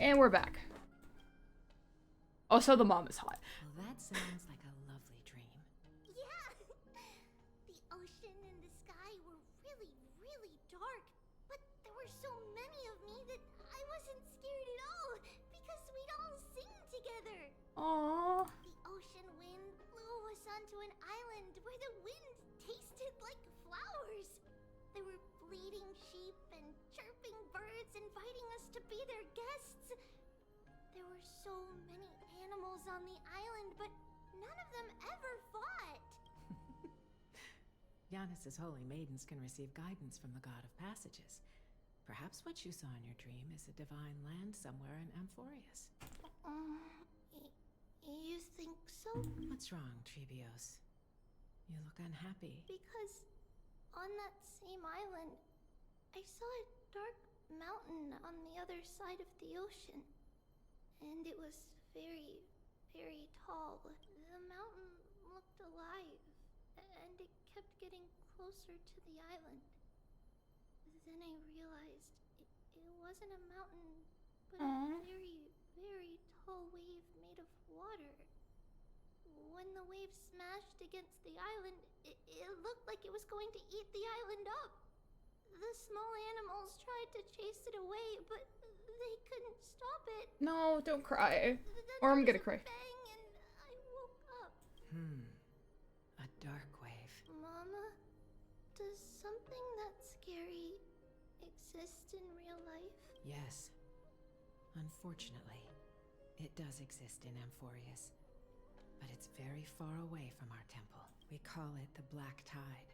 And we're back. Also, the mom is hot. Well, that sounds like a lovely dream. Yeah! The ocean and the sky were really, really dark. But there were so many of me that I wasn't scared at all because we'd all sing together. Aww. The ocean wind blew us onto an island where the wind tasted like flowers. There were bleating sheep and chirping birds inviting us to be their guests. There were so many animals on the island, but none of them ever fought. Yanis's holy maidens can receive guidance from the god of passages. Perhaps what you saw in your dream is a divine land somewhere in Amphorius. You think so? What's wrong, Trebios? You look unhappy. Because on that same island, I saw a dark mountain on the other side of the ocean. And it was very, very tall. The mountain looked alive, and it kept getting closer to the island. Then I realized it wasn't a mountain, but a very, very tall wave made of water. When the wave smashed against the island, it looked like it was going to eat the island up. The small animals tried to chase it away, but they couldn't stop it. No, don't cry. Or I'm gonna cry. Bang, and I woke up. A dark wave. Mama, does something that scary exist in real life? Yes. Unfortunately, it does exist in Amphorius. But it's very far away from our temple. We call it the Black Tide,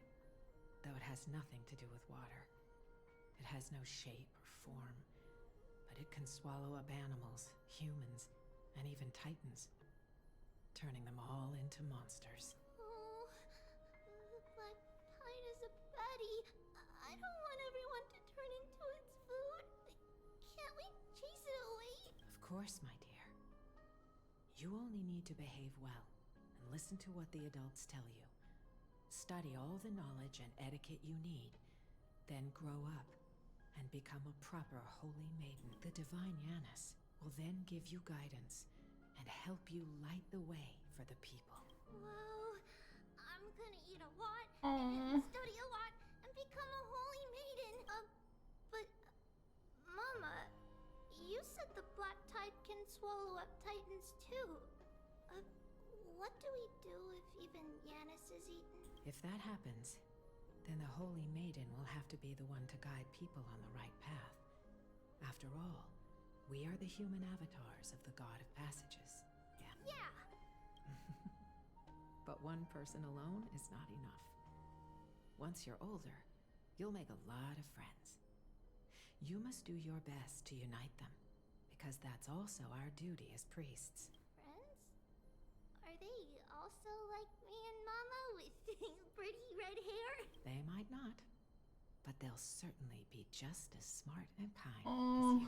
though it has nothing to do with water. It has no shape or form, but it can swallow up animals, humans, and even titans, turning them all into monsters. Oh, the Black Tide is a baddie. I don't want everyone to turn into its food. Can't we chase it away? Of course, my dear. You only need to behave well and listen to what the adults tell you. Study all the knowledge and etiquette you need, then grow up and become a proper holy maiden. The divine Yanis will then give you guidance and help you light the way for the people. Wow, I'm gonna eat a lot, and study a lot, and become a holy maiden. But, Mama, you said the Black Tide can swallow up titans too. What do we do if even Yanis is eaten? If that happens, then the holy maiden will have to be the one to guide people on the right path. After all, we are the human avatars of the god of passages. Yeah. But one person alone is not enough. Once you're older, you'll make a lot of friends. You must do your best to unite them, because that's also our duty as priests. Friends? Are they also like me and Mama with pretty red hair? They might not, but they'll certainly be just as smart and kind as you.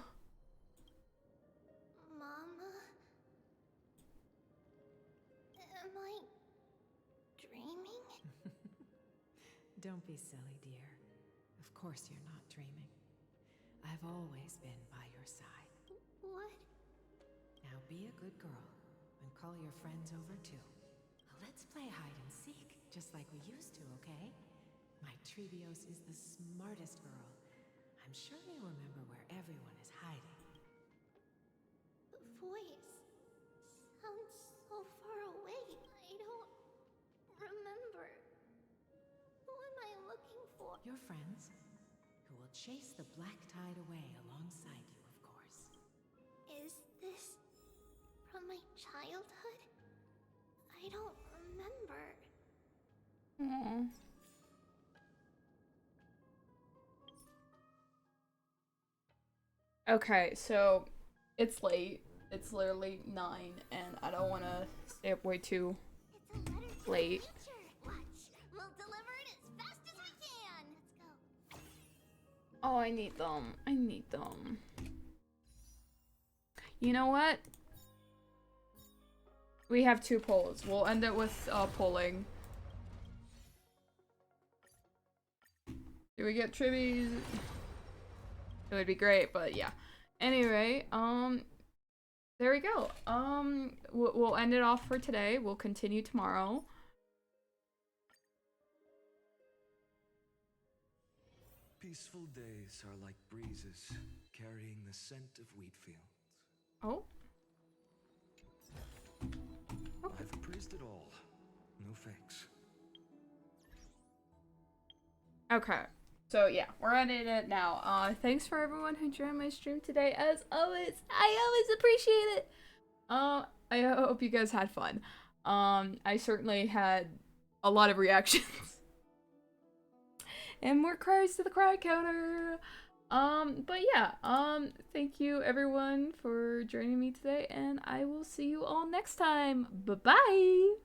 Mama? Am I dreaming? Don't be silly, dear. Of course you're not dreaming. I've always been by your side. What? Now be a good girl and call your friends over too. Let's play hide and seek, just like we used to, okay? My Trebios is the smartest girl. I'm sure you remember where everyone is hiding. The voice sounds so far away. I don't remember. Who am I looking for? Your friends, who will chase the Black Tide away alongside you, of course. Is this from my childhood? I don't remember. Okay, so it's late. It's literally 9, and I don't want to stay up way too late. Watch. We'll deliver it as fast as we can. Let's go. Oh, I need them. I need them. You know what? We have 2 polls. We'll end it with polling. Do we get tribbies? It would be great, but yeah. Anyway, there we go. We'll end it off for today. We'll continue tomorrow. Peaceful days are like breezes carrying the scent of wheat fields. Oh. I've praised it all. No thanks. Okay. So yeah, we're ending it now. Thanks for everyone who joined my stream today. As always, I always appreciate it. I hope you guys had fun. I certainly had a lot of reactions. And more cries to the cry counter. But yeah, thank you everyone for joining me today, and I will see you all next time. Bye-bye!